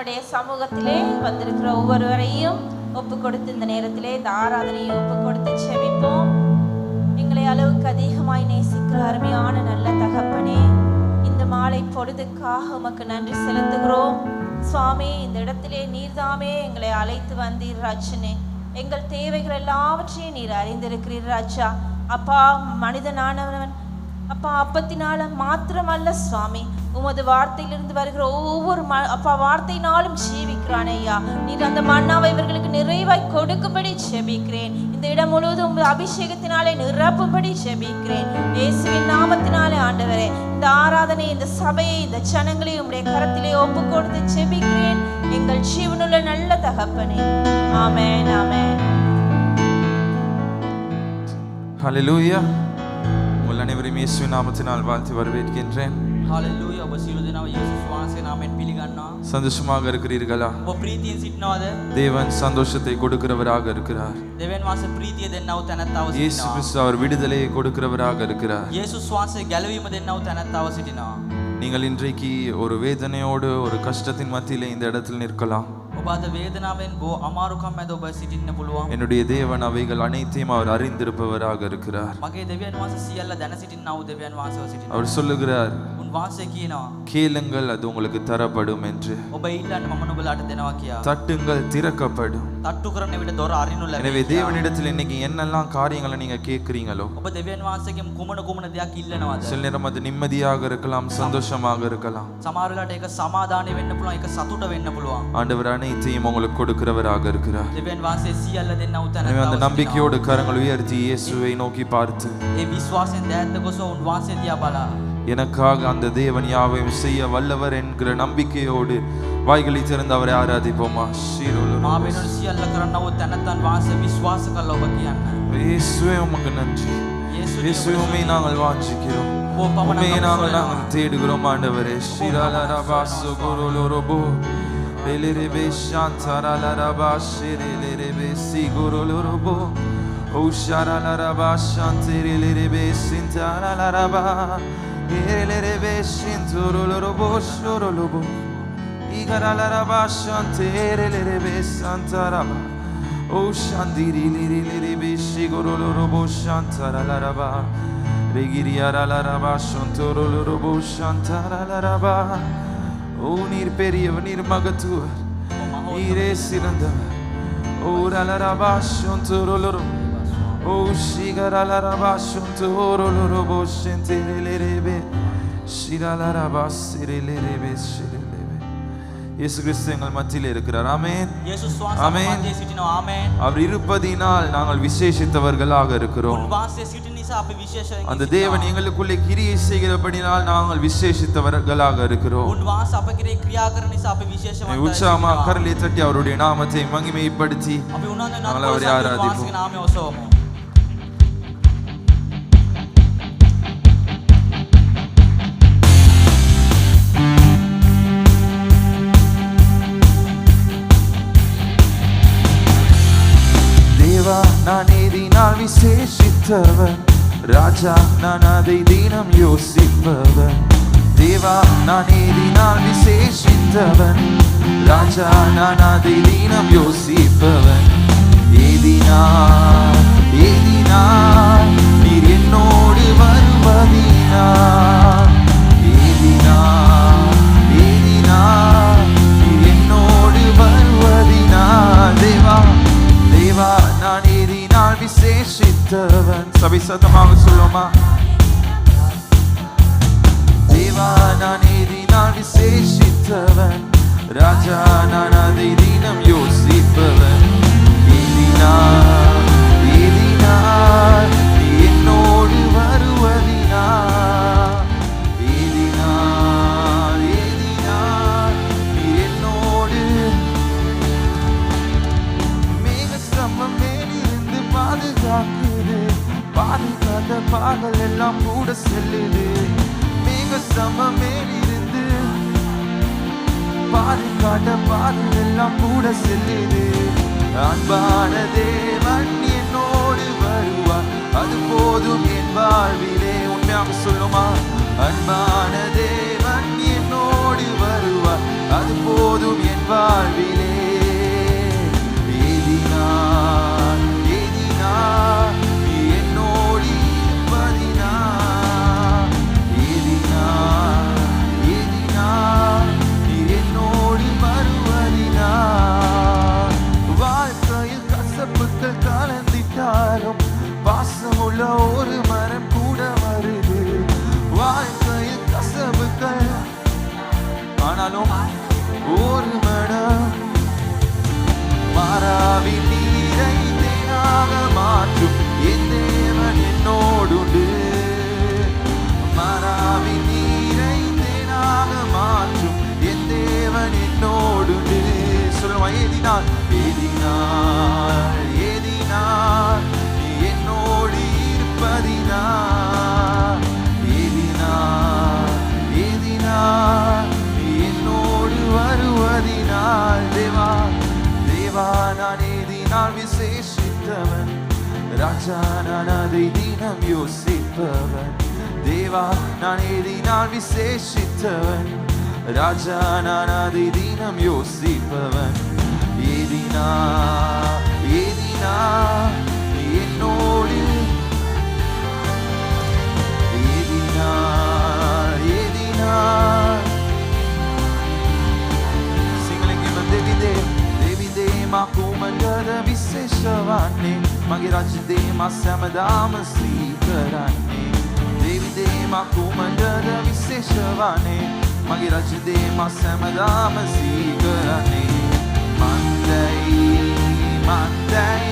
ஆண்டவருடைய சமூகத்திலே வந்திருக்கிற ஒவ்வொருவரையும் ஒப்பு கொடுத்து இந்த நேரத்திலே இந்த ஆராதனையை ஒப்பு கொடுத்து செபிப்போம். எங்களை அளவுக்கு அதிகமாய் நேசிக்கிற அருமையான நல்ல தகப்பனே, இந்த மாலை பொழுதுக்காக உமக்கு நன்றி செலுத்துகிறோம் சுவாமி. இந்த இடத்திலே நீர்தாமே எங்களை அழைத்து வந்தீர் ராஜனே. எங்கள் தேவைகள் எல்லாவற்றையும் நீர் அறிந்திருக்கிறீர் ராஜா. அப்பா, மனிதனானவன் அப்பா அப்பத்தினால மாத்திரமல்ல சுவாமி, உமது வார்த்தையிலிருந்து வருகிற ஒவ்வொரு அப்பா வார்த்தையினாலும் ஜீவிக்கிறான் ஐயா. நீர் அந்த மன்னாவை இவர்களுக்கு நிறைவாய் கொடுக்கும்படி ஜெபிக்கிறேன். இந்த இடம் முழுவதும் அபிஷேகத்தினாலே நிரப்பும்படி ஜெபிக்கிறேன் இயேசுவின் நாமத்தினாலே. ஆண்டவரே, இந்த ஆராதனை, இந்த சபையை, இந்த ஜனங்களை உம்முடைய கரத்திலே ஒப்பு கொடுத்து ஜெபிக்கிறேன் எங்கள் ஜீவனுள்ள நல்ல தகப்பனே. ஆமென், ஆமென். ஹல்லேலூயா. உங்கள் அனைவரையும் இயேசுவின் நாமத்தினால் வாழ்த்து வரவேற்கின்றேன். ஹalleluya. ඔබ සියලු දෙනාම යේසුස් වහන්සේ නාමයෙන් පිළිගන්නවා. சந்தோஷமாக இருக்கிறீர்களா? ඔබ ප්‍රීතියෙන් සිටිනවද? தேவன் சந்தோஷத்தை கொடுக்கிறவராக இருக்கிறார். දෙවියන් වහන්සේ ප්‍රීතිය දෙන්නව තැනැත්තව இயேசு සිටිනවා. கிறிஸ்து அவர் விடுதலையை கொடுக்கிறவராக இருக்கிறார். යේසුස් වහන්සේ ගැලවීම දෙන්නව තැනැත්තව සිටිනවා. நீங்கள் இன்றைக்கு ஒரு வேதனையோடு ஒரு கஷ்டத்தின் மத்தியிலே இந்த இடத்தில் நிற்கலாம். ඔබ අද වේදනාවෙන් බොහෝ අමාරුකම් මැද ඔබ සිටින්න පුළුවන්. என்னுடைய தேவன் அவைகள் அனைத்தையும் அவர் அறிந்திருப்பவராக இருக்கிறார். මගේ දෙවියන් වහන්සේ සියල්ල දැන සිටිනා වූ දෙවියන් වහන්සේව සිටිනවා. அவர் சொல்லுகிறார், උන්වහන්සේ කියනවා, கேளுங்கள் அது உங்களுக்கு தரப்படும் என்று. ඔබ ඊළඟ මම නුඹලාට දෙනවා කියා. தட்டுங்கள் திறக்கப்படும். තට්ටු කරන විට දොර අරිනු ලැබේ. எனவே தேவனிடத்தில் இன்னைக்கு என்னெல்லாம் காரியங்களை நீங்க கேட்கிறீங்களோ, ඔබ දෙවියන් වහන්සේගෙන් කුමන දෙයක් ඉල්ලනවද? சில நேரம் அது நிம்மதியாக இருக்கலாம், சந்தோஷமாக இருக்கலாம். සමහර වෙලාවට ඒක සමාදානෙ වෙන්න පුළුවන්, ඒක සතුට වෙන්න පුළුවන්. ஆண்டவர் அனைத்தையும் உங்களுக்கு கொடுக்கிறவராக இருக்கிறார். දෙවියන් වහන්සේ සියල්ල දෙන්නව எனவே அந்த තැනැත්තව நம்பிக்கையோடு கரங்கள் உயர்த்தி இயேசுவை நோக்கி பார்த்து, ඒ විශ්වාසයෙන් දෑත්ත ගොස උන්වහන්සේ දිහා බලා எனக்காக அந்த தேவன் யாவையும் செய்ய வல்லவர் என்கிற நம்பிக்கையோடு வாய்களை திறந்து அவரை ஆராதிப்போமா. මා වෙනුවෙන් සියල්ල කරන්නව තැනැත්තන් වහන්සේ විශ්වාස කරලා ඔබ කියන්න. இயேசுவே உமக்கு நன்றி. இயேசுவே உம்மை நாங்கள் வாஞ்சிக்கிறோம், உம்மை நாங்கள் தேடுகிறோம் ஆண்டவரே. ஷிராலரபாசு குருலோரோபோ எலிரபே ஷாந்தரலரபா ஷிரிலிரபே சிகுருலோரோபோ ஓ ஷரலரபா ஷாந்திரிலிரபே சிந்தரலரபா எலிரபே சிந்துருலோரோபோ ஷுருலோபோ இகரலரபா ஷாந்திரிலிரபே சந்தரபா ஓ ஷாந்திரிலிரிலிரபே சிகுருலோரோபோ ஷாந்தரலரபா ரெகிரியாரலரபா ஷாந்தருலோரோபோ ஷாந்தரலரபா. ஓ நீர் பெரியவர், நீர் மகத்துவர், நீரே சிறந்தவர். ஓ ரலரபா ஷாந்தருலோரோ ஓ ஷிகரலரபா ஷாந்தருலோரோபோ ஷென்திரிலிரபே ஷிரலரபா சிரிலிரபே ஷிரிலிரபே. இயேசு கிறிஸ்து எங்கள் மத்தியில் இருக்கிறார். ஆமென், යේසුස් වහන්සේ ஆமென். මැදේ සිටිනවා. ආමේන්. அவர் இருப்பதினால் நாங்கள் விசேஷித்தவர்களாக இருக்கிறோம். උන්වහන්සේ සිටින නිසා අපි විශේෂයෙන් அந்த தேவன் எங்களுக்குள்ளே கிரியை செய்கிறபடினால் நாங்கள் விசேஷித்தவர்களாக இருக்கிறோம். උන්වහන්සේ අප කෙරේ ක්‍රියා කරන නිසා අපි විශේෂවත් உற்சாகமா கரலை தட்டி அவருடைய நாமத்தை மகிமைப்படுத்தி අපි උනන්දුවෙන් நாங்கள் அவரை ஆராதிப்போம். වහන්සේගේ නාමය ඔසවමු. தேவா நான் எதினால் விசேஷித்தவன், ராஜா நான் அதை தினம் யோசிப்பவன். தேவா நான் எதினால் விசேஷித்தவன், ராஜா நான் அதை தினம் யோசிப்பவன். ஏதினால் நீர் என்னோடு வருவதினால், ஏதினால் நீர் என்னோடு வருவதினால். தேவா நான் எதினால் விசேஷித்தவன். சபை சத்தமாக சொல்லுமா. தேவா நான் எதினால் விசேஷித்தவன், ராஜா நான் அதை தினம் யோசிப்பவன். ஏதினால் நீ என்னோடு வருவதினால், ஏதினால் நீ என்னோடு. மேகஸ்தம்பம் மேலிருந்து பாதுகாக்குது, பாதுகாத்த பாகல் எல்லாம் கூட செல்லுது. மேகஸ்தம்பம் மேலிருந்து பாதுகாத்த பாகல் எல்லாம் கூட செல்லுது. அன்பான தேவன் என்னோடு வருவார், அது போதும் என் வாழ்விலே. உண்மையாக சொல்லுமா. அன்பான தேவன் என்னோடு வருவார், அது போதும் என் வாழ்விலே ஏதினார் ஏதினார் நீ என்னோடு இருப்பதினார் ஏதினார் ஏதினார் நீ என்னோடு வருவதினார் வாழ்க்கையில் கசப்புகள் கலந்திட்டாலும் பாசமுள்ள ஒரு மரம் கூட வருது வாழ்க்கையில் கசப்புகள் ஆனாலும் ஒரு மனம் மாறாவின் நீரை தேனாக மாற்றும் என் தேவன் என்னோடுண்டு மாறாவின் நீரை தேனாக மாற்றும் என் தேவன் என்னோடுண்டு சொல்லுவான் ஏதினார் ஏதினார் ஏதினார் நீ என்னோடு இருப்பதினார் ஏதினார் ஏதினார் நீ என்னோடு வருவதினால் தேவா தேவா நான் ஏதினால் விசேஷித்தவன் ராஜா நான் அதை தினம் யோசிப்பவன் தேவா நான் ஏதினால் விசேஷித்தவன் ராஜா நான் அதை தினம் யோசிப்பவன் ஏதினார் ஏதினார் நீ என்னோடு ஏதினார் ஏதினார் සිංහලෙන්ගෙම දෙවිදේ දෙවිදේ මා කුමටද විශේෂ වන්නේ මගේ රජදේ මා සැමදාම සීකරන්නේ දෙවිදේ මා කුමටද විශේෂ වන්නේ මගේ රජදේ මා සැමදාම සීකරන්නේ මන්දයි මන්දයි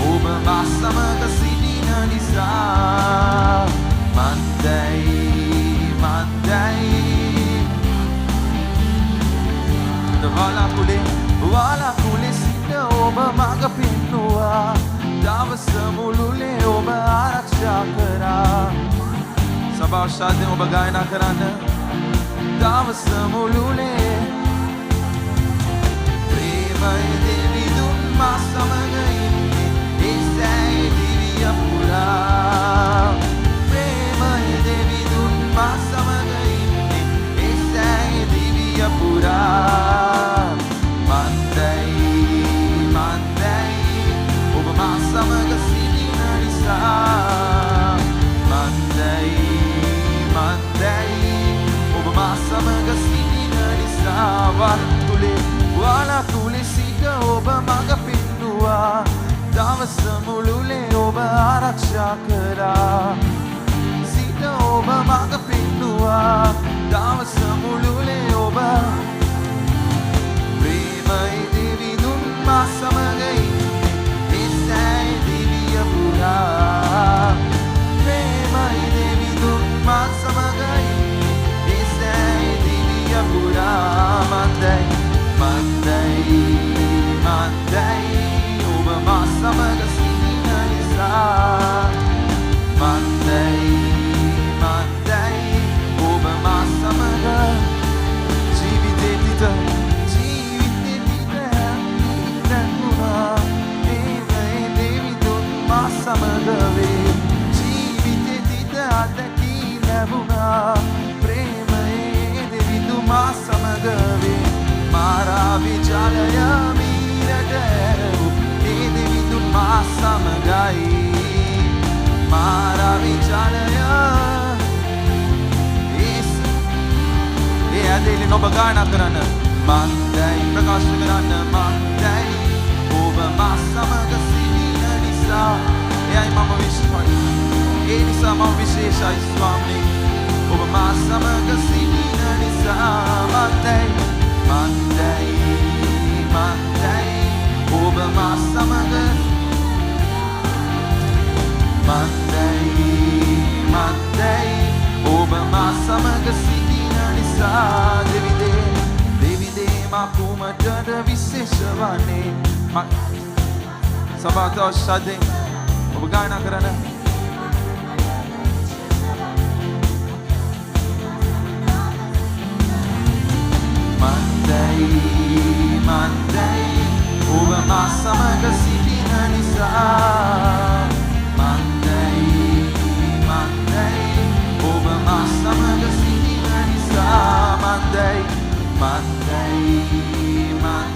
ඔබ මා සමග සිටින නිසා මන්දයි මන්දයි වාලාකුලේ සිට ඔබ මඟ පෙන්නුවා දවස මුළුල්ලේ ඔබ ආරක්ෂා කරා සභාව ශාන්තියෙන් ඔබ ගායනා කරන්න දවස මුළුල්ලේ ප්‍රේමය දෙවිඳුන් මා සමග ඉන්නේ ඒ සෑය දිවිය පුරා ප්‍රේමය දෙවිඳුන් මා සමග ඉන්නේ ඒ සෑය දිවිය පුරා මන්දයි මන්දයි ඔබ මා සමග සිටින නිසා මන්දයි මන්දයි ඔබ මා සමග සිටින නිසා වාලාකුලේ සිට ඔබ මඟ පෙන්නුවා දවස මුළුල්ලේ ඔබ ආරක්ෂා කරා සිට ඔබ මඟ පෙන්නුවා දවස මුළුල්ලේ ඔබ ප්‍රේමයි දෙවිඳුන් මා සමග ඉන්නේ ඒ සෑය දිවිය පුරා ප්‍රේමයි දෙවිඳුන් මා සමග ඉන්නේ ඒ සෑය දිවිය පුරා මන්දයි මන්දයි මන්දයි ඔබ මා සමග සිටින නිසා මන්දයි මන්දයි ඔබ මා සමග ජීවිතේ තිත සමගවේ ජීවිතේ තිත අදකී ලැබුණා ප්‍රේමයේ දෙවිඳු මා සමගවේ මාරා විජාලය මීරට ඇරවූ ඒ දෙවිඳු මා සමගයි මාරා විජාලය ඒ ඇදෙලි නොබ ගායනා කරන්න මන්දයි ප්‍රකාශ කරන්න මන්දයි ඔබ මා සමග සිටින නිසා එයයි මම විශ්වාසයි ඒ නිසා මම විශේෂයි ස්වාමී ඔබ මා සමග සිටින නිසා මන්දයි මන්දයි මන්දයි ඔබ මා සමග මන්දයි මන්දයි ඔබ මා සමග සිටින නිසා දෙවිදේ දෙවිදේ මා කුමටද විශේෂ වන්නේ සභාව ශාන්තියෙන් ඔබ ගායනා කරන්න මන්දයි මන්දයි ඔබ මා සමග සිටින නිසා මන්දයි මන්දයි ඔබ මා සමග සිටින නිසා මන්දයි මන්දයි මන්දයි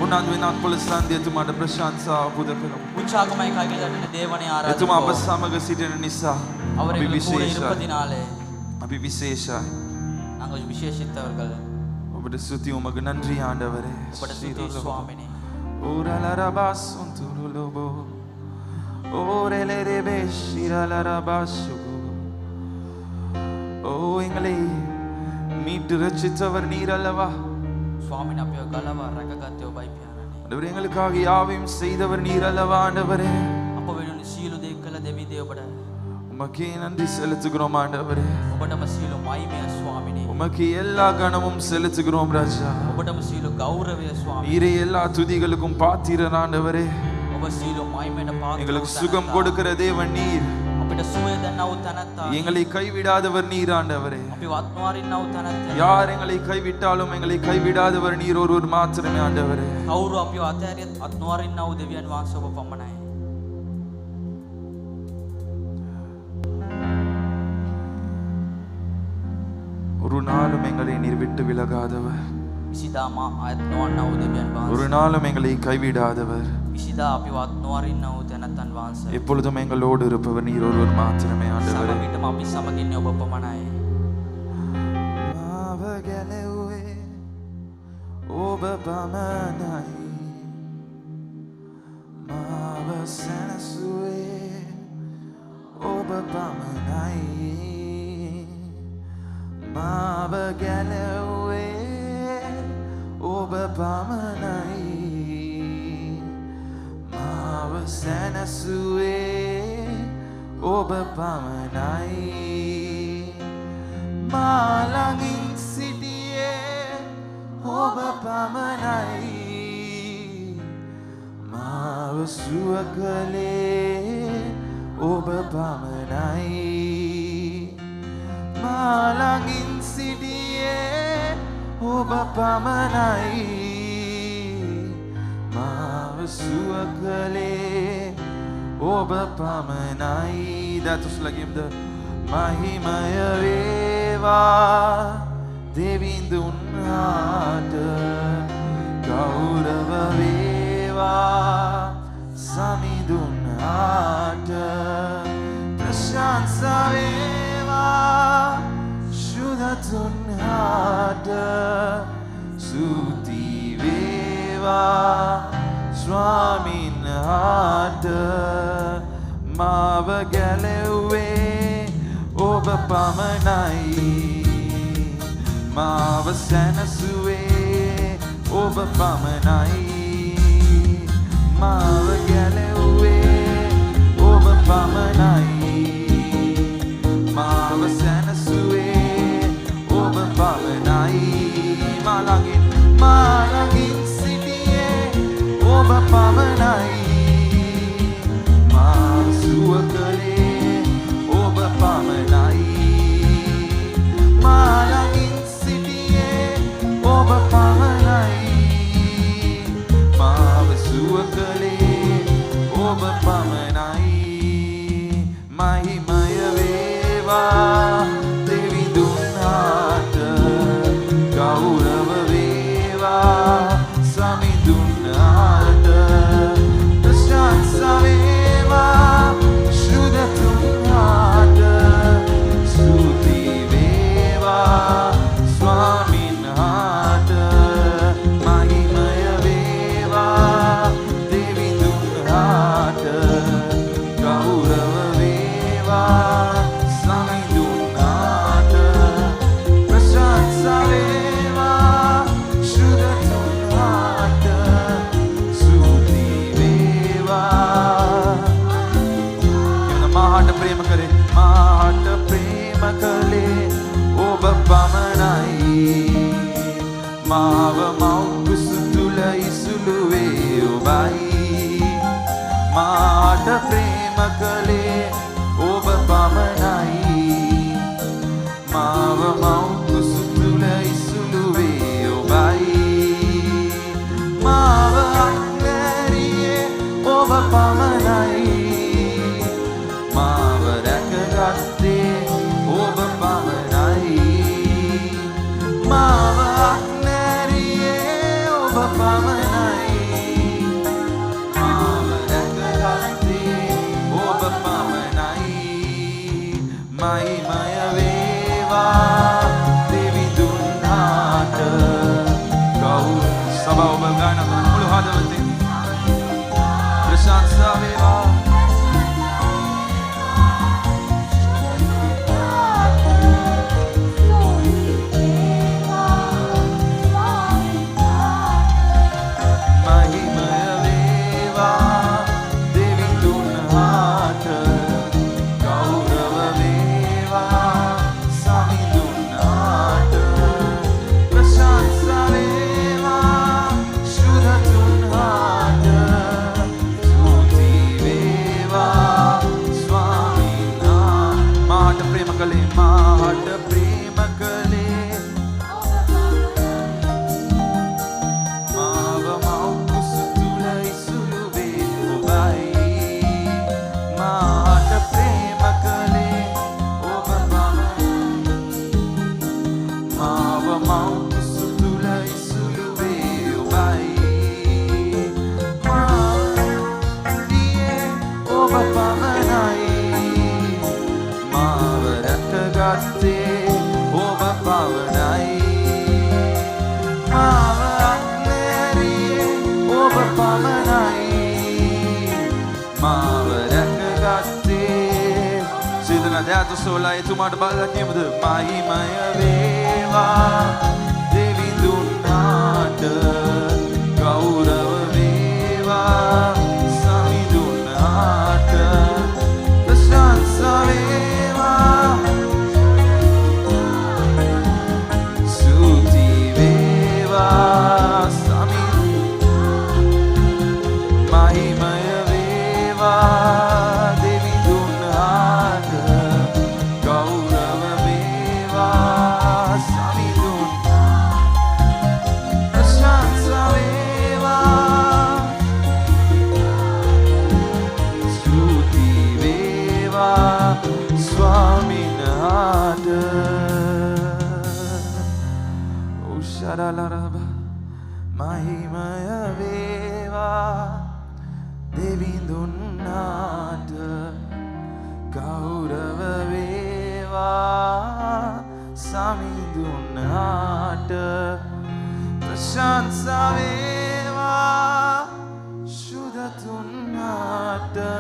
උනන්දුවෙන් අත්පොළ සන්ධිය එතුමාට ප්‍රශංසාව පුද කරමු. உற்சாகமாய் கைகளை தட்டி தேவனை එතුමා අප ஆராதிப்போம். සමග සිටින නිසා அவர் අපි எங்களுக்கு கூட විශේෂයි. இருப்பதினாலே අපි විශේෂයි. நாங்கள் விசேஷித்தவர்கள். ඔබට ස්තුති උමග නන්දි ආண்டවරේ. ඔබට ස්තුතියි ස්වාමිනේ. ඕරලරබස්සුන්තුරුලොබෝ ஓரெலெரெபேஷிரலரபாசுகோ ஓ எங்களை மீட்டு ரட்சித்தவர் நீர் அல்லவா? ස්වාමිනේ අපිව ගලවා රැකගත්තේ ඔබයි පියාණනි. ஆண்டவரே எங்களுக்காக யாவையும் செய்தவர் நீர் அல்லவா ஆண்டவரே? අප වෙනුවෙන් සියලු දේ කළ දෙවි දේවබඩ உமக்கே நன்றி செலுத்துகிறோம் ஆண்டவரே. ඔබටම සියලු මහිමය ස්වාමිනේ. உமக்கு எல்லா கனமும் செலுத்துகிறோம் ராஜா. ඔබටම සියලු ගෞරවය ස්වාමිනේ. நீரே எல்லா துதிகளுக்கும் பாத்திரன் ஆண்டவரே. ඔබ සියලු මහිමයට පාත්‍ර எங்களுக்கு சுகம் கொடுக்கிற தேவன் நீர். අපිට සුවය දෙන්නා වූ තැනැත්තා. எங்களை கைவிடாதவர் நீர் ஆண்டவரே. අපි වත්වාරින්නා වූ තැනැත්තා. யார் எங்களை கைவிட்டாலும் எங்களை கைவிடாதவர் நீர் ஒருவர் மாத்திரமே ஆண்டவரே. කවුරු අපිව අතහැරියත් අත්වාරින්නා වූ දෙවියන් වහන්සේ ඔබ පමණයි. ஒரு நாளும் எங்களை நீர் விட்டு விலகாதவர். විසිදා මා අයත් නොවන්නා වූ දෙවියන් ஒரு වහන්සේ. நாளும் எங்களை கைவிடாதவர். විසිදා අපිව අත්වාරින්නා වූ තැනැත්තන් වහන්සේ. எப்பொழுதும் எங்களோடு இருப்பவர் நீர் ஒருவர் மாத்திரமே ஆண்டவரே. සම විටම අපි සමගින් ඔබ පමණයි. මාව ගැලෙව්වේ ඔබ පමණයි. මාව සැනසුවේ ඔබ පමණයි. මාව ගැලෙව්වේ ඔබ පමණයි. මාව සැනසුවේ ඔබ පමණයි. මා ළඟින් සිටියේ ඔබ පමණයි. මාව සුව කළේ ඔබ පමණයි. මා ළඟින් සිටියේ ඔබ පමණයි. මාව සුව කළේ ඔබ පමණයි. That's like him the මහිමය වේවා දෙවිඳුන්හාට ගෞරව වේවා සමිඳුන්හාට ප්‍රශංසා වේවා ශුද්ධතුන්හාට ස්තුති වේවා ස්වාමින්හාට මාව ගැලෙව්වේ ඔබ පමණයි. මාව සැනසුවේ ඔබ පමණයි. මාව ගැලෙව්වේ ඔබ පමණයි. මාව සැනසුවේ ඔබ පමණයි. මා ළඟින් සිටියේ ඔබ පමණයි. මාව සුව කළේ ඔබ පමණයි. මා ළඟින් සිටියේ ඔබ පමණයි. මාව සුව කළේ ඔබ පමණයි. මහිමය වේවා දෙවිඳුන්හාට ගෞරව වේවා සමිඳුන්හාට ප්‍රශංසා වේවා ශුද්ධතුන්හාට ස්තුති වේවා ස්වාමින්හාට මහිමය වේවා දෙවිඳුන්හාට ගෞරව වේවා සමිඳුන්හාට ප්‍රශංසා වේවා ශුද්ධතුන්හාට ස්තුති වේවා. මාහට ප්‍රේම කරේ මාහට ප්‍රේම කළේ ඔබ පමණයි. මාව මව්කුස තුල ඉසුළුවේ ඔබයි. මාහට ප්‍රේම කළේ ඔබ පමණයි. මාව මව්කුස තුල ඉසුළුවේ ඔබයි. මාව අත්හැරියේ ඔබ පමණයි. මාව රැකගත්තේ ඔබ පමණයි. මාව අත්හැරියේ ඔබ பிரசாந்தாவே வா Data sola etumaat balak yemdu mahimaya veva devi dunnata gaurava veva sami dunnata prashansa veva suti veva sami mahimaya veva Sharalaraba mahimaya veva devi dunnata gaurava veva sami dunnata prashansa veva shuddha dunnata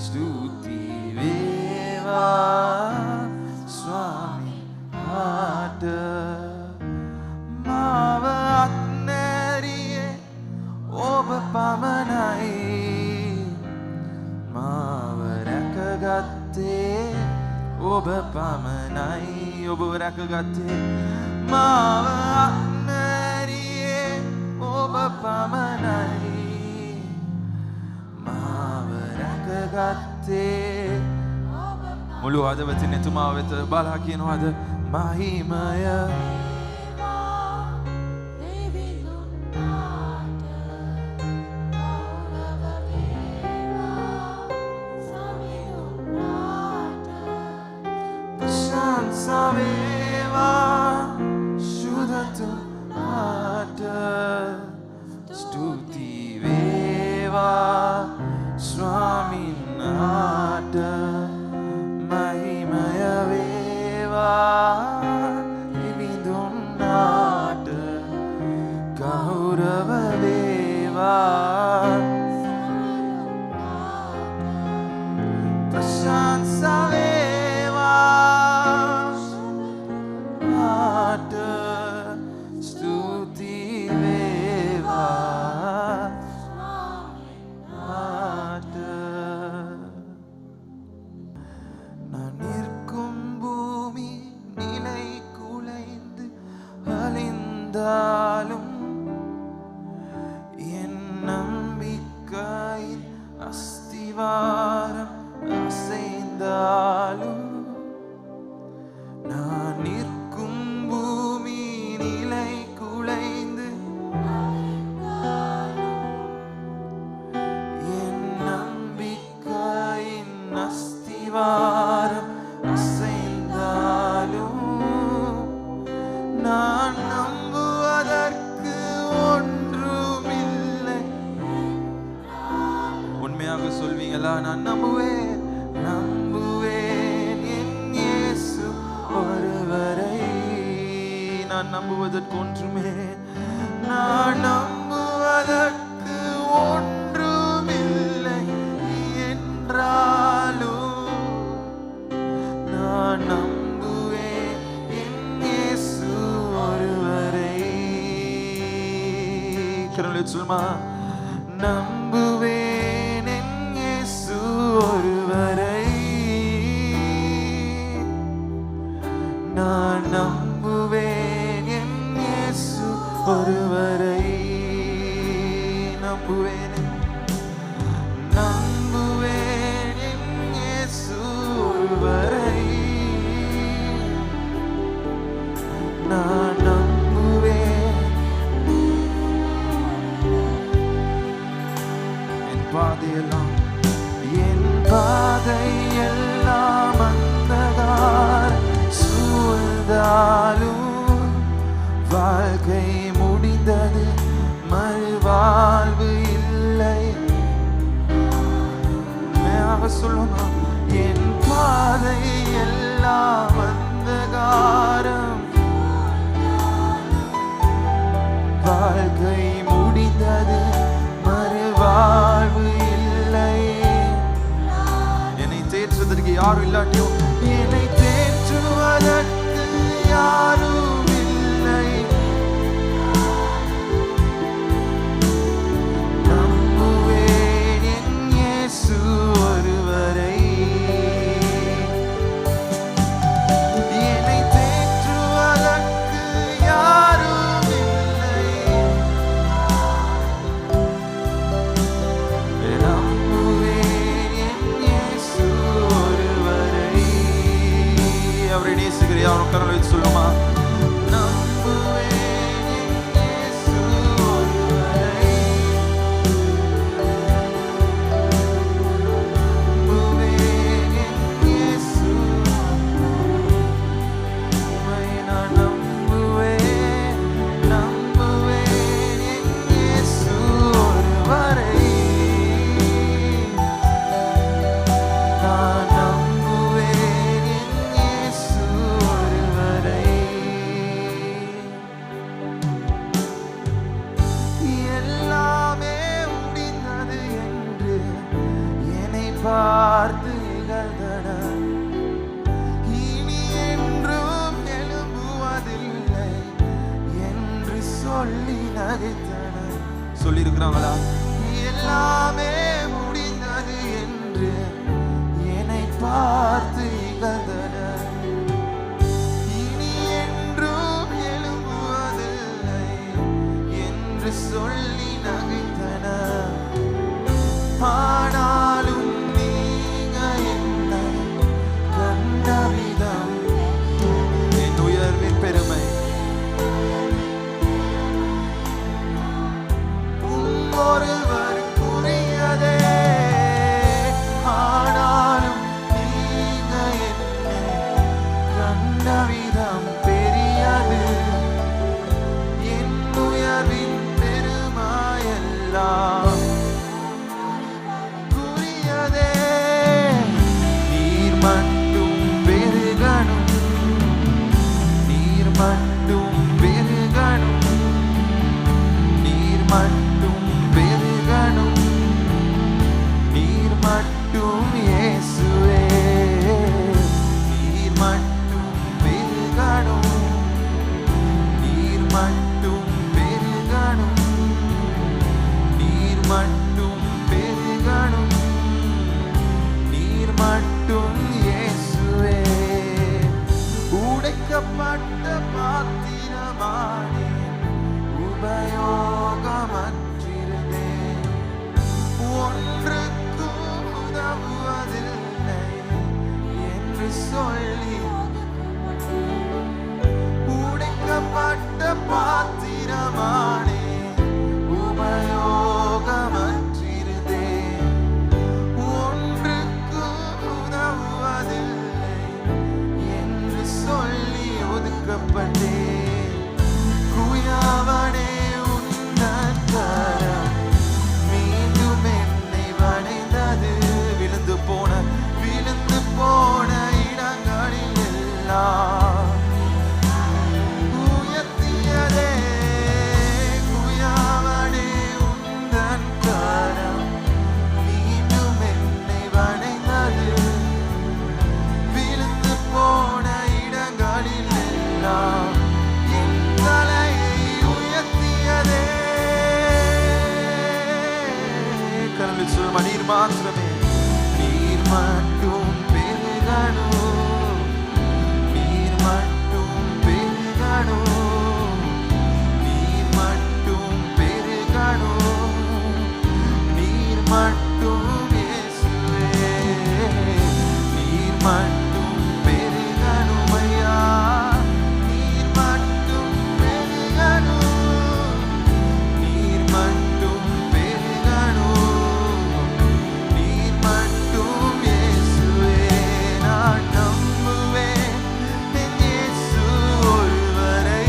stuti veva swami hata pamanai maava rakagatte oba pamanai oba rakagatte maava annariye oba pamanai maava rakagatte මුළු හදවතින් එතුමා වෙත බලා කියනවාද මහිමය Saveva Shudatu Ata Stuti Veva Swami Nata Mahimaya Veva Nivindunata Gaurava Veva Prashansa Veva Stuti Veva நான் நிற்கும் பூமி நிலை குலைந்து அழிந்தாலும் என் நம்பிக்கையின் அஸ்திவாரம் அசைந்தாலும் நான் நிற்கும் பூமி நிலை குலைந்து என் நம்பிக்கையின் அஸ்திவாரம் அசைந்தாலும் நான் நம்புவதற்கு ஒன்றுமில்லை. உண்மையாக சொல்வீங்களா? நான் நம்புவேன் என் இயேசு ஒருவரை. நான் நம்புவதற்கு ஒன்றுமே, நான் நம்புவதற்கு ஒன்றுமில்லை. சொல்லுமா. நம்புவேன் என் இயேசு ஒருவரை, நான் நம்புவேன் என் இயேசு ஒருவரை. நம்புவேன் நம்புவேன் என் இயேசு ஒருவரை, நான் நம்புவேன். என் பாதையெல்லாம் அந்தகார் சூழ்ந்தாலும் வாழ்க்கை முடிந்தது, மறுவாழ்வு இல்லை. சொல்லணும், என் பாதை எல்லாம் அந்தகாரம், வாழ்க்கை முடிந்தது, மறுவாழ்வு இல்லை. என்னை தேற்றுவதற்கு யாரும் இல்லாட்டியும், என்னை தேற்றுவதற்கு யாரும் இல்லை. நம்புவேன் என் இயேசு ஒருவரை, என்னை தேற்றுவதற்கு யாரும் இல்லை. நம்புவேன் என் இயேசு ஒருவரை. அவரை நேசிக்கிறியா? அவன் கரங்களை வச்சு சொல்லுமா. நம்புவேன் என் இயேசு ஒருவரை, நம்புவேன் என் இயேசு, உம்மை நான் நம்புவேன், நம்புவேன் என் இயேசு ஒருவரை, நான் நம்புவேன் என் இயேசு ஒருவரை. எல்லாமே முடிந்தது என்று என்னை பார்த்து இகழ்ந்தனர், இனி என்றும் எழும்புவதில்லை என்று சொல்லி நகைத்தனர். சொல்லியிருக்கிறாங்களா? எல்லாமே முடிந்தது என்று என்னை பார்த்து இகழ்ந்தனர், இனி என்றும் எழும்புவதில்லை என்று சொல்லி நகைத்தனர். ஆனாலும் நீங்க என்னை கண்ட விதம், என் உயர்வின் பெருமை ஒருவருக்குரியதே. ஆனாலும் நீங்க என்னை கண்ட விதம் பெரியது, என் உயர்வின் பெருமையெல்லாம் குறியதே. நீர் மட்டும் பெருகணும், நீர் மட்டும் பெருகணும், நீர் மட்டும் பெருகணும், நீர் மட்டும் இயேசுவே, நீர் மட்டும் பெருகணும், நீர் மட்டும் பெருகணும், நீர் மட்டும் பெருகணும், நீர் மட்டும் இயேசுவே. உடைக்கப்பட்ட பாத்திரமானேன், உபயோகமற்றிருந்தேன், ஒன்றுக்கும் உதவுவதில்லை என்று சொல்லி, உடைக்கப்பட்ட பாத்திரமானேன், உபயோகமற்றிருந்தேன், ஒன்றுக்கும் உதவுவதில்லை என்று சொல்லி ஒதுக்கப்பட்டேன். குயவனே உன்னத சொல்லி சொல்லுமா, நீர் மாத்திரமே, நீர் மட்டும் பெருகணும், நீர் மட்டும் பெருகணும், நீர் மட்டும் பெருகணும், நீர் மட்டும் இயேசுவே, நீர் மட்டும் பெருகணும் ஐயா, நீர் மட்டும் பெருகணும், நீர் மட்டும் பெருகணும், நீர் மட்டும் இயேசுவே. நான் நம்புவேன் என் இயேசு ஒருவரை,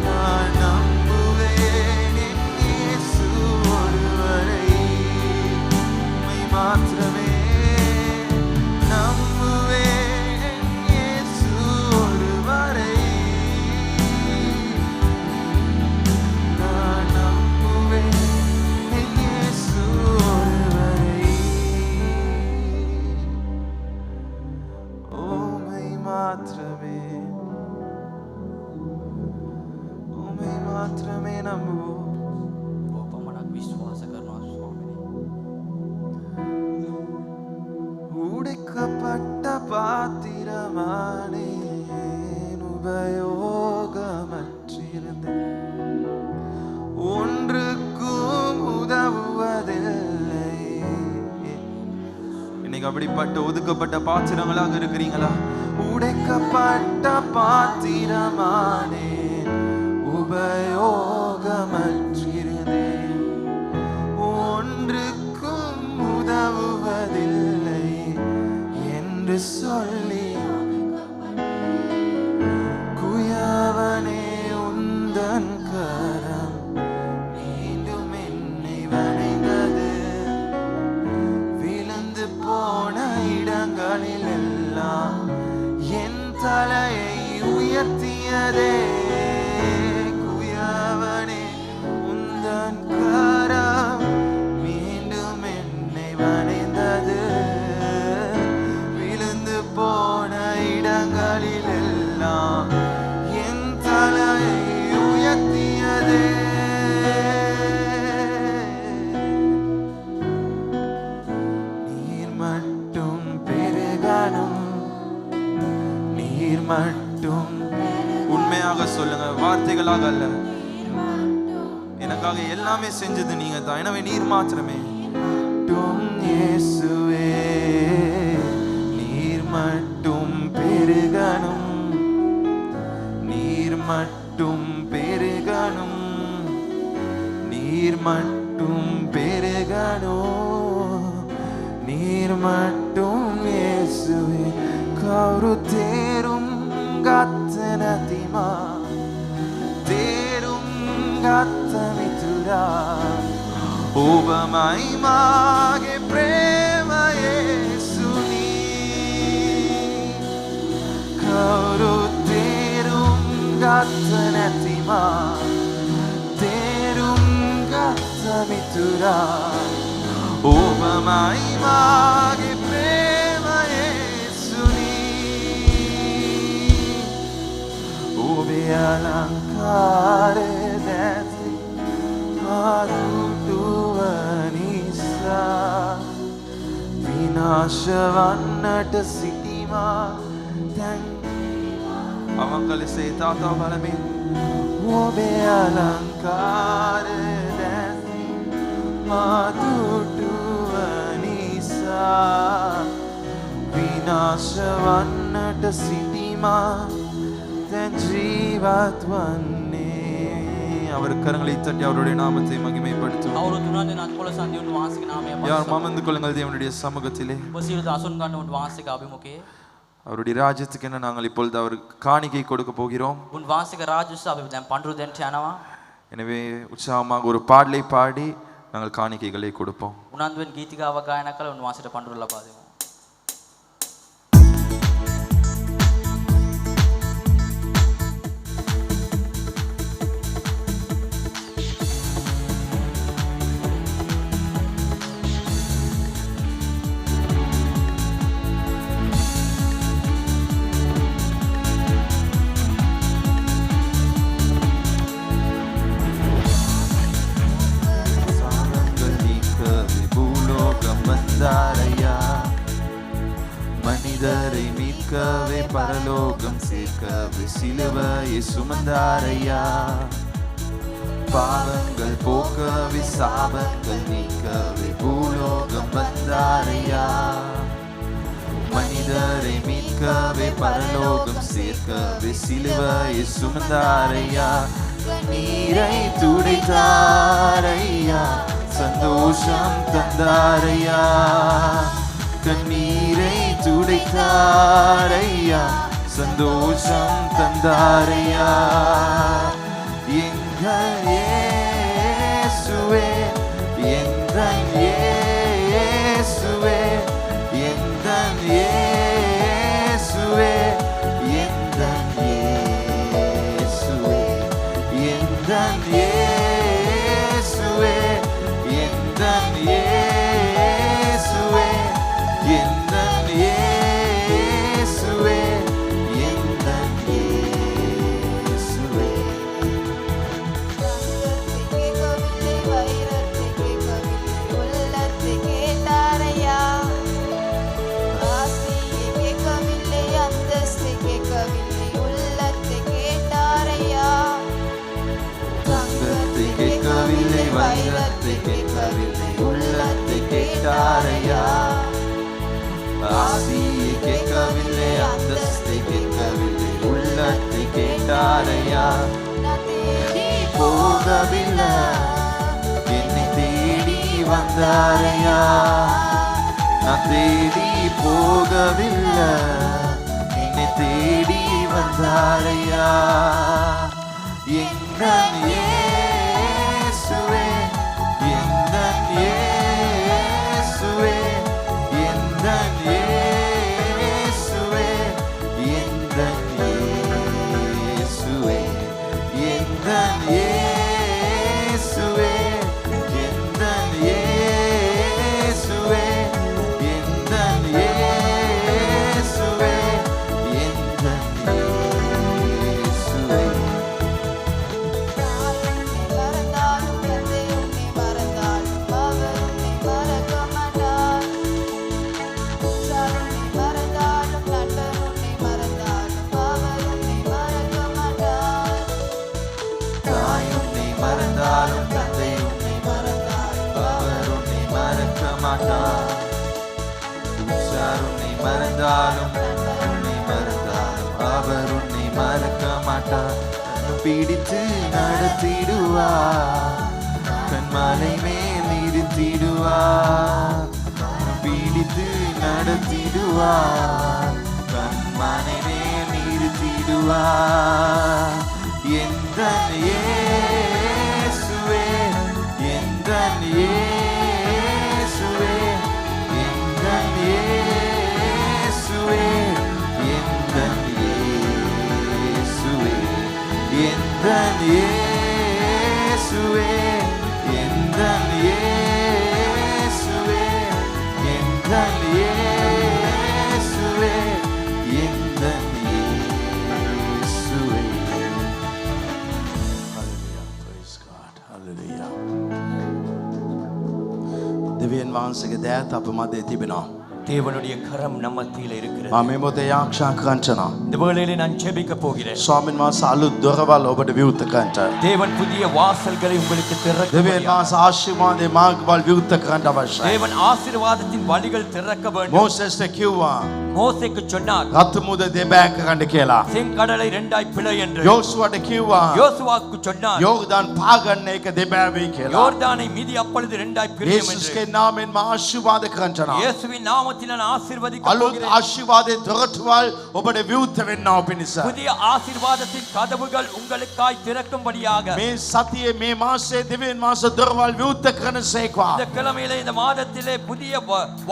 நான் நம்புவேன் என் இயேசு ஒருவரை, உம்மை மாத்திரமே நம்புவேன் என் இயேசு ஒருவரை, நான் நம்புவேன் என் இயேசு ஒருவரை, உம்மை மாத்திரமே, உம்மை மாத்திரமே நம்புவோம். ඔබ පමණක් විශ්වාස කරනවා ස්වාමිනේ. உடைக்கப்பட்ட பாத்திரமானேன், உபயோகமற்றிருந்தேன், ஒன்றுக்கும் உதவுவதில்லை. இன்னைக்கு அப்படிப்பட்ட ஒதுக்கப்பட்ட பாத்திரங்களாக இருக்கிறீங்களா? உடைக்கப்பட்ட பாத்திரமானேன், உபயோகமற்றிருந்தேன், ஒன்றுக்கும் உதவுவதில்லை என்று சொல்லி, குயவனே உந்தன் கரம் மீண்டும் என்னை வணைந்தது, விழுந்து போன இடங்களில் எல்லாம் என் தலையை உயர்த்தியதே, குயவனே உந்தன் கரம் மீண்டும் என்னை வணைந்தது, விழுந்து போன இடங்களில் எல்லாம் என் தலையை உயர்த்தியதே. நீர் மட்டும் பெருகணும், நீர் மட்டும், உண்மையாக சொல்லுங்க, வார்த்தைகளாக அல்ல, எனக்காக எல்லாமே செஞ்சது நீங்க தான், எனவே நீர் மாத்திரமே மட்டும் இயேசுவே, நீர் மட்டும் பெருகணும், நீர் மட்டும் பெருகணும், நீர் மட்டும் பெருகணும், நீர் மட்டும் இயேசுவே. කවුරු තේරුම් ගත්ත නැතිමා, තේරුම් ගත්ත මිතුරා, ඔබමයි මාගේ ප්‍රේම යේසුනි. කවුරු තේරුම් ගත්ත නැතිමා, තේරුම් ගත්ත මිතුරා, ඔබමයි මාගේ ප්‍රේම යේසුනි. ඔබේ අලංකාරය දැසි ආදුටුව නිසා, විනාශ වන්නට සිටිමා දැන් අවංක ලෙස ඒ තාතා බලමින්, ඔබේ අලංකාරය දැසි ආදුටුව නිසා, විනාශ වන්නට සිටිමා දැන් ජීවත් වන්නේ. அவர் கரங்களை தட்டி அவருடைய நாமத்தை மகிமைப்படுத்துவோம். අවුරුදු 3 දෙනා කොළ සන්ධි උන්වහන්සේගේ නාමය யார் மமந்து கொள்ளுங்கள் தேவனுடைய சமூகத்திலே. ඔබ සියලු අසුන් ගන්න උන්වහන්සේගේ අභිමුඛයේ அவருடைய ராஜ்யத்துக்கு என்ன நாங்கள் இப்பொழுது அவருக்கு காணிக்கை கொடுக்க போகிறோம். උන්වහන්සේගේ රාජ්‍යස අපි දැන් පඬුරු දෙන්න යනවා. எனவே உற்சாகமாக ஒரு பாடலை பாடி நாங்கள் காணிக்கைகளை கொடுப்போம். උනන්දුවෙන් ගීතිකාවක් ගායනා කළ උන්වහන්සේට පඬුරු ලබා දෙමු. மனிதரை மீட்கவே பரலோகம் சேர்க்கவே சிலுவையை சுமந்தாரையா. பாவங்கள் போக்கவே சாபங்கள் நீக்கவே பூலோகம் வந்தாரையா. மனிதரை மீட்கவே பரலோகம் சேர்க்கவே சிலுவையை சுமந்தாரையா. கண்ணீரை துடைத்தாரையா, சந்தோஷம் தந்தாரையா. கண்ணீரை துடைத்தாரையா, சந்தோஷம் தந்தாரையா. எங்கள் இயேசுவே, எங்கள் இயேசுவே, எங்கள் இயேசுவே, எங்கள் இயேசுவே, எங்கள் இயேசுவே, எங்கள் இயேசுவே, எங்கள் இயேசுவே, எங்கள் இயேசுவே. தங்கத்தை கேட்கவில்லை, வைரத்தை கேட்கவில்லை, உள்ளத்தை கேட்டாரையா. ஆசியை கேட்கவில்லை, அந்தஸ்தை கேட்கவில்லை, உள்ளத்தை கேட்டாரையா. தேடி போகவில்லை, என்னை தேடி வந்தாரையா. நான் தேடி போகவில்லை, என்னை தேடி வந்தாரையா. எங்கள் இயேசுவே, எங்கள் இயேசுவே, எங்கள் இயேசுவே, எங்கள் இயேசுவே, எங்கள் இயேசுவே, எங்கள் இயேசுவே, எங்கள் இயேசுவே, எங்கள் இயேசுவே. தாய் உன்னை மறந்தாலும், தந்தை உன்னை மறந்தாலும், அவர் உன்னை மறக்க மாட்டார். உற்றார் உன்னை மறந்தாலும், உன்னை மறந்தாலும், அவர் உன்னை மறக்க மாட்டார். பிடித்து நடத்திடுவார், கண்மலை மேல் நிறுத்திடுவார். பிடித்து நடத்திடுவார், கண்மலை மேல் நிறுத்திடுவார். எந்தன் இயேசுவே, எந்தன் இயேசுவே, எந்தன் இயேசுவே, எந்தன் இயேசுவே, எந்தன் இயேசுவே, எந்தன் இயேசுவே, எந்தன் இயேசுவே, எந்தன் இயேசுவே. දෙවියන් වහන්සේගේ දෑත අප මැදේ තිබෙනවා. தேவனுடைய கரம் நம்ம மத்தியில இருக்கிறது. මම මේ මොහොතේ ආරක්ෂා කරනවා. இந்த வேளையிலே நான் ஜெபிக்க போகிறேன். ස්වාමීන් වහන්සේ අලුත් දොරවල් ඔබට විවෘත කරන්නට. தேவன் புதிய வாசல்களை உங்களுக்கு திறக்க දෙවියන් වහන්සේ ආශිර්වාදයේ මාර්ගවල් විවෘත කරන්න අවශ්‍යයි. தேவன் ஆசீர்வாதத்தின் வழிகள் திறக்க வேண்டும். මෝසෙස්ට කිව්වා மோசேக்கு சொன்னார் රතු මුද දෙබෑ කරන්න කියලා. செங்கடலை இரண்டாய் பிளை என்று. යෝසුවට කිව්වා யோசுவாவுக்கு சொன்னார் යෝර්දාන් පාගන්න එක දෙබෑ වෙයි කියලා. யோர்தானை மீதி அப்பொழுது இரண்டாய் பிரியும் என்று. යේසුස්ගේ නාමයෙන් මා ආශිර්වාද කරනවා. இயேசுவின் நாமத்தில் நான் ஆசீர்வதிக்க අලුත් போகிறேன். ආශිර්වාදයේ දොරටුවල් ඔබට විවෘත වෙන්නව පිණිස. புதிய ஆசீர்வாதத்தின் கதவுகள் உங்களுக்காய் திறக்கும்படியாக මේ සතියේ මේ මාසයේ දෙවියන් වහන්සේ දොරවල් විවෘත කරනසේකවා. இந்த கிழமையிலே இந்த மாதத்திலே புதிய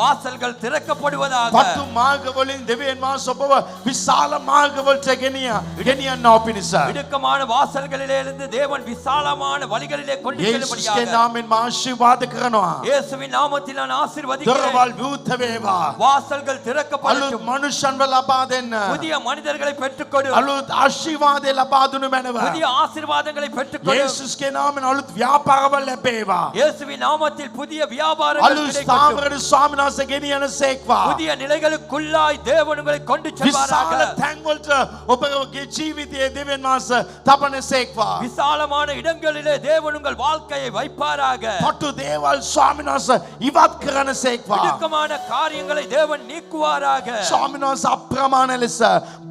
வாசல்கள் திறக்கப்படுவதாக. පතු මාර්ගවලින් දෙවියන් වහන්සේ ඔබව විශාල මාර්ගවලට ගෙනියන්නව පිණිස. இடுக்கமான வாசல்களிலே இருந்து தேவன் விசாலமான வழிகளிலே கொண்டு යේසුස්ගේ செல்லும்படியாக නාමයෙන් මා ආශිර්වාද කරනවා. இயேசுவின் நாமத்தில் நான் ஆசீர்வதிக்கிறேன். දොරවල් විවෘත වේවා. வாசல்கள் අලුත් திறக்கப்படட்டும். මනුෂ්‍යන්ව ලබා දෙන්න. புதிய மனிதர்களை பெற்றுக்கொடு. අලුත් ආශිර්වාදේ ලබා දුනු මැනව. புதிய ආசீர்வாதங்களை பெற்றுக்கொடு. යේසුස්ගේ නාමයෙන් අලුත් ව්‍යාපාරවල් ලැබේවා. இயேசுவின் நாமத்தில் புதிய வியாபாரங்கள் අලුත් கிடைக்கட்டும். ස්ථාවරයට ස්වාමීන් වහන්සේ ගෙනියන සේක්වා. புதிய நிலைகளுக்குள்ளாய் தேவன் உங்களை கொண்டு செல்வாராக. විශාල තැන්වලට ඔබගේ ජීවිතයේ දෙවියන් වහන්සේ තබන සේක්වා. விசாலமான இடங்களிலே தேவன் உங்கள் வாழ்க்கையை வைப்பாராக. පටු දේවල් ස්වාමීන් වහන්සේ ඉවත් කරන සේක්වා. இடுக்கமான காரியங்களை தேவன் நீக்குவாராக. ස්වාමීන් වහන්සේ අප්‍රමාණ ලෙස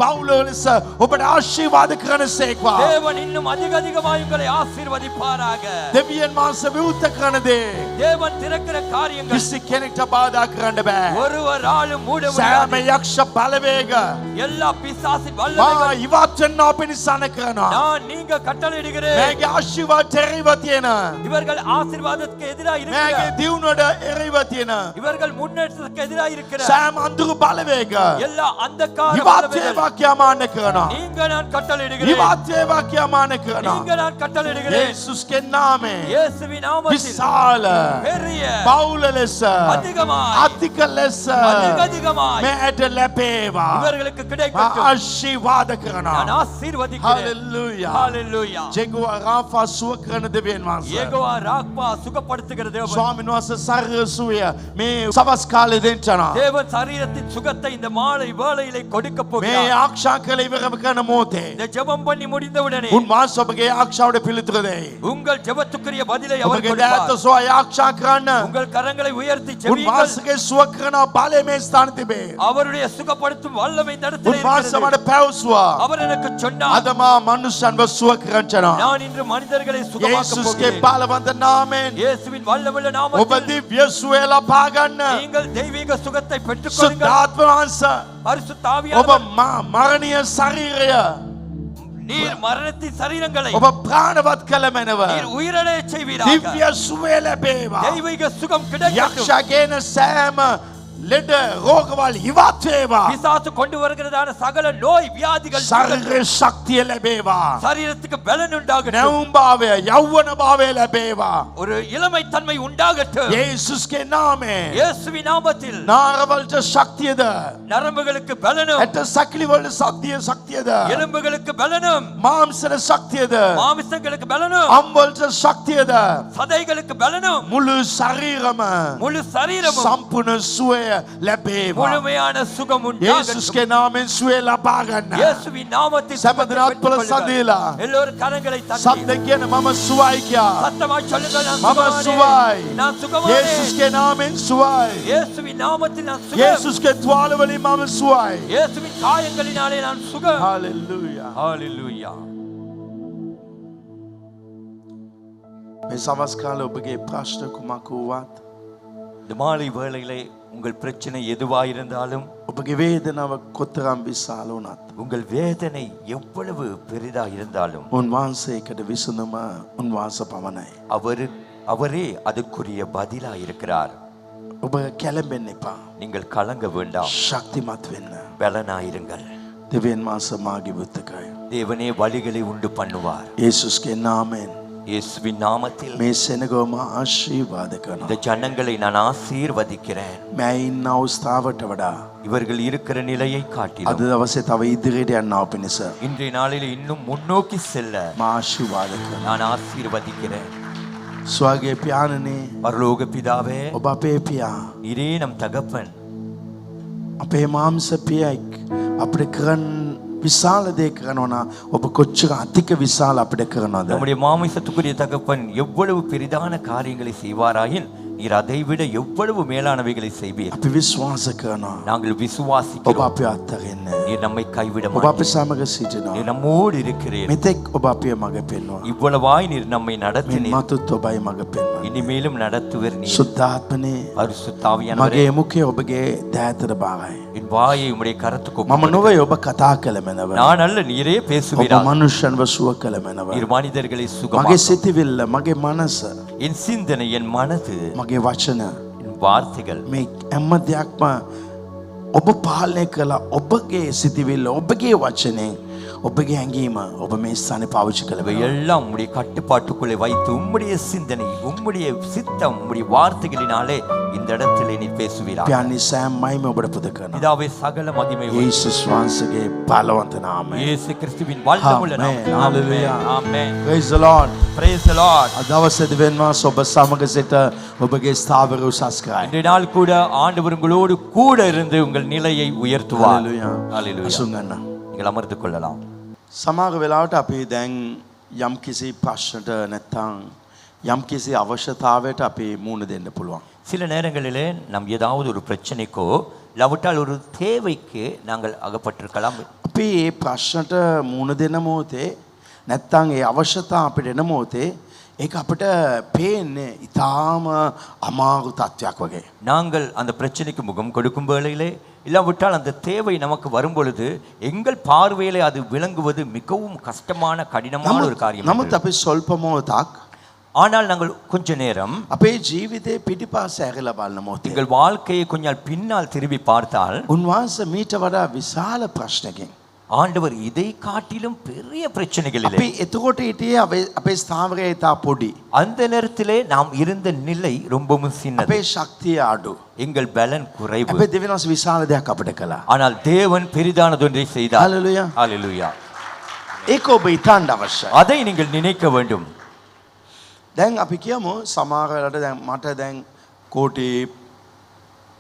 බහුල ලෙස ඔබට ආශිර්වාද කරන සේක්වා. தேவன் இன்னும் அதிகமாய் உங்களை ஆசீர்வதிப்பாராக. දෙවියන් වහන්සේ විවෘත කරන දේ தேவன் திறக்கிற காரியங்கள் කිසි කෙනෙක්ට බාධා කරන්න බෑ. ஒருவராலும் மூட සෑම முடியாது. යක්ෂ බලවේග எல்லா பிசாசின் මා வல்லமைகள் ඉවත් වෙන්න අප නිසාන කරනවා. நான் நீங்க கட்டளையிடுகிறேன். මේගේ ආශිර්වාද එරෙහිව තියෙන இவர்கள் ஆசீர்வாதத்துக்கு எதிராக මේගේ இருக்கிற, දියුණුවට එරෙහිව තියෙන இவர்கள் முன்னேற்றத்துக்கு எதிராக இருக்கிற සෑම අඳුරු බලවේග எல்லா අන්ධකාர ඉවත් வல்லமைகள் වේවා කියා මාන කරනවා. நீங்க நான் கட்டளையிடுகிறேன். ඉවත් වේවා කියා මාන කරනවා. நீங்க நான் கட்டளையிடுகிறேன். යේසුස්ගේ නාමයෙන් இயேசுவின் நாமத்தில் විශාල பெரிய බහුල ලෙස அதிகமாய் අධික ලෙස அதிகமாய் මේට ලැබේවා. இவர்களுக்கு මා கிடைக்கட்டும். ආශිර්වාද நான் කරනවා. ஆசீர்வதிக்கிறேன். හalleluya. ஹalleluya. ජෙගුවා රාෆා සුව කරන දෙවියන් වහන්සේ யெகோவா ராப்பா சுகப்படுத்துகிற தேவன். ස්වාමීන් වහන්සේ ශරීර සුවය මේ සවස් කාලේ දෙන්නවා. தேவன் சரீரத்தின் சுகத்தை இந்த மாலை வேளையிலே கொடுக்க මේ போகிறார். ආක්ෂා කළ ඉවර කරන මොහොතේ இந்த ஜெபம் பண்ணி முடிந்தவுடனே උන්වහන්සේ ඔබගේ ආක්ෂාවට පිළිතුරු දෙයි. உங்கள் ஜெபத்துக்குரிய பதிலை அவர் ඔබගේ கொடுப்பார். දෑත සොයා ආක්ෂා කරන්න உங்கள் கரங்களை உயர்த்தி ஜெபியுங்கள். උන්වහන්සේගේ සුව කරන බලය මේ ස්ථාන තිබේ. அவருடைய சுகப்படுத்தும் வல்லமை இந்த இடத்திலே උන්වහන්සේ இருக்கிறது. මට පැවසුවා. அவர் எனக்கு சொன்னார், අද මා මනුෂ්‍යන්ව සුව කරන්නවා. நான் இன்று மனிதர்களை சுகமாக்க යේසුස්ගේ போகிறேன். බලවන්ත නාමයෙන් இயேசுவின் வல்லமுள்ள ඔබ நாமத்தில் දිව්‍ය සුවය ලබා ගන්න. நீங்கள் தெய்வீக சுகத்தை பெற்றுக்கொள்ளுங்கள். සුද්ධාත්ම වහන්සේ பரிசுத்த ඔබ ஆவியானவர் මරණීය ශරීරය நீர் மரணத்தின் சரீரங்களை ඔබ ප්‍රාණවත් කළ මැනව. நீர் உயிரடைய செய்வீராக. දිව්‍ය සුවය ලැබේවා. தெய்வீக சுகம் கிடைக்கட்டும். යක්ෂයාගෙන සෑම ලෙඩ රෝගවල් ඉවත් වේවා. பிசாசு கொண்டு வருகிறதான சகல நோய் வியாதிகள் ශරීර ශක්තිය ලැබේවා. சரீரத்துக்கு பலன் உண்டாகட்டும். නැවුම් භාවය යෞවන භාවය ලැබේවා. ஒரு இளமை தன்மை உண்டாகட்டும். යේසුස්ගේ නාමයෙන් இயேசுவின் நாமத்தில் නාරවලට ශක්තියද நரம்புகளுக்கு பலனும், ඇට සැකිලි වලට ශක්තියද எலும்புகளுக்கு பலனும், මාංශර ශක්තියද மாமிசங்களுக்கு பலனும், අම්වලට ශක්තියද சதைகளுக்கு பலனும், මුළු ශරීරම முழு சரீரமும் සම්පූර්ණ සුවය ලැබේවා. முழுமையான சுகம் உண்டாகட்டும். යේසුස්ගේ නාමයෙන් සුවය ලබා ගන්න. இயேசுவின் நாமத்தில் சுகத்தை සැපදනාත් පොළ பெற்றுக்கொள்ளுங்கள். සදීලා எல்லோரும் கரங்களை தட்டி සද්ද කියන මම සුවයි කියා. சத்தமாய் சொல்லுங்கள், நான் මම சுகமானேன். සුවයි. நான் சுகமானேன். යේසුස්ගේ නාමයෙන් සුවයි. இயேசுவின் நாமத்தில் நான் சுகம். යේසුස්ගේ තුවාල වලින් මම සුවයි. இயேசுவின் காயங்களினாலே நான் சுகம். හalleluya. ஹalleluya. මේ සවස් කාලේ ඔබගේ ප්‍රශ්න කුමක් වුවත් இந்த மாலை வேளையிலே உங்கள் பிரச்சனை எதுவாயிருந்தாலும், ඔබගේ වේදනාව කොතරම් විශාල වුණත් உங்கள் வேதனை எவ்வளவு பெரிதா இருந்தாலும் උන්වහන්සේකට විසඳුම උන්වහන්සේ පමණයි. அவரே அதுக்குரிய பதிலா இருக்கிறார். ඔබ කැළඹෙන්න එපා. நீங்கள் கலங்க வேண்டாம். ශක්තිමත් වෙන්න. பலனாயிருங்கள். දෙවියන් වහන්සේ මාගේ බුද්ධකය. தேவனே வழிகளை உண்டு பண்ணுவார். යේසුස්ගේ නාමයෙන් இயேசுவின் நாமத்தில் මේ සෙනගවම ආශිර්වාද இந்த කරනවා. ஜனங்களை நான் ஆசீர்வதிக்கிறேன். මෑ ඉන්න අවස්ථාවට වඩා இவர்கள் இருக்கிற நிலையை අද காட்டிலும் දවසේ තව ඉදිරියට යන්නව පිණිස இன்றைய நாளில் இன்னும் முன்னோக்கி செல்ல මා ආශිර්වාද කරනවා. நான் ஆசீர்வதிக்கிறேன். ස්වර්ගයේ පියාණනේ பரலோக பிதாவே, ඔබ අපේ පියා. நீரே நம் தகப்பன். අපේ මාංශ පියෙක් අපිට කරන් විශාල දේ කරනවා නම් ඔබ කොච්චර අධික විශාල අපිට කරනවද? நம்முடைய மாமிசத்துக்குரிய தகப்பன் எவ்வளவு பெரிதான காரியங்களை செய்வாராயின் நீர் அதை விட எவ்வளவு மேலானவைகளை செய்வீர். අපි විශ්වාස කරනවා. நாங்கள் ඔබ விசுவாசிக்கிறோம். අපේ අත්හැරෙන්න. நீர் நம்மை கைவிட ඔබ අපේ மாட்டீர். සමග සිටිනවා. நீர் நம்மோடு இருக்கிறீர். මෙතෙක් ඔබ අපේ මඟ පෙන්වනවා. இவ்வளவாய் நீர் நம்மை මේ நடத்தினீர். මතුත් ඔබයි මඟ පෙන්වනවා. இனிமேலும் நடத்துவர் நீர். සුද්ධාත්මනේ பரிசுத்த ஆவியானவரே, මගේ මුඛය ඔබගේ දෑතට බාරයි. என் வாயை உம்முடைய கரத்துக்கு මම ஒப்புக்கொடுக்கிறேன். නොවේ ඔබ කතා කළ මැනව. நான் அல்ல, நீரே ඔබ பேசுவீராக. මනුෂ්‍යන්ව සුව කළ මැනව. நீர் மனிதர்களை මගේ சுகமாக்கும். සිතිවිල්ල, මගේ මනස, என் சிந்தனை, என் மனது, මගේ වචන, என் வார்த்தைகள் මේ හැම දෙයක්ම ඔබ පාලනය කළා. ඔබගේ සිතිවිල්ල, ඔබගේ වචනේ ඔබගේ හැඟීම ඔබ මේ ස්ථානේ පාවිච්චි කළ இவை වෙනවා. எல்லாம் உம்முடைய கட்டுப்பாட்டுக்குள்ளே வைத்து உம்முடைய சிந்தனை உம்முடைய சித்தம் உம்முடைய வார்த்தைகளினாலே இந்த இடத்திலே நீ பேசுவீரா. පියාණනි සෑම මහිම ඔබට පුද කරනවා. இதாவே சகல மகிமை உமக்கு. යේසුස් වහන්සේගේ බලවන්ත නාමයෙන්. இயேசு கிறிஸ்துவின் வல்லமுள்ள Amen. நாமத்தில். Hallelujah. Amen. Praise the Lord. Praise the Lord. අද දවසේ දෙවියන් වහන්සේ ඔබ සමග සිට ඔබගේ ස්ථාවර උසස් කරයි. இன்றைய நாள் கூட ஆண்டவர் உங்களோடு கூட இருந்து உங்கள் நிலையை உயர்த்துவார். Hallelujah. Hallelujah. අසුන් ගන්න. நீங்கள் அமர்ந்து கொள்ளலாம். සමහර වෙලාවට අපි දැන් යම් කිසි ප්‍රශ්නට නැත්තම් යම් කිසි අවශ්‍යතාවයට අපි මුහුණ දෙන්න පුළුවන්. சில நேரங்களிலே நாம் ஏதாவது ஒரு பிரச்சனைக்கோ இல்லாவிட்டால் ஒரு தேவைக்கு நாங்கள் அகப்பட்டிருக்கலாம். අපි මේ ප්‍රශ්නට මුහුණ දෙන මොහොතේ නැත්තම් ඒ අවශ්‍යතාව අපිට එන මොහොතේ ඒක අපිට පේන්නේ ඊටාම අමාරු තත්ත්වයක් වගේ. நாங்கள் அந்த பிரச்சனைக்கு முகம் கொடுக்கும் வேளையிலே இல்லாவிட்டால் அந்த தேவை நமக்கு வரும் பொழுது எங்கள் பார்வையிலே அது விளங்குவது மிகவும் கஷ்டமான கடினமான ஒரு காரியம். නමුත් අපි සල්ප මොහොතක් ஆனால் நாங்கள் கொஞ்ச நேரம் අපේ ජීවිතේ පිටිපස්ස ඇරලා බලන මොහොතේ எங்கள் வாழ்க்கையை கொஞ்சம் பின்னால் திரும்பி பார்த்தால் උන්වහන්සේ මීට වඩා විශාල ප්‍රශ්නකින් ஆண்டவர் இதை காட்டிலும் பெரிய பிரச்சனைகளிலே අපි එතකොට හිටියේ අපේ ස්ථාවරය ඉතා පොඩි. அந்த நேரத்திலே நாம் இருந்த நிலை ரொம்பவும் சின்னது. අපේ ශක්තිය අඩු. எங்கள் பலன் குறைவு. අපේ දෙවියන් වහන්සේ විශාල දෙයක් අපිට කළා. ஆனால் தேவன் பெரிதானதொன்றை செய்தார். Hallelujah. ஹalleluya. ඒක ඔබ ඉතන්න අවශ්‍යයි. அதை நீங்கள் நினைக்க வேண்டும். දැන් අපි කියමු සමහර වෙලාවට දැන් මට දැන් කෝටි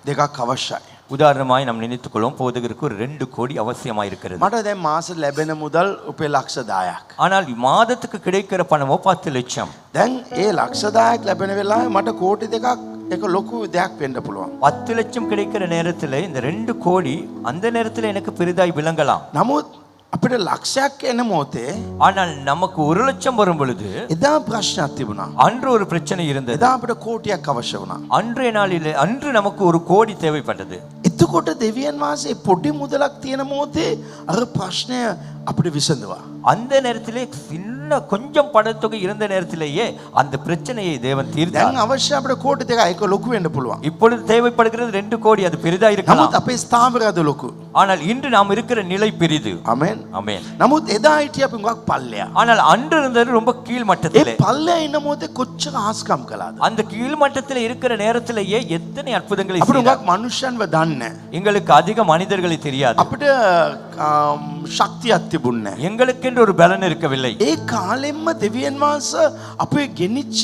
දෙකක් අවශ්‍යයි. உதாரணமாய் நாம் நினைத்துக் கொள்வோம், போதகருக்கு ஒரு 2 கோடி அவசியமாக இருக்கிறது. මට දැන් මාසෙ ලැබෙන මුදල් රුපියල් ලක්ෂ 10ක්. ஆனால் மாதத்துக்கு கிடைக்கிற பணமோ 10 லட்சம். දැන් ඒ ලක්ෂ 10ක් ලැබෙන වෙලාවේ මට කෝටි දෙකක් ඒක ලොකු දෙයක් වෙන්න පුළුවන්. 10 லட்சம் கிடைக்கிற நேரத்தில் இந்த 2 கோடி அந்த நேரத்தில் எனக்கு பெரிதாய் விளங்கலாம். නමුත් අපිට ලක්ෂයක් එන මොහොතේ ஆனால் நமக்கு 1 லட்சம் வரும் பொழுது එදා ප්‍රශ්නයක් තිබුණා. அன்று ஒரு பிரச்சனை இருந்தது. එදා අපිට කෝටියක් අවශ්‍ය වුණා. அன்றைய நாளிலே அன்று நமக்கு 1 கோடி தேவைப்பட்டது. එතකොට දෙවියන් වහන්සේ පොඩි මුදලක් තියෙන මොහොතේ අර ප්‍රශ්නය අපිට විසඳුවා. அந்த நேரத்திலே சின்ன கொஞ்சம் பணத்தொகை இருந்த நேரத்திலேயே அந்த பிரச்சனையை தேவன் தீர்த்தார். දැන් අවශ්‍ය අපිට කෝටි දෙකක් ඒක ලොකු වෙන්න පුළුවන්. இப்பொழுது தேவைப்படுகிறது 2 கோடி, அது பெரிதா නමුත් இருக்கலாம். අපේ ස්ථාවරයද ලොකු. ஆனால் இன்று நாம் இருக்கிற நிலை பெரிது. ආමෙන්. ஆமென். නමුත් එදා හිටිය අපි මොකක් පල්ලෙයා. ஆனால் அன்று இருந்தது ரொம்ப கீழ் ඒ மட்டத்திலே. පල්ලෙයා ඉන්න මොහොතේ කොච්චර ආස්කම් කළාද. அந்த கீழ் மட்டத்திலே இருக்கிற நேரத்திலேயே எத்தனை அற்புதங்களை අපිට செய்தார். මොකක් මනුෂ්‍යයන්ව දන්නේ. எங்களுக்கு அதிக மனிதர்களை தெரியாது. අපිට ශක්තියක් තිබුණේ නැහැ. எங்களுக்கென்று ஒரு பலன் இருக்கவில்லை. ඒ කාලෙම්ම දෙවියන් වහන්සේ අපේ ගෙනිච්ච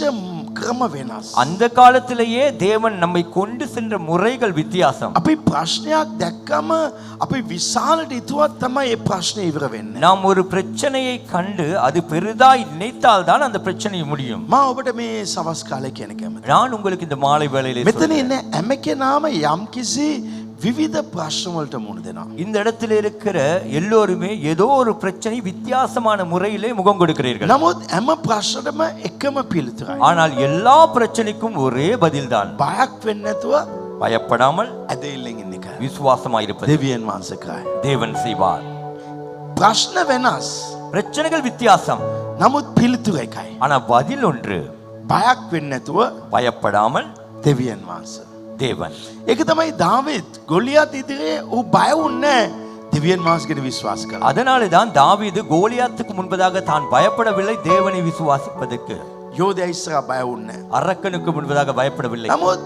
ක්‍රම වෙනස්. அந்த காலத்திலேயே தேவன் நம்மை கொண்டு சென்ற முறைகள் வித்தியாசம். අපි ප්‍රශ්නයක් දැක්කම අපි විශාලට හිතුවත් තමයි ඒ ප්‍රශ්නේ ඉවර වෙන්නේ. நாம் ஒரு பிரச்சனையை கண்டு அது பெரிதாய் நினைத்தால் தான் அந்த பிரச்சனை முடியும். මම ඔබට මේ සවස් කාලේ කියන කැමතියි. நான் உங்களுக்கு இந்த மாலை வேளையிலே මෙතන சொல்றேன். ඉන්න හැම කෙනාම යම්කිසි විවිධ ප්‍රශ්න වලට මුහුණ දෙනවා. இந்த இடத்தில் இருக்கிற எல்லோருமே ஏதோ ஒரு பிரச்சனை வித்தியாசமான முறையிலே முகம் கொடுக்கிறீர்கள். නමුත් හැම ප්‍රශ්නටම එකම පිළිතුරයි. ஆனால் எல்லா பிரச்சனைக்கும் ஒரே பதில்தான். බයක් වෙන්නේ නැතුව பயப்படாமல் ඇදහිල්ලෙන් ඉන්න එක. விசுவாசமாயிருப்பது. දෙවියන් වහන්සේ කරයි. தேவன் செய்வார். ප්‍රශ්න වෙනස්. பிரச்சனைகள் வித்தியாசம், නමුත් පිළිතුර එකයි. ஆனா பதில் ஒன்று. බයක් වෙන්නේ නැතුව பயப்படாமல் දෙවියන් වහන්සේ. தேவன். ඒක තමයි දාවිද් ගොලියාත් ඉදිරියේ ඌ බය වුණේ දෙවියන් වහන්සේට විශ්වාස කළා. அதனாலே தான் தாவீது கோலியாத்துக்கு முன்பதாக தான் பயப்படவில்லை, தேவனை விசுவாசிப்பதற்கு. යෝධයා ඉස්සරහා බය වුණේ. அரக்கனுக்கு முன்பதாக பயப்படவில்லை. නමුත්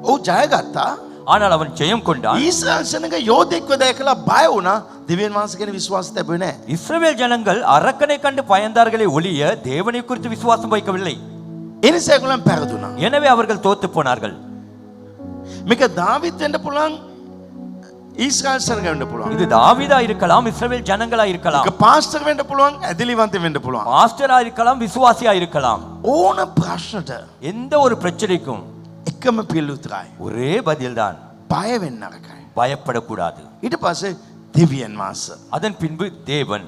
ඌ ජයගත්තා. ஆனால் அவன் ஜெயம் கொண்டான். ඊශ්‍රායල් සෙනඟ යෝධෙක්ව දැකලා බය වුණා. දෙවියන් වහන්සේ ගැන විශ්වාස තිබුණේ නැහැ. இஸ்ரவேல் ஜனங்கள் அரக்கனை கண்டு பயந்தார்களே ஒழிய தேவனை குறித்து விசுவாசம் வைக்கவில்லை. ඒ නිසා ඒගොල්ලන් පෙරදුනා. எனவே அவர்கள் தோத்து போனார்கள். මේක දාවිද් වෙන්න පුළුවන්. ඊශ්‍රායල් සෙනඟ වෙන්න පුළුවන්. இது தாவீதா இருக்கலாம், இஸ்ரவேல் ஜனங்களா இருக்கலாம், ඒක පාස්ටර් වෙන්න පුළුවන්, ඇදලිවන්ත වෙන්න පුළුවන්. பாஸ்டரா இருக்கலாம், விசுவாசியா இருக்கலாம். ඕන ප්‍රශ්නට எந்த ஒரு பிரச்சனைக்கும் එකම පිළිතුරයි. ஒரே பதில்தான். බය වෙන්න නරකයි. பயப்படக்கூடாது. ඊට පස්සේ දෙවියන් වහන්සේ அதன் பின்பு தேவன்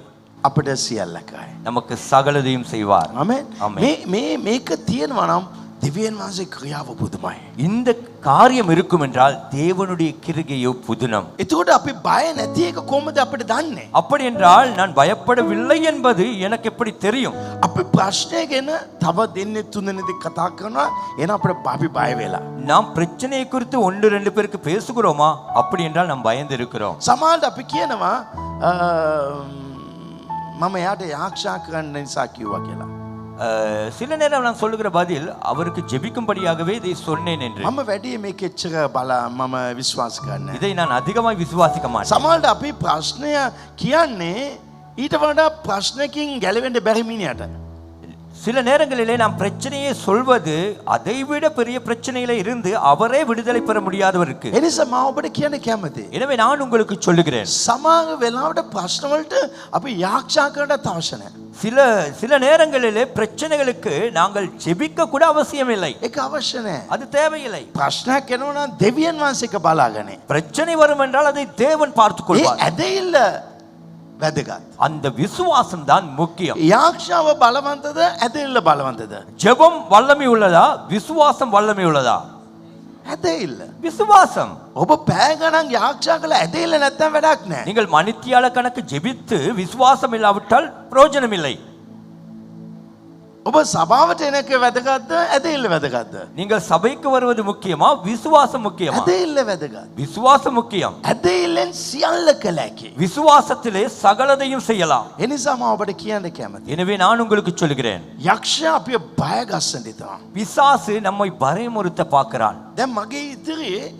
අපිට සියල්ල කරයි. நமக்கு சகலதையும் செய்வார். ආමෙන්. ආමෙන්. මේක තියෙනවා නම් දෙවියන් වහන්සේ ක්‍රියාව පුදුමයි. இந்த காரியம் இருக்கும் என்றால் தேவனுடைய கிருகையோ புதுனம். එතකොට අපි බය නැති එක කොහොමද අපිට දන්නේ? அப்படி என்றால் நான் பயப்படவில்லை என்பது எனக்கு எப்படி தெரியும்? අපි ප්‍රශ්නය ගැන තව දෙන්නේ තුන්දෙනෙක් කතා කරනවා එන අපිට අපි බය වෙලා. நாம் பிரச்சனையை குறித்து 1-2 பேருக்கு பேசுகிறோமா? அப்படி என்றால் நாம் பயந்து இருக்கிறோம். සමහරවිට අපි කියනවා මම එයාට ආරක්ෂා කරන්න නිසා කිව්වා කියලා. சில நேரம் நான் சொல்லுகிற பதில் அவருக்கு ஜெபிக்கும்படியாகவே இதை சொன்னேன் என்று. මම වැඩි මේක එච්චර මම විශ්වාස කරන්නේ. இதை நான் அதிகமாய் விசுவாசிக்க மாட்டேன். සමහරවිට අපි ප්‍රශ්නය කියන්නේ ඊට වඩා ප්‍රශ්නකින් ගැලවෙන්න බැරි මිනිහට. சில நேரங்களிலே நாம் பிரச்சனையை சொல்வது அதைவிட பெரிய பிரச்சனையில இருந்து அவரே விடுதலை பெற முடியாதவருக்கு. ඒ නිසා මම ඔබට කියන්න කැමතියි. எனவே நான் உங்களுக்கு சொல்லுகிறேன், සමහර වෙලාවට ප්‍රශ්න වලට අපි ආරක්ෂා කරන්නත් අවශ්‍ය නැහැ. சில நேரங்களிலே பிரச்சனைகளுக்கு நாங்கள் ஜெபிக்க கூட அவசியம் இல்லை. ඒක අවශ්‍ය නැහැ. அது தேவையில்லை. ප්‍රශ්නයක් එනවා නම් දෙවියන් වහන්සේ එක බලාගන්නේ. பிரச்சனை வரும் என்றால் அதை தேவன் பார்த்துக் ඒ கொள்வார். ඇදහිල්ල වැදගත්. அந்த விசுவாசம் தான் முக்கியம். ආරක්ෂාව බලවන්තද ඇදහිල්ල බලවන්තද? ஜெபம் வல்லமை உள்ளதா, விசுவாசம் வல்லமை உள்ளதா? ඇදහිල්ල. விசுவாசம். ඔබ පැය ගණන් ආරක්ෂා කළා ඇදහිල්ල නැත්තම් වැඩක් නැහැ. நீங்கள் மணித்தியால கணக்கு ஜெபித்து விசுவாசம் இல்லாவிட்டால் பிரயோஜனம் இல்லை. ඔබ සභාවට එන එක වැදගත්ද ඇදහිල්ල වැදගත්ද? நீங்கள் சபைக்கு வருவது முக்கியமா, விசுவாசம் முக்கியமா? ඇදහිල්ල වැදගත්. விசுவாசம் முக்கியம். ඇදහිල්ලෙන් සියල්ල කළ හැකි. விசுவாசத்திலே சகலதையும் செய்யலாம். ඒ නිසා මම ඔබට කියන්න කැමතියි. எனவே நான் உங்களுக்கு சொல்கிறேன், යක්ෂයා අපිව බය ගස්සන දිතා. பிசாசு நம்மை பயமுறுத்த பார்க்கிறான். දැන් මගේ ඉදිරියේ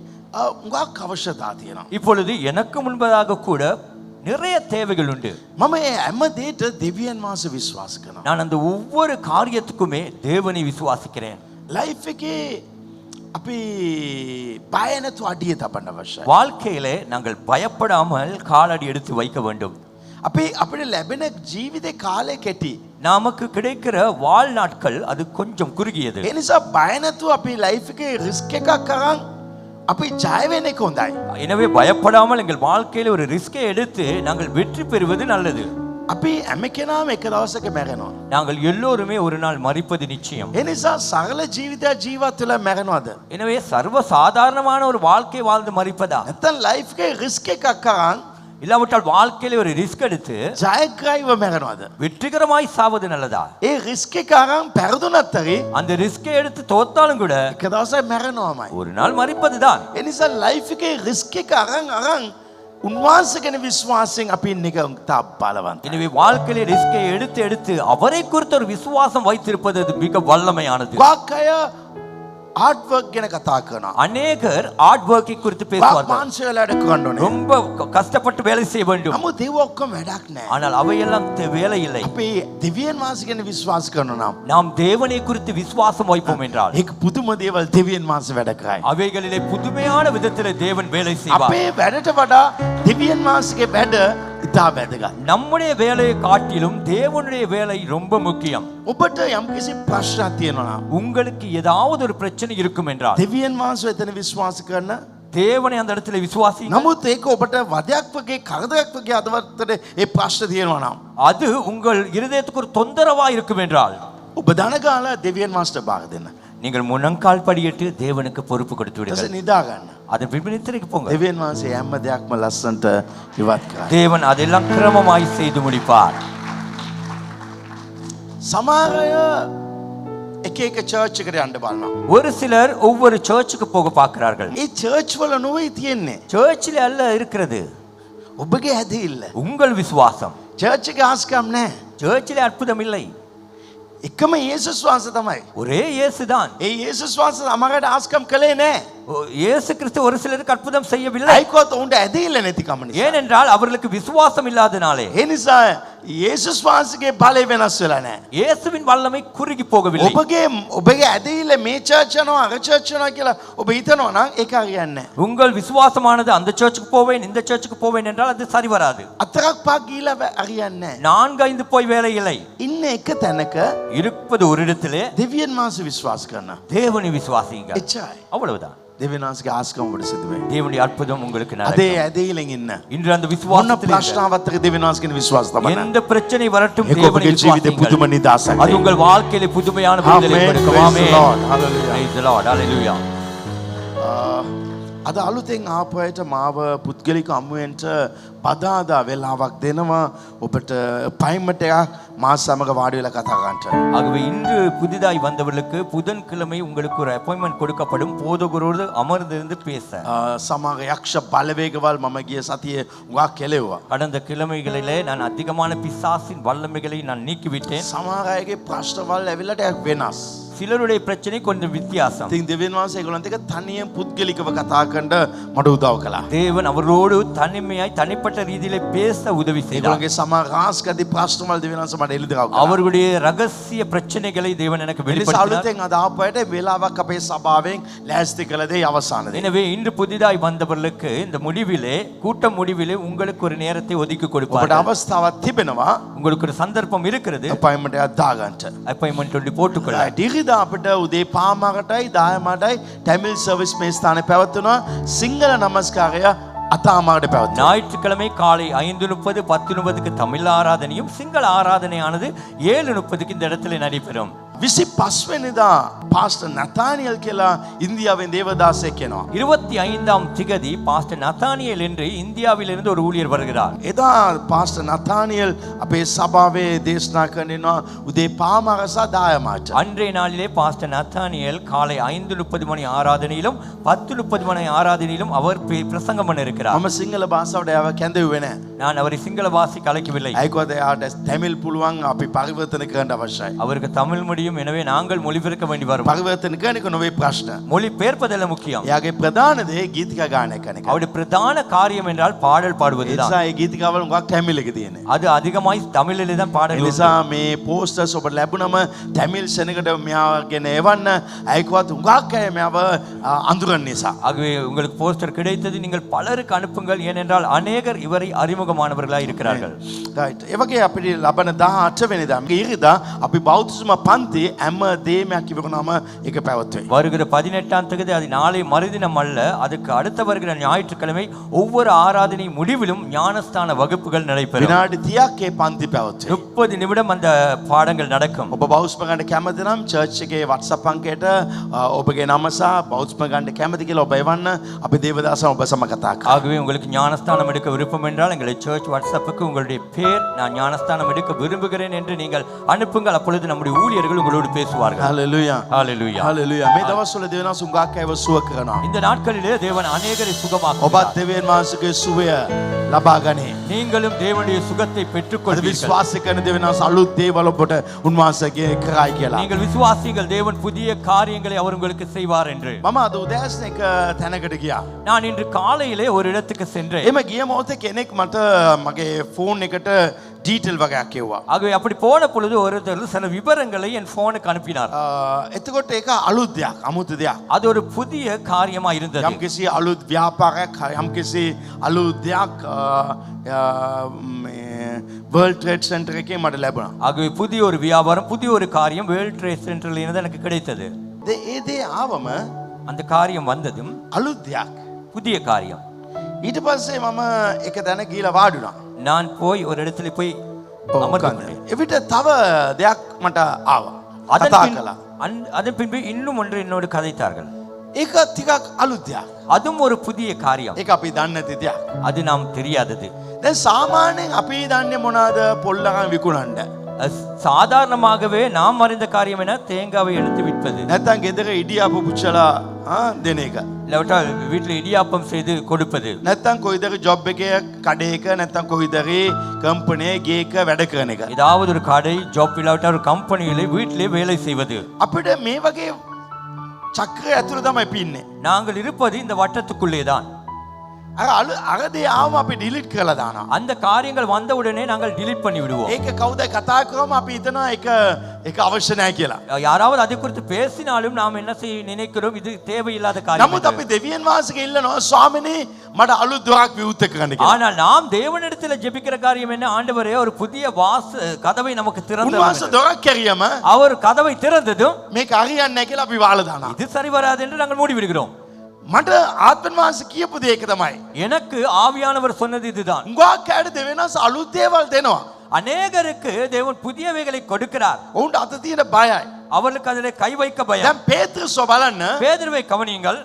උඟක් අවශ්‍යතා තියෙනවා. இப்பொழுது எனக்கு முன்பதாக கூட நிறைய தேவைகள் உண்டு. මම ඒ හැම දෙයට දෙවියන් වහන්සේ විශ්වාස කරනවා. நான் அந்த ஒவ்வொரு காரியத்துக்குமே தேவனை விசுவாசிக்கிறேன். ලයිෆ් එකේ අපි බය නැතුව අඩිය තබන්න අවශ්‍යයි. வாழ்க்கையிலே நாங்கள் பயப்படாமல் காலடி எடுத்து வைக்க வேண்டும். අපිට ලැබෙන ජීවිතේ කාලය කෙටි. நமக்கு கிடைக்கிற வாழ்நாட்கள் அது கொஞ்சம் குறுகியது. ඒ නිසා බය නැතුව අපි ලයිෆ් එකේ රිස්ක් එකක් අරන් අපි ජය වෙන එක හොඳයි. எனவே பயப்படாமல் எங்கள் வாழ்க்கையில ஒரு ரிஸ்கை எடுத்து நாங்கள் வெற்றி பெறுவது நல்லது. අපි හැම කෙනාම එක දවසක මැරෙනවා. நாங்கள் எல்லோருமே ஒரு நாள் மரிப்பது நிச்சயம். ඒ නිසා සරල ජීවිතයක් ජීවත් වෙලා මැරෙනවද? எனவே சர்வ சாதாரணமான ஒரு வாழ்க்கை வாழ்ந்து மரிப்பதா? නැත්නම් ලයිෆ් එකේ රිස්ක් එකක් අරන් இல்லாவிட்டால் வாழ்க்கையில ஒரு ரிஸ்க் எடுத்து ජයග්‍රහීව මැරෙනවද? வெற்றிகரமாய் சாவது நல்லதா? ඒ රිස්ක් එක අරන් පෙරදුනත් හරි அந்த ரிஸ்கை எடுத்து தோத்தாலும் கூட එක දවසක් මැරෙනවමයි. ஒரு நாள் மரிப்பதுதான். ඒ නිසා ලයිෆ් එකේ රිස්ක් එක අරන් උන්වහන්සේ ගැන විශ්වාසයෙන් අපි ඉන්න එක තා බලවන්ත. எனவே வாழ்க்கையில ரிஸ்கை எடுத்து எடுத்து அவரை குறித்த ஒரு விசுவாசம் வைத்திருப்பது அது மிக வல்லமையானது. වාක්කය ආඩ් වර්ක් ගැන කතා කරනවා. அநேகர் ஹார்ட் ஒர்க்கை குறித்து பேசுவார்கள். මාංශ වෙලාට කරන්න ඕනේ. ரொம்ப கஷ்டப்பட்டு வேலை செய்ய வேண்டும். නමුත් ඒව ඔක්කොම වැඩක් නැහැ. ஆனால் அவையெல்லாம் வேலை இல்லை. අපි දෙවියන් වහන්සේ ගැන විශ්වාස කරනවා නම් நாம் தேவனை குறித்து விசுவாசம் வைப்போம் என்றால் ඒක පුදුම දේවල් දෙවියන් වහන්සේ වැඩ කරයි. அவைகளிலே புதுமையான விதத்திலே தேவன் வேலை செய்வார். අපේ වැඩට වඩා දෙවියන් වහන්සේගේ වැඩ ඉතා වැදගත්. நம்முடைய வேலையை காட்டிலும் தேவனுடைய வேலை ரொம்ப முக்கியம். ඔබට යම්කිසි ප්‍රශ්නයක් තියෙනවා නම් உங்களுக்கு ஏதாவது ஒரு பிரச்சனை இருக்கும் என்றால் දෙවියන් වහන්සේ එතන විශ්වාස කරන தேவனை அந்த இடத்துல விசுவாசி. නමුත් ඒක ඔබට වදයක් වගේ කරදරයක් වගේ අදවත්තට ඒ ප්‍රශ්න තියෙනවා නම් அது உங்கள் இருதயத்துக்கு ஒரு தொந்தரவா இருக்கும் என்றால் ඔබ දනගාලා දෙවියන් වහන්සේට බාර දෙන්න. நீங்கள் முன்னங்கால் படியிட்டு தேவனுக்கு பொறுப்பு கொடுத்து ඊට விடுங்கள். නිදා ගන්න. அதன் பின்பு நித்திரைக்கு போங்க. දෙවියන් වහන්සේ හැම දෙයක්ම ලස්සනට ඉවත් කරයි. தேவன் அதெல்லாம் கிரமமாய் செய்து முடிப்பார். සමහර අය එක එක චර්ච් එකට යන්න බලනවා. ஒரு சிலர் ஒவ்வொரு சர்ச்சுக்கு போக பார்க்கிறார்கள். ඒ චර්ච් වල නෙවෙයි තියෙන්නේ. சர்ச்சில் அல்ல இருக்கிறது ඔබගේ ඇදහිල්ල. உங்கள் விசுவாசம். චර්ච් එකේ ආස්කම් නැහැ. சர்ச்சிலே அற்புதம் இல்லை. එකම යේසුස් වහන්සේ තමයි. ஒரே இயேசுதான். ඒ යේසුස් වහන්සේ අමරට ආස්කම් කළේ නැහැ. இயேசு கிறிஸ்து ஒரு சிலருக்கு அற்புதம் செய்யவில்லை. අයිකොත් උන්ට ඇදහිල්ල නැතිකම නිසා. ஏனென்றால் அவர்களுக்கு விசுவாசம் இல்லாதனாலே. ඒ නිසා යේසුස් වහන්සේගේ බලය වෙනස් වෙලා නැහැ. இயேசுவின் வல்லமை குறுகி போகவில்லை. ඔබගේ ඇදහිල්ල මේ චර්ච් යනවා අර චර්ච් යනවා කියලා ඔබ හිතනවා නම් ඒක හරියන්නේ නැහැ. உங்கள் விசுவாசமானது அந்த சர்ச்சுக்கு போவேன் இந்த சர்ச்சுக்கு போவேன் என்றால் அது சரி வராது. අතරක් පාක් ගිහිලා හරියන්නේ නැහැ. 4-5 போய் வேலை இல்லை. ඉන්න එක තැනක இருப்பது ஒரு இடத்திலே දෙවියන් වහන්සේ විශ්වාස කරනවා. தேவனை விசுவாசிங்க. එච්චරයි. அவ்வளவுதான். දෙවියන් වහන්සේගේ ආස්කම් ඔබට සිදු වෙයි. தேவனுடைய அற்புதம் உங்களுக்கு අදේ நடக்கும். ඇදහිල්ලෙන් ඉන්න. இன்று அந்த මොන விசுவாசத்தில் ප්‍රශ්නාවත් එක්ක දෙවියන් වහන්සේ කියන විශ්වාස තමයි. எந்த பிரச்சனை வரட்டும் ඒක தேவனை ඔබගේ ජීවිතේ පුදුම விசுவாசிங்கள். නිදාසක්. அது உங்கள் வாழ்க்கையிலே புதுமையான விடுதலை Amen. கொடுக்கும். Praise the amen. Lord. Hallelujah. Praise the Lord. Hallelujah. අද අලුතෙන් ආපු අයට මාව පුද්ගලික අමුවෙන්ට බදාදා වෙලාවක් දෙනවා ඔබට පයින්මට එකක් මා සමග වාඩි වෙලා කතා කරන්න. ஆகவே இன்று புதிதாய் வந்தவர்களுக்கு புதன்கிழமை உங்களுக்கு ஒரு அப்பாயின்மெண்ட் கொடுக்கப்படும். போதகரோடு அமர்ந்திருந்து பேச. සමග යක්ෂ බලවේගවල් මම ගිය සතියේ උගා කෙලෙව්වා. கடந்த கிழமைகளிலே நான் அதிகமான பிசாசின் வல்லமைகளை நான் நீக்கிவிட்டேன். සමහර අයගේ ප්‍රශ්නවල් ඇවිල්ලා ටිකක් වෙනස්. சிலருடைய பிரச்சனை கொஞ்சம் வித்தியாசம். ඉතින් දෙවියන් වහන්සේ ඒගොල්ලන්ට එක තනියෙන් පුද්ගලිකව කතා කරන්න මට උදව් කළා. தேவன் அவரோடு தனிமையாய் தனிப்பட்ட ரீதியிலே பேச உதவி செய்தார். ඒගොල්ලන්ගේ සමහර රාස්කදී ප්‍රශ්නවල් දෙවියන් වහන්සේ මට එළිදරව් කළා. அவர்களுடைய ரகசிய பிரச்சனைகளை தேவன் எனக்கு வெளிப்படுத்தினார். අලුතෙන් අද ආපු අයට වෙලාවක් අපේ සභාවෙන් ලෑස්ති කළ දෙයි අවසානයේ. எனவே இன்று புதிதாய் வந்தவர்களுக்கு இந்த முடிவிலே கூட்ட முடிவிலே உங்களுக்கு ஒரு நேரத்தை ஒதுக்கி ඔබට கொடுப்பார். අවස්ථාවක් තිබෙනවා உங்களுக்கு ஒரு சந்தர்ப்பம் இருக்கிறது. අපොයින්ට්මන්ට් එකක් දාගන්න. அப்பாயின்மெண்ட் ஒன்று போட்டுக்கொள்ள. ඩිරිදා අපිට උදේ පාමාකටයි 10:00ටයි ටැමිල් සර්විස් මේ ස්ථානයේ පැවැත්වෙනවා. සිංහල නමස්කාරය අතාමාකට පැවැත්වෙනවා. ஞாயிற்றுக்கிழமை காலை 5:30 10:30க்கு தமிழ் ஆராதனையும் சிங்கள ஆராதனையானது 7:30க்கு இந்த இடத்துல நடைபெறும். 25 වෙනිදා පාස්ටර් නතානියල් කියලා ඉන්දියාවෙන් දේවදාසයෙක් එනවා. 25ஆம் திகதி பாஸ்டர் நத்தானியேல் என்று இந்தியாவிலிருந்து ஒரு ஊழியர் வருகிறார். එදා පාස්ටර් නතානියල් අපේ සභාවේ දේශනා කරනවා උදේ පාමාක සහ 10:00 அன்றைய நாளிலே பாஸ்டர் நத்தானியேல் காலை 5:30 மணி ஆராதனையிலும் 10:30 மணி ஆராதனையிலும் அவர் பிரசங்கம் பண்ண இருக்கிறார். මම සිංහල භාෂාවට එයාව කැඳෙව්වේ නැහැ. நான் அவரை சிங்கள வாசி கலைக்கவில்லை. ඒකවද එයාට තමිල් පුළුවන් අපි පරිවර්තන කරන්න අවශ්‍යයි. அவருக்கு தமிழ் முடியும், எனவே நாங்கள் மொழிபெயர்க்க வேண்டி வரும். පරිවර්තන කරන එක නොවේ ප්‍රශ්න. மொழி பெயர்ப்பதல்ல முக்கியம். එයාගේ ප්‍රධාන දේ ගීතිකා ගායනා කරන එක. அவருடைய பிரதான காரியம் என்றால் பாடல் பாடுவதுதான். එනිසා ඒ ගීතිකාවල උගක් තමිල් එක තියෙනවා. அது அதிகமாய் தமிழிலே தான் பாடல். එනිසා මේ පෝස්ටර්ස් ඔබට ලැබුණම තමිල් සෙනගට මෙයාගෙන එවන්න අයකවත් උගක් අය මෙයාව අඳුරන නිසා. ஆகவே உங்களுக்கு போஸ்டர் கிடைத்தது, நீங்கள் பலருக்கு அனுப்புங்கள். ஏனென்றால் அநேகர் இவரை அறிமுகமானவர்களாக இருக்கிறார்கள். රයිට්. ඒ වගේ අපිට ලබන 18 වෙනිදා ඉරිදා අපි බෞද්ධ පන්ති හැම දෙයක්ම ඉවරනම ඒක පැවැත්වේ. வருகிற 18ஆம் தேதி அது நாளை மறுதினம் அல்ல, அதுக்கு அடுத்த வருகிற ஞாயிற்றுக்கிழமை ஒவ்வொரு ஆராதனை முடிவிலும் ஞானஸ்தான வகுப்புகள் நடைபெறும். විනාඩි 30ක් ඒ පන්ති පැවැත්වේ. 30 நிமிடம் அந்த பாடங்கள் நடக்கும். ඔබ බෞද්ධ ගන්න කැමති නම් චර්ච් එකේ WhatsApp අංකයට ඔබගේ නම සහ බෞද්ධ ගන්න කැමති කියලා ඔබ එවන්න. අපි දේවදාසන් ඔබ සමග කතා කරමු. ஆகவே உங்களுக்கு ஞானஸ்தானம் எடுக்க விருப்பம் என்றால் எங்களை சர்ச் வாட்ஸ்அப்புக்கு உங்களுடைய பேர், நான் ஞானஸ்தானம் எடுக்க விரும்புகிறேன் என்று நீங்கள் அனுப்புங்கள். அப்பொழுது நம்முடைய ஊழியர்கள் உங்களோடு பேசுவார்கள். හලෙලූයා. ஹalleluya. හලෙලූයා. මේ දවස්වල දෙවියන් සුඟක් අයව සුව කරනවා. இந்த நாட்களிலே தேவன் அநேகரை சுகமாக்குவார். ඔබත් දෙවියන් වහන්සේගේ සුවය ලබා ගනී. நீங்களும் தேவனுடைய சுகத்தை பெற்றுக் අද கொள்வீர்கள். විශ්වාස කරන දෙවියන් වහන්සේ අලුත් දේවල් ඔබට උන්වහන්සේගේ කරයි කියලා. நீங்கள் விசுவாசிகள், தேவன் புதிய காரியங்களை அவர் உங்களுக்கு செய்வார் என்று. මම අද උදෑසන එක තැනකට ගියා. நான் இன்று காலையிலே ஒரு இடத்துக்கு சென்றேன். එම ගිය මොහොතේ කෙනෙක් මට මගේ ෆෝන් එකට ඩීටේල් වගේක් කිව්වා. ஆகவே அப்படி போன பொழுது ஒருத்தர் சில விவரங்களை என் போனுக்கு அனுப்பினார். එතකොට ඒක අලුත් දෙයක්, අමුතු දෙයක්. அது ஒரு புதிய காரியமா இருந்தது. යම් කිසි අලුත් ව්‍යාපාරයක්, යම් කිසි අලුත් දෙයක් මේ World Trade Center එකේ මට ලැබුණා. ஆகவே புதிய ஒரு வியாபாரம், புதிய ஒரு காரியம் வேர்ல்ட் ட்ரேட் சென்டர்ல இருந்து எனக்கு கிடைத்தது. ඒ දේ ආවම அந்த காரியம் வந்ததும் අලුත් දෙයක්. புதிய காரியம். ඊට පස්සේ මම එක තැන ගිහලා වාඩුණා. நான் போய் ஒரு இடத்துல போய் அமர்ந்தேன். එවිට තව දෙයක් මට ආවා. அதன் කතා பின்- කළා. அதன் பின்பு இன்னும் ஒன்று என்னோடு கதைத்தார்கள். ඒක ටිකක් අලුත් දෙයක්. அதுவும் ஒரு புதிய காரியம். ඒක අපි දන්නේ නැති දෙයක්. அது நாம் தெரியாதது. දැන් සාමාන්‍යයෙන් අපි දන්නේ මොනවාද? පොල්ලකන් විකුණන්න. சாதாரணமாகவே நாம் அறிந்த காரியம் என தேங்காவை எடுத்து விற்பது, නැත්තම් ගෙදර ඉඩියාපු පුච්චලා දෙන එක. இல்லாவிட்டால் வீட்டில் இடியாப்பம் செய்து கொடுப்பது, නැත්තම් කොයිදර ජොබ් එකේ කඩේක නැත්තම් කොයිදරේ කම්පැනි ගේක වැඩ කරන එක. ஏதாவது ஒரு கடை ஜாப் இல்லாவிட்டால் ஒரு கம்பெனியிலே வீட்டிலே வேலை செய்வது. අපිට මේ වගේ චක්‍රය ඇතුළේ තමයි අපි ඉන්නේ. நாங்கள் இருப்பது இந்த வட்டத்துக்குள்ளே தான். අර දේ ආවම අපි ඩිලීට් කරලා දානවා. அந்த காரியங்கள் வந்தவுடனே நாங்கள் delete பண்ணி விடுவோம். ඒක කවුද කතා කරාම අපි හිතනවා ඒක අවශ්‍ය නැහැ කියලා. யாராவது அதை குறித்து பேசினாலும் நாம் என்ன செய்ய நினைக்கிறோம், இது தேவையில்லாத காரியம் නමුත් අපි දෙවියන් වහන්සේගෙන් ඉල්ලනවා ස්වාමිනේ මට අලුත් දොරක් විවෘත කරන්න කියලා. ஆனால் நாம் தேவனிடத்தில் ஜெபிக்கிற காரியம் என்ன, ஆண்டவரே ஒரு புதிய கதவை நமக்கு திறந்து උන්වහන්සේ දොරක් කැරියම அவர் கதவை திறந்ததும் මේක හරියන්නේ නැහැ කියලා අපි වාලා දානවා. இது சரி வராது என்று நாங்கள் மூடி விடுகிறோம். මට ආත්මන් වහන්සේ කියපු දේ ඒක තමයි. எனக்கு ஆவியானவர் சொன்னது இதுதான். උංගා කැඩ දෙවෙනස් අලුත් දේවල් දෙනවා. அநேகருக்கு தேவன் புதியவைகளை கொடுக்கிறார். ඔවුන්ට අත තියෙන බයයි. அவர்களுக்கு அதிலே கை வைக்க பயம். දැන් පේත්‍රස්ව බලන්න பேதுருவை கவனியுங்கள்.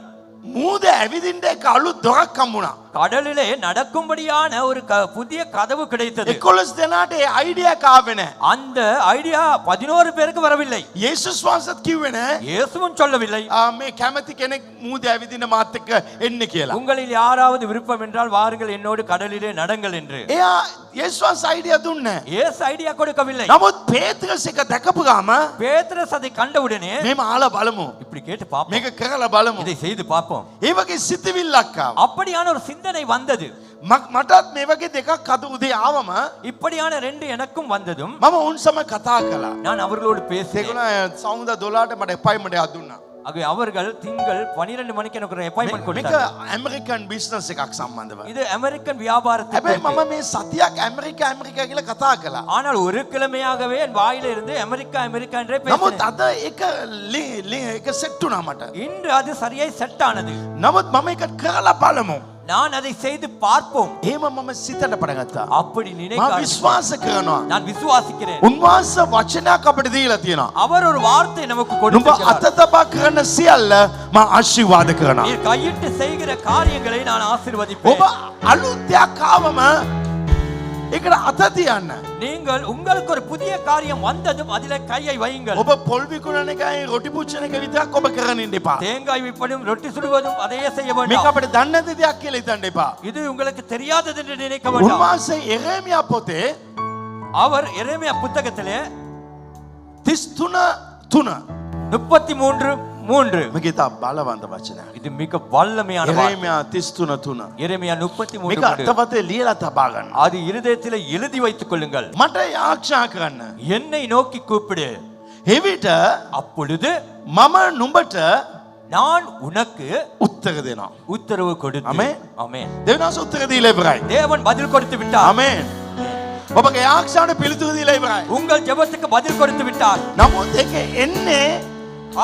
මූද ඇවිදින්න එක අලුත් දොරක් හම්බුණා. கடலிலே நடக்கும்படியான ஒரு புதிய கதவு கிடைத்தது. 11 දෙනාට ඒ අයිඩියා එක ආවේ නැහැ. அந்த ஐடியா 11 பேருக்கு வரவில்லை. යේසුස් වහන්සේත් කිව්වේ නැහැ. இயேசுவும் சொல்லவில்லை. මේ කැමති කෙනෙක් මූද ඇවිදින්න මාත් එක්ක එන්න කියලා. உங்களில் யாராவது விருப்பம் என்றால் வாருங்கள் என்னோடு கடலிலே நடங்கள் என்று. එයා යේසුස් වහන්සේ අයිඩියා දුන්නේ නැහැ. இயேசு ஐடியா கொடுக்கவில்லை. නමුත් පේත්‍රස් එක දැකපු ගාම பேதுரு அதை கண்டவுடனே මේම ආලා බලමු. இப்படி கேட்டு பாப்போம். මේක කරලා බලමු. இதை செய்து பார்ப்போம். ඒ වගේ සිතවිල්ලක් ආවා. அப்படியான ஒரு சிந்தனை வந்தது. මටත් මේ වගේ දෙකක් අද උදේ ආවම இப்படியான ரெண்டு எனக்கும் வந்ததும் මම උන් සමග කතා කළා. நான் அவர்களோடு பேசினேன். ඒගොල්ලෝ සවුන්දා 12ට මට අපොයින්ට්මන්ට් එකක් දුන්නා. ஆகவே அவர்கள் திங்கள் 12 மணிக்கு எனக்கு ஒரு அப்பாயின்மென்ட் මේක கொடுத்தார்கள். ඇමරිකන් බිස්නස් එකක් සම්බන්ධව. இது அமெரிக்கன் வியாபாரத்துக்கு. හැබැයි මම මේ සතියක් ඇමරිකා කියලා කතා කළා. ஆனால் ஒரு கிழமையாகவே என் வாயில இருந்து அமெரிக்கா அமெரிக்கா என்றே නමුත් பேசினேன். අද එක සෙට් වුණා මට. இன்று அது சரியாய் செட் ஆனது. නමුත් මම ඒක කරලා බලමු. நான் அதை செய்து பார்ப்போம். එහෙම මම සිතට පටන් ගත්තා. அப்படி මම நினைக்க විශ්වාස කරනවා. நான் விசுவாசிக்கிறேன். උන්වහන්සේ වචනයක් අපිට දීලා තියෙනවා. அவர் ஒரு வார்த்தை நமக்கு නුඹ கொடுத்திருக்கிறார். අත තබා කරන සියල්ල මම ආශිර්වාද කරනවා. நீர் கையிட்டு செய்கிற காரியங்களை நான் ඔබ ஆசீர்வதிப்பேன். අලුත් දෙයක් ආවම ඒකට අත තියන්න. நீங்கள் உங்களுக்கு ஒரு புதிய காரியம் வந்ததும் அதிலே கையை வையுங்கள். ඔබ පොල් විකුණන එකයි රොටි පුච්චන එක විතරක් ඔබ කරන්න ඉන්න එපා. தேங்காய் விற்பதும் ரொட்டி சுடுவதும் அதையே செய்ய මේක வேண்டாம். අපිට දන්නේ නැති දෙයක් කියලා හිතන්න එපා. இது உங்களுக்கு தெரியாதது என்று நினைக்க வேண்டாம். උන්වහන්සේ එරේමියා පොතේ அவர் எரேமியா புத்தகத்திலே 33:3 33:3 මේක ඉතා බලවන්ත වචනයක්. இது மிக வல்லமையான வார்த்தை. එරේමියා 33:3 எரேமியா මේක 33:3 අතපතේ ලියලා තබා ගන්න. அது இருதயத்திலே எழுதி வைத்துக் கொள்ளுங்கள். මට ආරක්ෂා කරන්න. என்னை நோக்கி கூப்பிடு. එවිට அப்பொழுது මම නුඹට நான் உனக்கு උත්තර දෙනවා. உத்தரவு கொடுத்து. ஆமென். ஆமென். දෙවියන්ස උත්තර දීලා ඉවරයි. தேவன் பதில் கொடுத்து விட்டார். ආමේන්. ඔබගේ ආරක්ෂාවට පිළිතුරු දීලා ඉවරයි. உங்கள் ஜெபத்துக்கு பதில் கொடுத்து விட்டார். නමුත් ඒක එන්නේ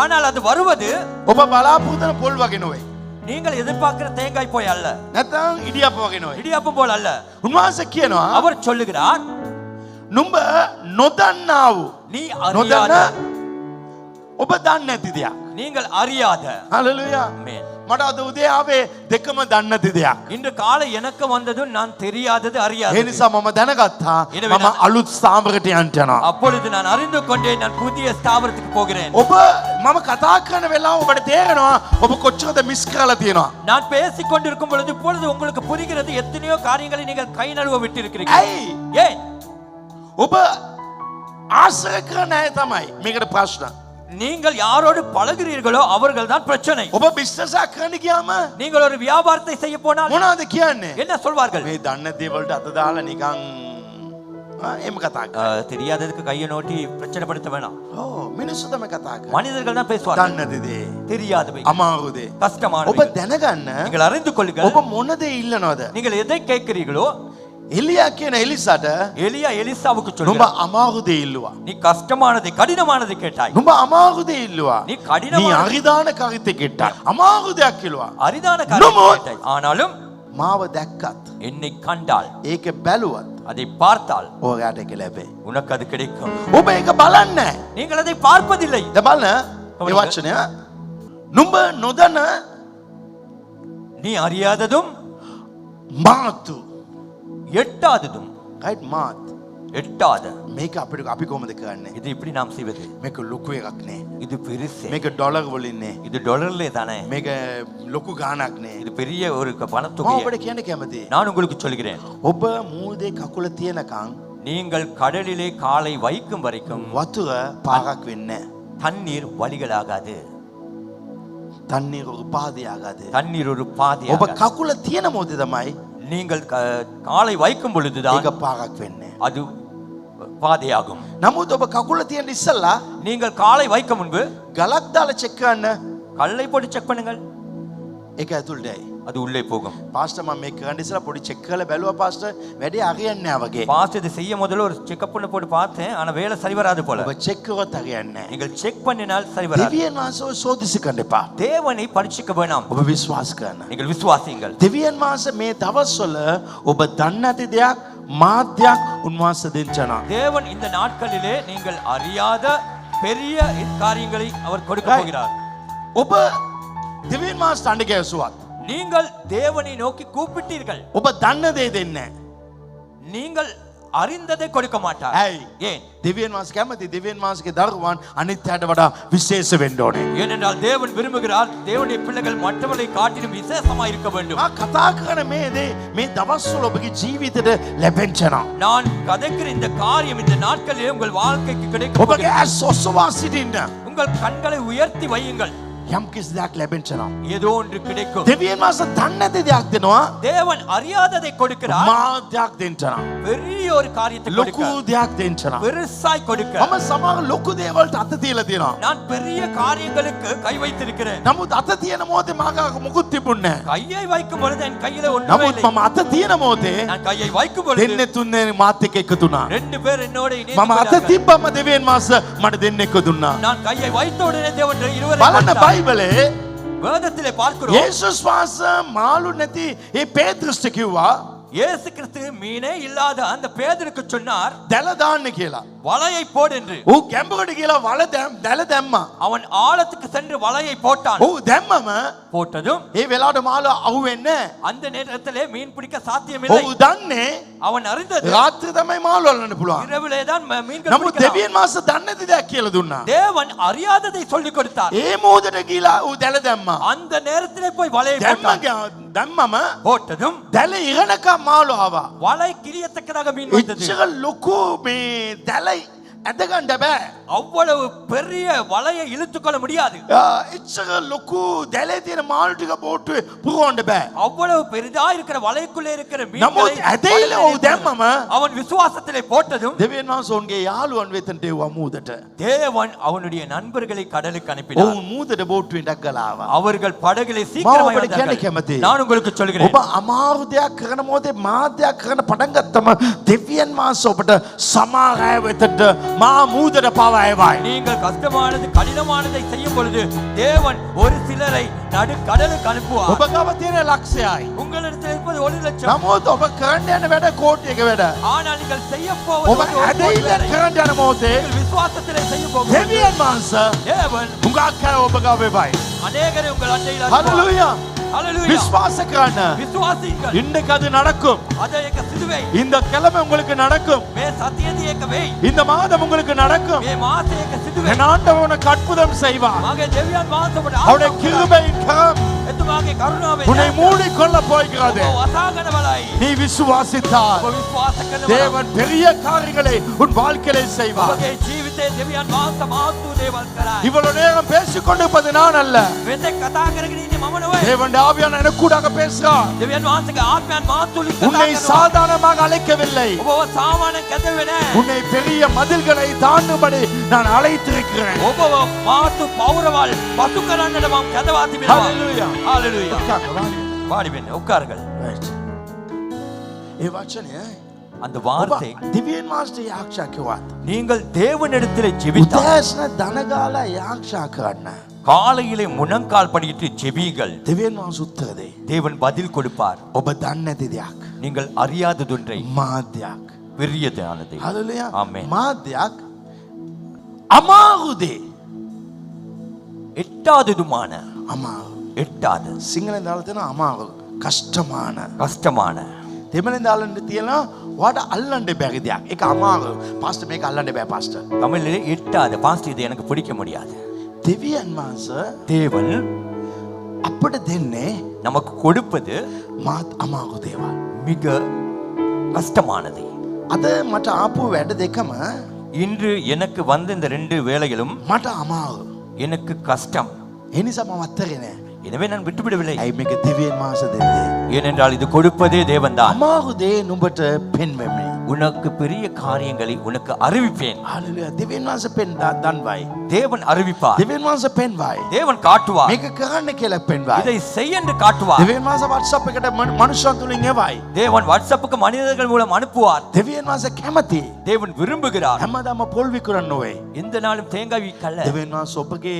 ஆனால் அது வருவது ඔබ බලාපොරොත්තු වෙන පොල් වගේ නෙවෙයි. நீங்கள் எதிர்பார்க்கிற தேங்காய் போய் அல்ல, නැත්නම් ඉඩියප්ප වගේ නෙවෙයි. இடியாப்பம் போல் அல்ல. උන්වහන්සේ කියනවා அவர் சொல்லுகிறார், නුඹ නොදන්නා වූ நீ නොදන්න அறியாத, ඔබ දන්නේ නැති දෙයක්. நீங்கள் அறியாத. හalleluya. ஆமென். මට අද උදේ ආවේ දෙකම දන්නේ නැති දෙයක්. இன்று காலை எனக்கு வந்ததும் நான் தெரியாதது ඒ அறியாதது. නිසා මම දැනගත්තා எனவே මම අලුත් ස්ථාවරකට යන්න යනවා. அப்பொழுது நான் அறிந்து கொண்டேன், நான் புதிய ஸ்தாபனத்துக்கு போகிறேன். ඔබ මම කතා කරන වෙලාව ඔබට තේරෙනවා ඔබ කොච්චරද මිස් කරලා තියෙනවා. நான் பேசிக் கொண்டிருக்கும் பொழுது இப்பொழுது உங்களுக்கு புரிகிறது எத்தனையோ காரியங்களை நீங்கள் கை நழுவ விட்டிருக்கிறீர்கள். ඇයි? ஏன்? ඔබ ආශ්‍රය කරන අය තමයි මේකට ප්‍රශ්න. நீங்கள் யாரோடு பழகுறீர்களோ அவர்கள் தான் பிரச்சனை. ඔබ බිස්නස් එකක් කරන්න ගියාම நீங்கள் ஒரு வியாபாரத்தை செய்ய போனால் මොනවද කියන්නේ? என்ன சொல்வார்கள்? මේ දන්න දේවල්ට අත දාලා නිකන් එහෙම කතා කරා. தெரியாததுக்கு கையை நோட்டி பிரச்சனைப்படுத்த வேணாம். ඔව් මිනිස්සු තමයි කතා කරන්නේ. மனிதர்கள் தான் பேசுவார்கள். දන්න දේ தெரியாதவை, අමාරු දේ. கஷ்டமானவை. ඔබ දැනගන්න நீங்கள் அறிந்து கொள்ளுங்கள். ඔබ මොන දේ ඉල්ලනවද? நீங்கள் எதை கேட்கிறீர்களோ, එලියා කියන එලිසට எலியா எலிசாவுக்கு නුඹ சொல்லுங்கள், අමාරු දේ ඉල්ලුවා. நீ கஷ்டமானதை கடினமானதை கேட்டாய். නුඹ අමාරු දේ ඉල්ලුවා. நீ කඩිනමාන- நீ අරිදාන කරිතේ කෙට්ටා. අමාරු දෙයක් ඉල්ලුවා. அரிதான காரியத்தை கேட்டாய். ஆனாலும் මාව දැක්කත් என்னை கண்டால், ඒක බැලුවත් அதை பார்த்தால் ඔයාට ඒක ලැබේ. உனக்கு அது கிடைக்கும். ඔබ ඒක බලන්නේ නැහැ. நீங்கள் அதை பார்ப்பதில்லை. දැන් බලන්න මේ වචනය නුඹ නොදන්න நீ அறியாததும் මාතු எட்டாததும். right මාත් எட்டாத. මේක අපිට අපි කොහොමද කරන්නේ? இது இப்படி நாம் செய்வது. මේක ලොකු එකක් නේ. இது பெருசு. මේක ඩොලර් වලින් නේ. இது டாலர்லே தானே. මේක ලොකු ගාණක් නේ. இது பெரிய ஒரு මම பணத்தொகை. ඔබට කියන්න කැමතියි. நான் உங்களுக்கு சொல்கிறேன், ඔබ මූදේ කකුල තියනකම් நீங்கள் கடலிலே காலை வைக்கும் வரைக்கும் වතුර පාරක් වෙන්නේ නැහැ. தண்ணீர் வழிகளாகாது. තන්නේ උපාදයාගාද. தண்ணீர் ஒரு ඔබ பாதையாக. කකුල තියෙන මොහොතේ තමයි நீங்கள் காலை வைக்கும் பொழுதுதான் ඒක පාරක් වෙන්නේ. அது பாதையாகும். නමුත් ඔබ කකුල තියෙන ඉස්සල්ලා நீங்கள் காலை வைக்க முன்பு ගලක් දාලා චෙක් කරන්න கல்லை போட்டு செக் பண்ணுங்கள், ඒක ඇතුළටයි. அது உள்ளே போகும். පාස්ටර් මම මේක කරන්න ඉස්සලා පොඩි චෙක් කරලා බැලුවා පාස්ටර් වැඩේ හරියන්නේ නැහැ වගේ. பாஸ்ட் இது செய்ய முதல்ல ஒரு செக்அப் பண்ண போட்டு பார்த்தேன், ஆனா வேலை சரி வராது போல. ඔබ චෙක් කරොත් හරියන්නේ නැහැ. நீங்கள் செக் பண்ணினால் சரி வராது. දෙවියන් වහන්සේ සෝදිසි කරන්න එපා. தேவனை பரீட்சிக்க வேண்டாம், ඔබ විශ්වාස කරන්න. நீங்கள் விசுவாசியுங்கள். දෙවියන් වහන්සේ මේ දවස්වල ඔබ දන්නේ නැති දෙයක් මාධ්‍යයක් උන්වහන්සේ දෙන්නා. தேவன் இந்த நாட்களிலே நீங்கள் அறியாத பெரிய காரியங்களை அவர் கொடுக்க Right. போகிறார். ඔබ දෙවියන් වහන්සේ අඬ ගැසුවත් நீங்கள் தேவனை நோக்கி கூப்பிட்டீர்கள், ඔබ දන්න දේ දෙන්නේ නැහැ. நீங்கள் அறிந்ததை கொடுக்க மாட்டார். ඇයි? ஏன்? දෙවියන් වහන්සේ කැමති දෙවියන් වහන්සේගේ දරුවන් අනිත් අයට වඩා විශේෂ වෙන්න ඕනේ. ஏனென்றால் தேவன் விரும்புகிறார் தேவனுடைய பிள்ளைகள் மற்றவர்களை காட்டிலும் விசேஷமா இருக்க வேண்டும். මා කතා කරන මේ දේ මේ දවස්වල ඔබගේ ජීවිතේට ලැබෙන්නවා. நான் கதைக்கிற இந்த காரியம் இந்த நாட்களிலே உங்கள் வாழ்க்கைக்கு கிடைக்கும். ඔබගේ ඇස් ඔසවා සිටින්න. உங்கள் கண்களை உயர்த்தி வையுங்கள், යම් කිසි දෙයක් ලැබෙන්නවා. ஏதோ ஒன்று கிடைக்கும். දෙවියන් වහන්සේ දන්නේ නැති දෙයක් දෙනවා. தேவன் அறியாததை கொடுக்கிறார், මාත්‍යක් දෙන්නවා. பெரிய ஒரு காரியத்தை ලොකු கொடுக்கிறார், දෙයක් දෙන්නවා. பெருசாய் கொடுக்கிறார். මම සමහර ලොකු දේවල්ට අත තියලා තියෙනවා. நான் பெரிய காரியங்களுக்கு கை வைத்திருக்கிறேன். නමුත් අත තියෙන මොහොතේ මාගාක මුකුත් තිබුණේ නැහැ. கையை வைக்கும் பொழுது என் கையில ஒன்றுமே නමුත් இல்லை. මම අත තියෙන මොහොතේ நான் கையை வைக்கும் பொழுது දෙන්නේ තුන්නේ මාත් එක්ක එකතු වුණා. ரெண்டு பேர் என்னோட මම අත இணைந்து තිබ්බම දෙවියන් වහන්සේ මට දෙන්නෙක්ව දුන්නා. நான் கையை வைத்த உடனே தேவன் இருவரை බලන්න கொடுத்தார். බයිබලේ வேதத்திலே பார்க்கிறோம், යේසුස් වහන්සේ මාළු නැති ඒ පේත්‍රුස්ට කිව්වා இயேசு கிறிஸ்து மீனே இல்லாத அந்த பேதுருக்கு சொன்னார், දැල දාන්න කියලා. வலையை போடு என்று. ඌ ගැඹුරට කියලා දැල දැම්මා. அவன் ஆழத்துக்கு சென்று வலையை போட்டான். ඌ දැම්මම போட்டதும் ඒ වෙලාවට මාළු අහුවෙන්නේ නැහැ. அந்த நேரத்திலே மீன் பிடிக்க சாத்தியமில்லை. ඌ දන්නේ அவன் அறிந்தது රාත්‍රී තමයි මාළු අල්ලන්න පුළුවන්. இரவிலே தான் மீன்கள் නමුත් பிடிக்கலாம். දෙවියන් වහන්සේ දන්නේ නැති දෙයක් කියලා දුන්නා. தேவன் அறியாததை சொல்லிக் கொடுத்தார். ඒ මොහොතට ගිලා ඌ දැල දැම්මා. அந்த நேரத்திலே போய் வலையை போட்டான். දැම්මම போட்டதும் දැල ඉරණකම් මාළු ආවා. வலை கிளியத்தக்கதாக மீன் வந்தது. එච්චර ලොකු මේ දැල ඇදගන්න බෑ. அவ்வளவு பெரிய வலையை இழுத்துக்கொள்ள முடியாது. එච්චර ලොකු දැලේ තියෙන මාළු ටික බෝට්ටුවේ පුරවන්න බෑ. அவ்வளவு பெரிதா இருக்கிற வலைக்குள்ளே இருக்கிற නමුත් மீன்களை ඇදහිලා ඌ දැම්මම அவன் விசுவாசத்திலே போட்டதும் දෙවියන් වහන්සේ ඔවුන්ගේ යාළුවන් වෙතට එව්වා මූදට. தேவன் அவனுடைய நண்பர்களை கடலுக்கு அனுப்பினார். ඔවුන් මූදට බෝට්ටුවෙන් ඩක්ගලා ආවා. அவர்கள் படகிலே சீக்கிரமாய் ඔබට කියන්න வந்தார்கள். කැමතියි. நான் உங்களுக்கு சொல்கிறேன், ඔබ අමාරු දෙයක් කරන මොහොතේ මාධ්‍යයක් කරන පටන් ගත්තම දෙවියන් වහන්සේ ඔබට සමාර අය වෙතට මා මූදට පවා එවයි. நீங்கள் கஷ்டமானது கடினமானதை செய்யும் பொழுது தேவன் ஒரு சிலரை நடு கடலுக்கு அனுப்புவார். ඔබ ගාව තියෙන ලක්ෂයයි. உங்களிடத்தில் இருப்பது 1,00,000. නමුත් ඔබ කරන්න යන වැඩ කෝටියක වැඩ. ஆனால் நீங்கள் செய்ய போவது ඔබ ஒரு கோடி ඇදහිලා வேலை. කරන්න යන මොහොතේ நீங்கள் விசுவாசத்திலே செய்ய போகும் දෙවියන් වහන්සේ தேவன் හුඟක් අය ඔබ ගාව එවයි. அநேகரை உங்கள் அண்டையில் அனுப்புவார். හalleluya. ஹalleluya. விசுவாச කරන්න. விசுவாசியுங்கள். இன்னைக்கு அது நடக்கும். அதை ஏக சிலுவை இந்த கிழமை உங்களுக்கு நடக்கும். மே சத்தியத்தை ஏக வை. இந்த மாதம் உங்களுக்கு நடக்கும். மே மாசே ஏக சிலுவை. என் ஆண்டவர் உனக்கு அற்புதம் செய்வார். மாගේ දෙවියන් වහන්සේ ඔබට அவருடைய கிருபையின் கரம் එතුමාගේ කරුණාවෙන් உன்னை மூடிக்கொள்ள போகிறது. ඔබ වසාගෙන බලයි. நீ விசுவாசித்தால் ඔබ විශ්වාස කරනවා. தேவன் பெரிய காரியங்களை உன் வாழ்க்கையிலே செய்வார். ඔබගේ ජීවිතයේ දෙවියන් වහන්සේ මහත් වූ දේවල් කරයි. இவ்வளவு நேரம் பேசிக் கொண்டிருப்பது நான் அல்ல. මෙතෙක් කතා කරගෙන ඉන්නේ මම නෙවෙයි. தேவன் ஆவியான எனக்கு கூடாக பேசுகிறார். දෙවියන් වහන්සේගේ ආත්මයන් මහත් වූ කතා உன்னை කරනවා. சாதாரணமாக அழைக்கவில்லை. ඔබව සාමාන්‍යයෙන් කැදෙන්නේ නැහැ. உன்னை பெரிய மதில்களை தாண்டும்படி நான் அழைத்திருக்கிறேன். ඔබව මාතු පෞරවල් පසු කරන්නට මම කැදවා තිබෙනවා. Hallelujah. හalleluya. வாடி වෙන්න උක්කාරගල. Right. ඒ වචනය அந்த ඔබ வார்த்தை දිව්‍යන් මාස්ටර් යාක්ෂා කිව්වත් நீங்கள் தேவனிடத்திலே ஜெபித்தால் උදෑසන දනගාලා යාක්ෂා කරන්න காலையிலே முழங்கால் படியிட்டு ஜெபியுங்கள். දෙවියන් වහන්සේ උත්තර දෙයි. தேவன் பதில் கொடுப்பார். ඔබ දන්නේ නැති දෙයක් நீங்கள் அறியாததொன்றை මාධ්‍යයක්. பெரியதானதை. හalleluya. ආමේන්. මාධ්‍යයක් අමාරු දේ. எட்டாததுமான අමාරු. எட்டாத සිංහලෙන් දාලා තියෙනවා අමාරු. කෂ්ඨමාන. கஷ்டமான දෙමළෙන් දාලා තියෙනවා ඔයාට අල්ලන්න බැරි දෙයක්. ඒක අමාරු. පාස්ටර් මේක අල්ලන්න බෑ පාස්ටර්. தமிழிலே எட்டாத பாஸ்ட் இது எனக்கு பிடிக்க முடியாது. දෙවියන් වහන්සේ தேவன் අපිට දෙන්නේ நமக்கு கொடுப்பது මාත් අමාරු දේවල්. மிக கஷ்டமானது. අද මට ආපු වැඩ දෙකම இன்று எனக்கு வந்த இந்த 2 வேலைகளும் මට අමාරු. எனக்கு கஷ்டம். ඒ නිසා මම අත්තරේ නෑ. எனவே நான் விட்டுவிடவில்லை. ඇයි මේක දෙවියන් වහන්සේ දෙන්නේ? ஏனென்றால் இது கொடுப்பதே தேவன்தான். අමාරු දේ නුඹට පෙන්වන්නේ. உனக்கு பெரிய காரியங்களை உனக்கு அறிவிப்பேன். හalleluya. දෙවියන් වහන්සේ පෙන් දන්වයි. தேவன் அறிவிப்பார். දෙවියන් වහන්සේ පෙන්වයි. தேவன் காட்டுவார். මේක කරන්න කියලා පෙන්වයි. இதை செய் என்று காட்டுவார். දෙවියන් වහන්සේ WhatsApp එකට මනුෂ්‍යයන් තුලින් එවයි. தேவன் வாட்ஸ்அப்புக்கு மனிதர்கள் மூலம் அனுப்புவார். දෙවියන් වහන්සේ කැමති. தேவன் விரும்புகிறார். හැමදාම පොල් විකුරන්න ඕවේ. எந்த நாளும் தேங்காய் விற்கல. දෙවියන් වහන්සේ ඔබගේ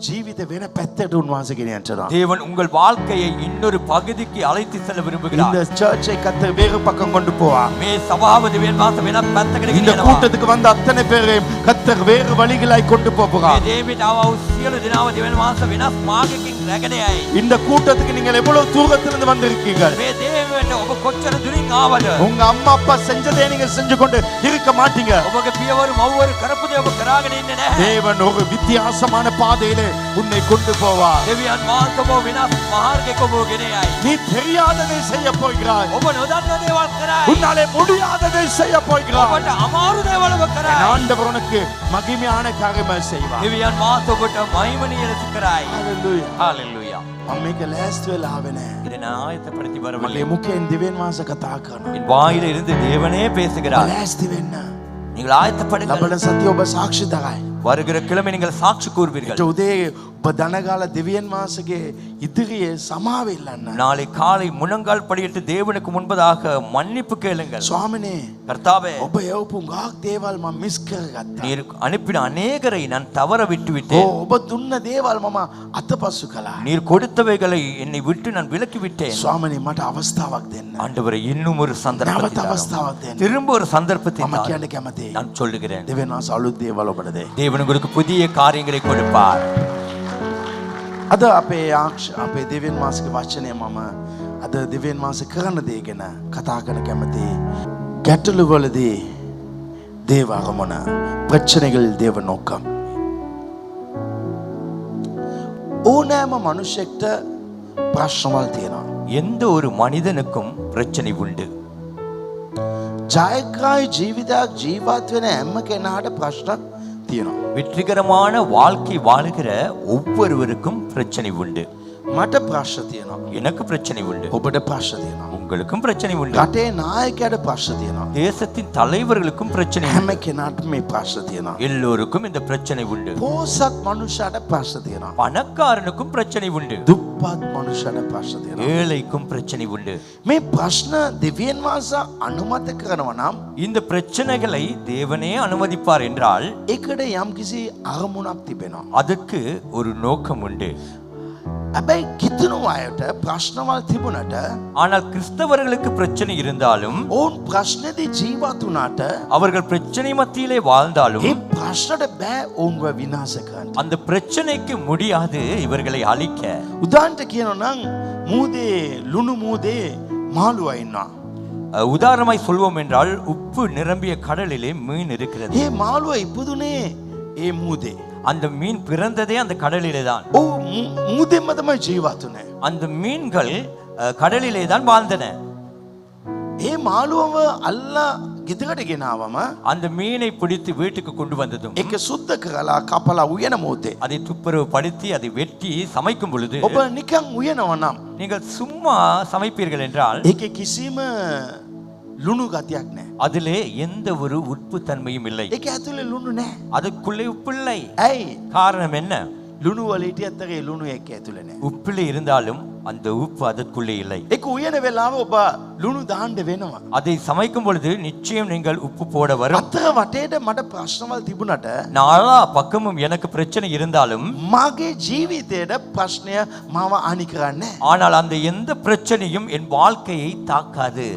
ජීවිත වෙන පැත්තට උන්වහන්සේ ගෙනියන්නවා. தேவன் உங்கள் வாழ்க்கையை இன்னொரு பகுதிக்கு அழைத்து செல்ல இந்த விரும்புகிறார். சர்ச்சை கத்தர் வேறு பக்கம் கொண்டு போவா. மே சபாව தேவன் வாச වෙන පැත්තකට இந்த ගෙනියනවා. கூட்டத்துக்கு வந்த அத்தனை பேரையும் கத்தர் வேறு வழிகளாய் கொண்டு போகிறார். මේ දේවිට ආව සියලු දෙනාව දෙවන මාස වෙනස් මාර්ගයකින් රැගෙන இந்த கூட்டத்துக்கு நீங்கள் எவ்வளவு தூரத்திலிருந்து வந்திருக்கீர்கள். මේ දේවයට ඔබ කොච්චර දුරින් ආවද? உங்க அம்மா அப்பா செஞ்சதே நீங்க செஞ்சு கொண்டு இருக்க மாட்டீங்க. ඔබගේ පියවරු මව්වරු කරපු දේ ඔබ කරාගෙන ඉන්නේ නැහැ. தேவன் ஒரு வித்தியாசமான பாதையிலே உன்னை கொண்டு போவார். දෙවියන් වහන්සේ ඔබ වෙනස් මාර්ගයක ඔබ ගෙන යයි. நீ தெரியாததை செய்ய போகிறாய். ඔබ නොදන්න දේවල් කරයි. உன்னாலே முடியாததை செய்ய போகிறாய். ඔබට අමාරු දේවල් ඔබ කරයි. ஆண்டவர் உனக்கு மகிமையான காரியங்களை செய்வார். දෙවියන් වහන්සේ ඔබට මහිමනීය ලෙස කරයි. ஹalleluya. හalleluya. අම්මේක ලෑස්ති වෙලා ආවෙනේ. இதனை ஆயத்தப்படுத்தி வரவில்லை. මගේ මුඛයෙන් දිවෙන් වාස කතා කරනවා. என் வாயில இருந்து தேவனே பேசுகிறார். ලෑස්ති වෙන්න. நீங்கள் ஆயத்தப்படுங்கள். ලබන සතිය ඔබ සාක්ෂි දරයි. வருகிற கிழமை நீங்கள் சாட்சி கூறுவீர்கள். උදේ ඔබ දනගාල දෙවියන් වහන්සේගේ ඉදිරියේ සමාව ඉල්ලන්න. நாளை காலை முழங்கால் படியிட்டு தேவனுக்கு முன்பதாக மன்னிப்பு கேளுங்கள். ස්වාමිනේ கர்த்தாவே, ඔබ යවපු ගාක් දේවල් මම මිස් කරගත්තා. நீர் அனுப்பின அநேகரை நான் தவற விட்டு ඕ விட்டேன். ඔබ දුන්න දේවල් මම අතපසු කළා. நீர் கொடுத்தவைகளை என்னை விட்டு நான் விலக்கி விட்டேன். ස්වාමිනේ මට අවස්ථාවක් දෙන්න. ஆண்டவரே, இன்னும் ஒரு නැවත சந்தர்ப்பத்தை தாரும். අවස්ථාවක් දෙන්න. திரும்ப ஒரு சந்தர்ப்பத்தை මම தாரும். කියන්න කැමතියි. நான் சொல்லுகிறேன். දෙවියන් වහන්සේ අලුත් දේවල් ඔබට දෙයි. தேவன் உங்களுக்கு புதிய காரியங்களை கொடுப்பார். අද අපේ දෙවියන් වහන්සේගේ වචනය මම අද දෙවියන් වහන්සේ කරන දේ ගැන කතා කරන්න කැමතියි. ගැටලු වලදී දේව අරමුණ, ප්‍රශ්නවල දේව නෝකම්. ඕනෑම මනුෂ්‍යෙක්ට ප්‍රශ්නවල් තියෙනවා. எந்த ஒரு மனிதனுக்கும் பிரச்சனை உண்டு. ජයග්‍රාහී ජීවිතයක් ජීවත් වෙන හැම කෙනාට ප්‍රශ්න තියෙනවා. வெற்றிகரமான வாழ்க்கை வாழுகிற ஒவ்வொருவருக்கும் பிரச்சனை உண்டு. මට ප්‍රශ්න තියෙනවා. எனக்கு பிரச்சனை உண்டு. ඔබට ප්‍රශ්න තියෙනවා. உங்களுக்கும் பிரச்சனை உண்டு. රටේ නායකයාට ප්‍රශ්න තියෙනවා. தேசத்தின் தலைவர்களுக்கும் பிரச்சனை உண்டு. හැම කෙනාටම මේ ප්‍රශ්න තියෙනවා. எல்லோருக்கும் இந்த பிரச்சனை உண்டு. පෝසත් මනුෂ්‍යයාට ප්‍රශ්න තියෙනවා. பணக்காரனுக்கும் பிரச்சனை உண்டு. දුප්පත් මනුෂ්‍යයාට ප්‍රශ්න තියෙනවා. ஏழைக்கும் பிரச்சனை உண்டு. මේ ප්‍රශ්න දෙවියන් වහන්සේ අනුමත කරනවා නම් இந்த பிரச்சனைகளை தேவனே அனுமதிப்பார் என்றால் ඒකට යම්කිසි අරමුණක් තිබෙනවා. அதுக்கு ஒரு நோக்கம் உண்டு. හැබැයි කිතුණු අයට ප්‍රශ්නවල් තිබුණට ஆனால் கிறிஸ்தவர்களுக்கு பிரச்சனை இருந்தாலும் ඔවුන් ප්‍රශ්නේදී ජීවත් වුණාට அவர்கள் பிரச்சனை மத்தியிலே வாழ்ந்தாலும் ඒ ප්‍රශ්නට බෑ ඔවුන්ව විනාශ කරන්න. அந்த பிரச்சனைக்கு முடியாது இவர்களை அழிக்க. උදාහරණට කියනවා නම් මූදේ ලුණු මූදේ මාළුවා ඉන්නවා. உதாரணமாய் சொல்வோம் என்றால் உப்பு நிரம்பிய கடலிலே மீன் இருக்கிறது. ඒ මාළුවා ඉපදුනේ ඒ මූදේ. அந்த மீன் பிறந்ததே அந்த கடலிலே தான். ඔව් මූදෙන්ම තමයි ජීවත් වුනේ. அந்த மீன்கள் கடலிலே தான் வாழ்ந்தன. ඒ මාළුවව අල්ලා ගෙදරට ගෙනාවම அந்த மீனை பிடித்து வீட்டுக்கு கொண்டு வந்ததும் ඒක සුද්ධ කරලා කපලා උයන මොහොතේ அதை துப்புரவு படுத்தி அதை வெட்டி சமைக்கும் பொழுது ඔබ නිකන් උයනවා නම් நீங்கள் சும்மா சமைப்பீர்கள் என்றால் ඒකේ කිසිම ලුණු ගතියක් නැහැ. அதிலே எந்த ஒரு உப்பு தன்மையும் இல்லை. ඒක ඇතුලේ ලුණු නැහැ. அதுக்குள்ளே உப்பில்லை. ඇයි? காரணம் என்ன? ලුණු වල හිටියත් ඒ ලුණු ඒක ඇතුලේ නැහැ. உப்பிலே இருந்தாலும் அந்த உப்பு அதற்குள்ளே இல்லை. ඒක උයන වෙලාව ඔබ ලුණු දාන්න වෙනවා. அதை சமைக்கும் பொழுது நிச்சயம் நீங்கள் உப்பு போட வரும். අතර වටේට මට ප්‍රශ්නවල් තිබුණට நாலா பக்கமும் எனக்கு பிரச்சனை இருந்தாலும் මගේ ජීවිතේට ප්‍රශ්නය මාව හානි කරන්නේ නැහැ. ஆனால் அந்த எந்த பிரச்சனையும் என் வாழ்க்கையை தாக்காது.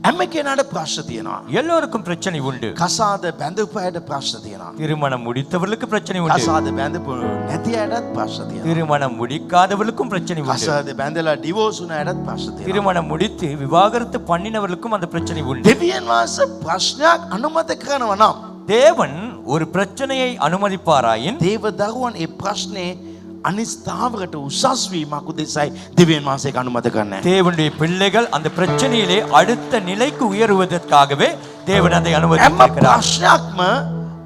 හැම කෙනාට ප්‍රශ්න තියෙනවා. எல்லோருக்கும் பிரச்சனை உண்டு. කසාද බැඳපු අයට ප්‍රශ්න තියෙනවා. திருமணம் முடித்தவர்களுக்கு பிரச்சனை உண்டு. කසාද බැඳපු නැති අයටත් ප්‍රශ්න තියෙනවා. திருமணம் முடிக்காதவர்களுக்கும் பிரச்சனை உண்டு. කසාද බැඳලා ඩිවෝස් වුණ අයටත් ප්‍රශ්න තියෙනවා. திருமணம் முடித்து விவாகரத்து பண்ணினவர்களுக்கும் அந்த பிரச்சனை உண்டு. දෙවියන් වහන්සේ ප්‍රශ්නයක් අනුමත කරනවා නම් தேவன் ஒரு பிரச்சனையை அனுமதிப்பாராயின் දේව දරුවන් ඒ ප්‍රශ්නේ අනිස්ථාවකට උසස් වීමක් උදෙසයි දෙවියන් වහන්සේ අනුමත කරන්නේ. தேவனுடைய பிள்ளைகள் அந்த பிரச்சனையிலே அடுத்த நிலைக்கு உயருவதற்காகவே தேவன் அதை හැම அனுமதிக்கிறார். ප්‍රශ්නයක්ම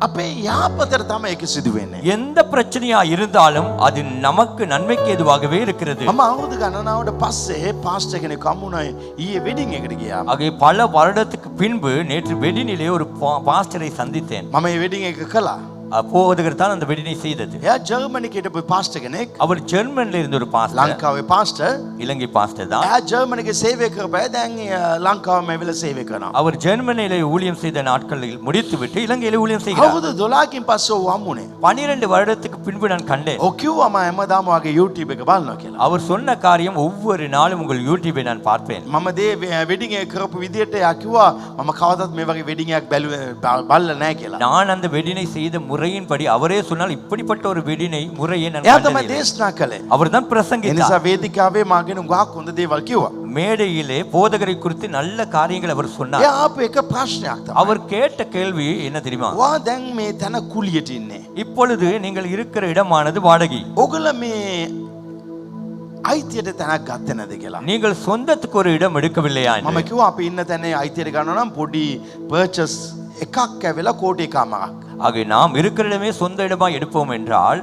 අපේ යහපතට තමයි ඒක සිදු වෙන්නේ. எந்த பிரச்சனையா இருந்தாலும் அது நமக்கு நன்மைக்கு ஏதுவாகவே இருக்கிறது. මම අවුරුදු ගණනාවට පස්සේ පාස්ටර් කෙනෙක් හම්බුණා ඊයේ වෙඩින් එකට ගියා. ஆகவே பல வருடத்துக்கு பின்பு நேற்று வெடினிலே ஒரு பாஸ்டரை சந்தித்தேன். මම මේ වෙඩින් එක කළා. போவதற்கு தான் அந்த வெடினை செய்தது. එයා ජර්මනි හිටපු පාස්ටර් කෙනෙක්. அவர் ஜெர்மனில இருந்த ஒரு பாஸ்டர். ලංකාවේ පාස්ටර්. இலங்கை பாஸ்டர் தான். එයා ජර්මනිගේ සේවය කරපෑ දැන් ලංකාවම ඇවිල්ලා සේවය කරනවා. அவர் ஜெர்மனியிலே ஊழியம் செய்த நாட்களில் முடித்துவிட்டு இலங்கையிலே ஊழியம் செய்கிறார். අවුරුදු 12කින් පස්සේ ඔහු හම්බුනේ. 12 வருடத்துக்கு பின்பு நான் கண்டேன். ඔව් කිව්වා මම හැමදාම වගේ YouTube එක බලනවා කියලා. அவர் சொன்ன காரியம் ஒவ்வொரு நாளும் உங்கள் யூடியூபை நான் பார்ப்பேன். මම දේ වෙඩින් එක කරපු විදියට එයා කිව්වා මම කවදාවත් මේ වගේ වෙඩින් එකක් බලලා නැහැ කියලා. நான் அந்த வெடினை செய்த முறை முறையின்படி அவரே சொன்னால் இப்படிப்பட்ட ஒரு வெடினை முறையை நான் එයා තමයි கண்டதில்லை. දේශනා කළේ. அவர்தான் ඒ பிரசங்கித்தார். නිසා වේදිකාවේ මාගෙන උගාක් හොඳ දේවල් කිව්වා. மேடையிலே போதகரை குறித்து நல்ல காரியங்கள் அவர் சொன்னார். එයා ආපු එක ප්‍රශ්නයක් තමයි. அவர் கேட்ட கேள்வி என்ன தெரியுமா? වා දැන් මේ තැන කුලියට ඉන්නේ. இப்பொழுது நீங்கள் இருக்கிற இடமானது வாடகை. ඔගල මේ අයිතියට තැනක් ගත්තේ නැද කියලා. நீங்கள் சொந்தத்துக்கு ஒரு இடம் எடுக்கவில்லையா என்று. මම කිව්වා අපි ඉන්න තැනේ අයිතියට ගන්නවා නම් පොඩි පර්චස් එකක් ඇවිලා කෝටි එකමාරක්. ஆக நாம் இருக்கிற இடமே சொந்த இடமா எடுப்போம் என்றால்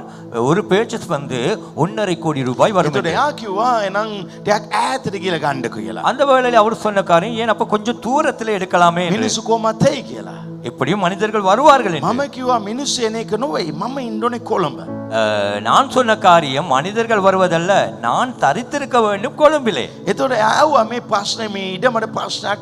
ஒரு பேச்சஸ் வந்து 1.5 கோடி ரூபாய் வரும் ඒතකොට என்று. එයා කිව්වා එනං ටිකක් ඈතට ගිහලා ගන්නකෝ කියලා. அந்த வேளையில அவர் சொன்ன காரியம் ஏன் அப்ப கொஞ்சம் தூரத்திலே எடுக்கலாமே என்று. මිනිස්සු කොහමද එයි කියලා. எப்படியும் மனிதர்கள் வருவார்கள் என்று. මම කිව්වා මිනිස්සු එන එක නෙවෙයි මම ඉන්න ඕනේ කොළඹ. நான் சொன்ன காரியம் மனிதர்கள் வருவதல்ல, நான் தரித்திருக்க வேண்டும் கொழும்பிலே. එතකොට ආවා මේ ප්‍රශ්නේ මේ ඉඩමඩ ප්‍රශ්නයක්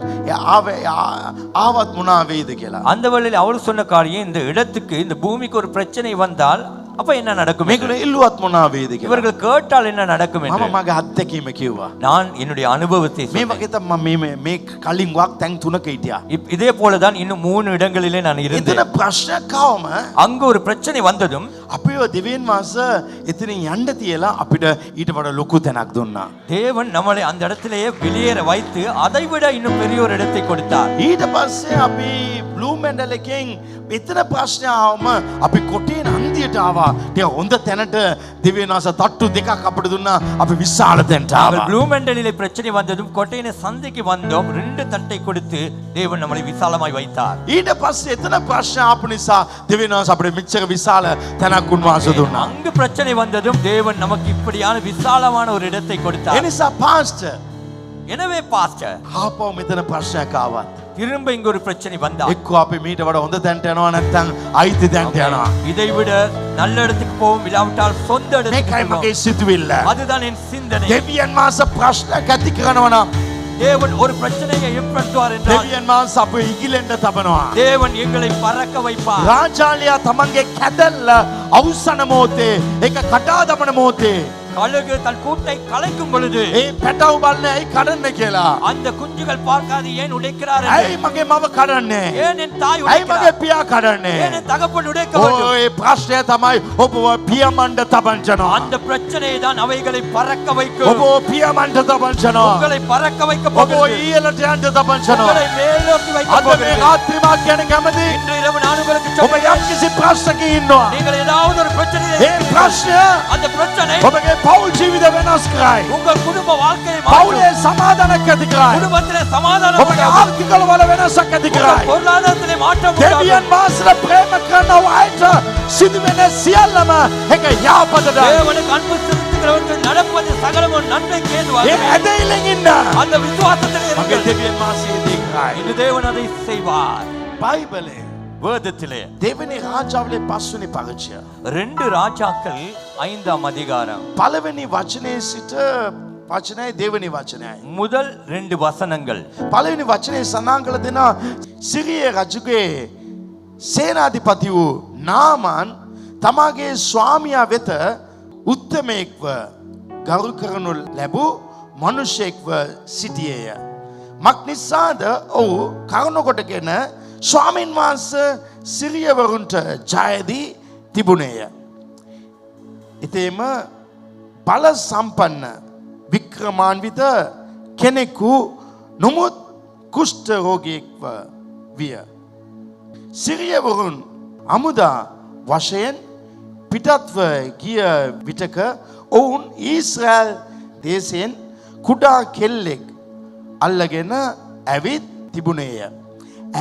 ආවත් මොනවා වෙයිද කියලා. அந்த வேளையில் அவர் சொன்ன காரியம் இந்த இடத்துக்கு இந்த பூமிக்கு ஒரு பிரச்சனை வந்தால் அப்ப என்ன நடக்கும் என்று. මේගොල්ලෝ ඉල්ලුවත් මොනවා වෙයිද කියලා. இவர்கள் கேட்டால் என்ன நடக்கும் මම என்று මගේ අත්දැකීම කිව්වා. நான் என்னுடைய அனுபவத்தை මේ சொன்னேன். වගේ තමයි මේ කලින් වක් තැන් තුනක හිටියා. இதே போலதான் இன்னும் 3 இடங்களிலே நான் එතන இருந்தேன். ප්‍රශ්නයක් ආවම அங்கு ஒரு பிரச்சனை வந்ததும் අපිව දෙවියන් වහන්සේ එතනින් යන්න තියලා අපිට ඊට වඩා ලොකු තැනක් දුන්නා. தேவன் நம்மளை அந்த இடத்திலேயே வெளியேற வைத்து அதை விட இன்னும் பெரிய ஒரு இடத்தை கொடுத்தார். ඊට පස්සේ අපි බ්ලූ මෙන්ඩල් එකෙන් එතන ප්‍රශ්න ආවම අපි කොටේන අන්තියට ආවා. ටික හොඳ තැනට දෙවියන් වහන්සේ තට්ටු දෙකක් අපිට දුන්නා. අපි විශාල තැනට நாங்கள் ආවා. ப்ளூ மெண்டலிலே பிரச்சனை வந்ததும் கொட்டையின சந்தைக்கு வந்தோம். 2 தட்டை கொடுத்து தேவன் நம்மளை விசாலமாய் வைத்தார். ඊට පස්සේ එතන ප්‍රශ්න ආපු නිසා දෙවියන් වහන්සේ අපිට මෙච්චර විශාල තැනක් උන්වහන්සේ දුන්නා. அங்கு பிரச்சனை வந்ததும் தேவன் நமக்கு இப்படியான விசாலமான ஒரு இடத்தை ඒ கொடுத்தார். නිසා පාස්ටර් எனவே பாஸ்டர் ආපහු මෙතන ප්‍රශ්නයක් ආවත් திரும்ப இங்க ஒரு பிரச்சனை வந்தா එක්ක අපි මීට වඩා හොඳ තැනට යනවා නැත්නම් අයිති තැනට යනවා. இதை விட நல்ல இடத்துக்கு போவோம், இல்லாவிட்டால் சொந்த இடத்துக்கு මේකයි මගේ போவோம். සිතුවිල්ල. அதுதான் என் சிந்தனை. දෙවියන් වහන්සේ ප්‍රශ්නයක් ඇති කරනවා නම් தேவன் ஒரு பிரச்சனையை ஏற்படுத்துவார் என்றால் දෙවියන් වහන්සේ අපේ ඉගිලෙන්න තබනවා. தேவன் எங்களை பறக்க வைப்பார். රාජාලියා තමන්ගේ කැදල්ල අවසන මොහොතේ ඒක කඩා දමන මොහොතේ கழுகு தன் கூட்டை கலைக்கும் பொழுது ඒ පැටව බලන්නේ ඇයි කඩන්න කියලා. அந்த குஞ்சுகள் பார்க்காது ஏன் உடைக்கிறார் என்று. ඇයි මගේ මව කඩන්නේ? ஏன் என் தாய் ඇයි මගේ உடைக்கிறார்? පියා කඩන්නේ? ஏன் என் தகப்பன் உடைக்க வேண்டும்? ඔය ප්‍රශ්නය තමයි ඔබ පියමණ්ඩ තබන්ජනවා. அந்த பிரச்சனை தான் அவைகளை பறக்க வைக்கும். ඔබ පියමණ්ඩ තබන්ජනවා. உங்களை பறக்க வைக்க ඔබ போகிறது. ඊළට යන්න තබන්ජනවා. உங்களை மேலோக்கி வைக்க අද මේ போகிறது. රාත්‍රිමාක් ගැන කැමති இன்று இரவு நான் உங்களுக்கு ඔබ சொல்கிறேன். යම්කිසි ප්‍රශ්නක ඉන්නවා. நீங்கள் ஏதாவது ஒரு பிரச்சனையில் ඒ இருக்கிறீர்கள். ප්‍රශ්නය அந்த பிரச்சனை ඔබගේ පෞල් ජීවිත වෙනස් කරයි. உங்கள் குடும்ப வாழ்க்கையை மாற்றும். පවුලේ සමාදානයක් ඇති කරයි. குடும்பத்திலே சமாதானம் ඔබගේ உண்டாகும். ආර්ථික වල වෙනසක් ඇති உங்கள் කරයි. பொருளாதாரத்திலே மாற்றம் உண்டாகும். දෙවියන් වහන්සේලා ප්‍රේම කරනව අයට සිදුවෙන සියල්ලම එක යාපතට தேவனுக்கு அன்பு செலுத்துகிறவர்கள் நடப்பது சகலமும் நன்மைக்கு ඒ ஏதுவாக. ඇදහිල්ලෙන් ඉන්න அந்த விசுவாசத்தில் මගේ இருங்கள். දෙවියන් වහන්සේ දී කරයි. இன்று தேவன் அதை செய்வார். බයිබලේ வேதத்திலே දෙවෙනි රාජාවලේ පස්වෙනි පරිච්ඡය 2 ராஜாக்கள் 5ஆம் அதிகாரம் පළවෙනි වචනේ සිට වචනයි දෙවෙනි වචනයයි. முதல் 2 வசனங்கள். පළවෙනි වචනේ සඳහන් කළ දෙනවා සිරිය රජුගේ සේනාධිපති වූ නාමන් තමාගේ ස්වාමියා වෙත උත්තමයෙක්ව ගරු කරනු ලැබූ මනුෂ්‍යෙක්ව සිටියේය. මක් නිසාද ඔහු කරුණ කොටගෙන ස්වාමීන් වහන්සේ සිරියවරුන්ට ජයදී තිබුණේය. ඉතේම බල සම්පන්න වික්‍රමාන්විත කෙනෙකු නොමුත් කුෂ්ඨ රෝගියෙක්ව විය. සිරියවරුන් අමුදා වශයෙන් පිටත්ව ගිය විටක ඔවුන් ඊශ්‍රායල් දේශයෙන් කුඩා කෙල්ලෙක් අල්ලගෙන ඇවිත් තිබුණේය.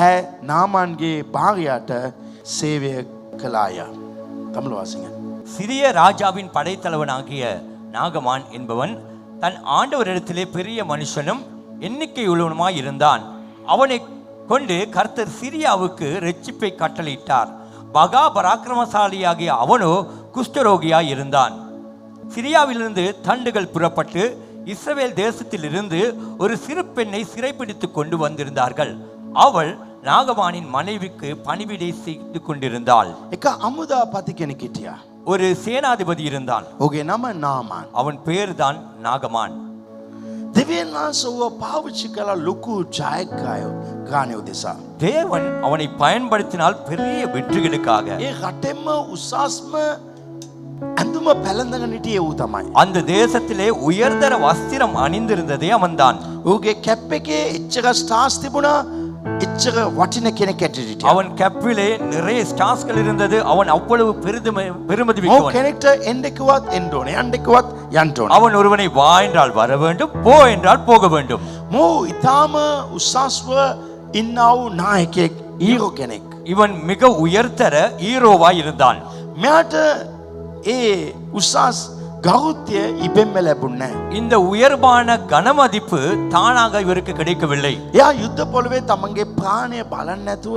ඇ නාමන්ගේ භාර්යාට සේවය කළාය. தமிழ் வாசிங்க. சிறிய ராஜாவின் படைத்தலைவனாகிய நாகமான் என்பவன் தன் ஆண்டவரிடத்திலே பெரிய மனுஷனும் எண்ணிக்கையுள்ளவனுமாய் இருந்தான். அவனை கொண்டு கர்த்தர் சிரியாவுக்கு இரட்சிப்பை கட்டளையிட்டார். மகா பராக்கிரமசாலியாகிய அவனோ குஷ்டரோகியாய் இருந்தான். சிரியாவிலிருந்து தண்டுகள் புறப்பட்டு இஸ்ரவேல் தேசத்திலிருந்து ஒரு சிறு பெண்ணை சிறைப்பிடித்து கொண்டு வந்திருந்தார்கள். அவள் நாகமானின் மனைவிக்கு பணிவிடை செய்து கொண்டிருந்தாள். එක අමුදාපති කෙනෙක් හිටියා. ஒரு சேனாதிபதி இருந்தான். ඔහුගේ නම නාමන්. அவன் பேர் தான் நாகமான். දෙවියන් වහන්සේ ඌව පාවිච්චි කළා ලොකු ජයග්‍රහණය උදෙසා. தேவன் அவனை பயன்படுத்தினால் பெரிய வெற்றிகளுக்காக. ඒ රටෙම උසස්ම ඇඳුම පැළඳගෙන හිටියේ ඌ තමයි. அந்த தேசத்திலே உயர்தர வஸ்திரம் அணிந்திருந்ததே அவன்தான். ඌගේ කැප් එකේ එච්චර ස්ටාර්ස් තිබුණා, එච්චර වටින කෙනෙක් ඇටියට හිටියා. அவன் கப்பிலே நிறைய ஸ்டார்ஸ்கள் இருந்தது. அவன் அவ்வளவு பெருமதி ඔව් மிக்கவன். කෙනෙක්ට එන්න කිව්වත් එන්න ඕනේ, යන්න කිව්වත් යන්න ඕනේ. அவன் ஒருவனை வா என்றால் வர வேண்டும், போ என்றால் போக வேண்டும். මෝ ඊටාම උසස්ව ඉන්නා වූ නායකයෙක්, ඊරෝ කෙනෙක්. இவன் மிக உயர்தர ஹீரோவாய் இருந்தான். මෙයාට ඒ උසස් ගෞරවය ඉබෙන්ම ලැබුණේ නැහැ. இந்த உயர்வான கனமதிப்பு தானாக இவருக்கு கிடைக்கவில்லை. එයා යුද්ධ පොළවේ තමන්ගේ ප්‍රාණය බලන්න නැතුව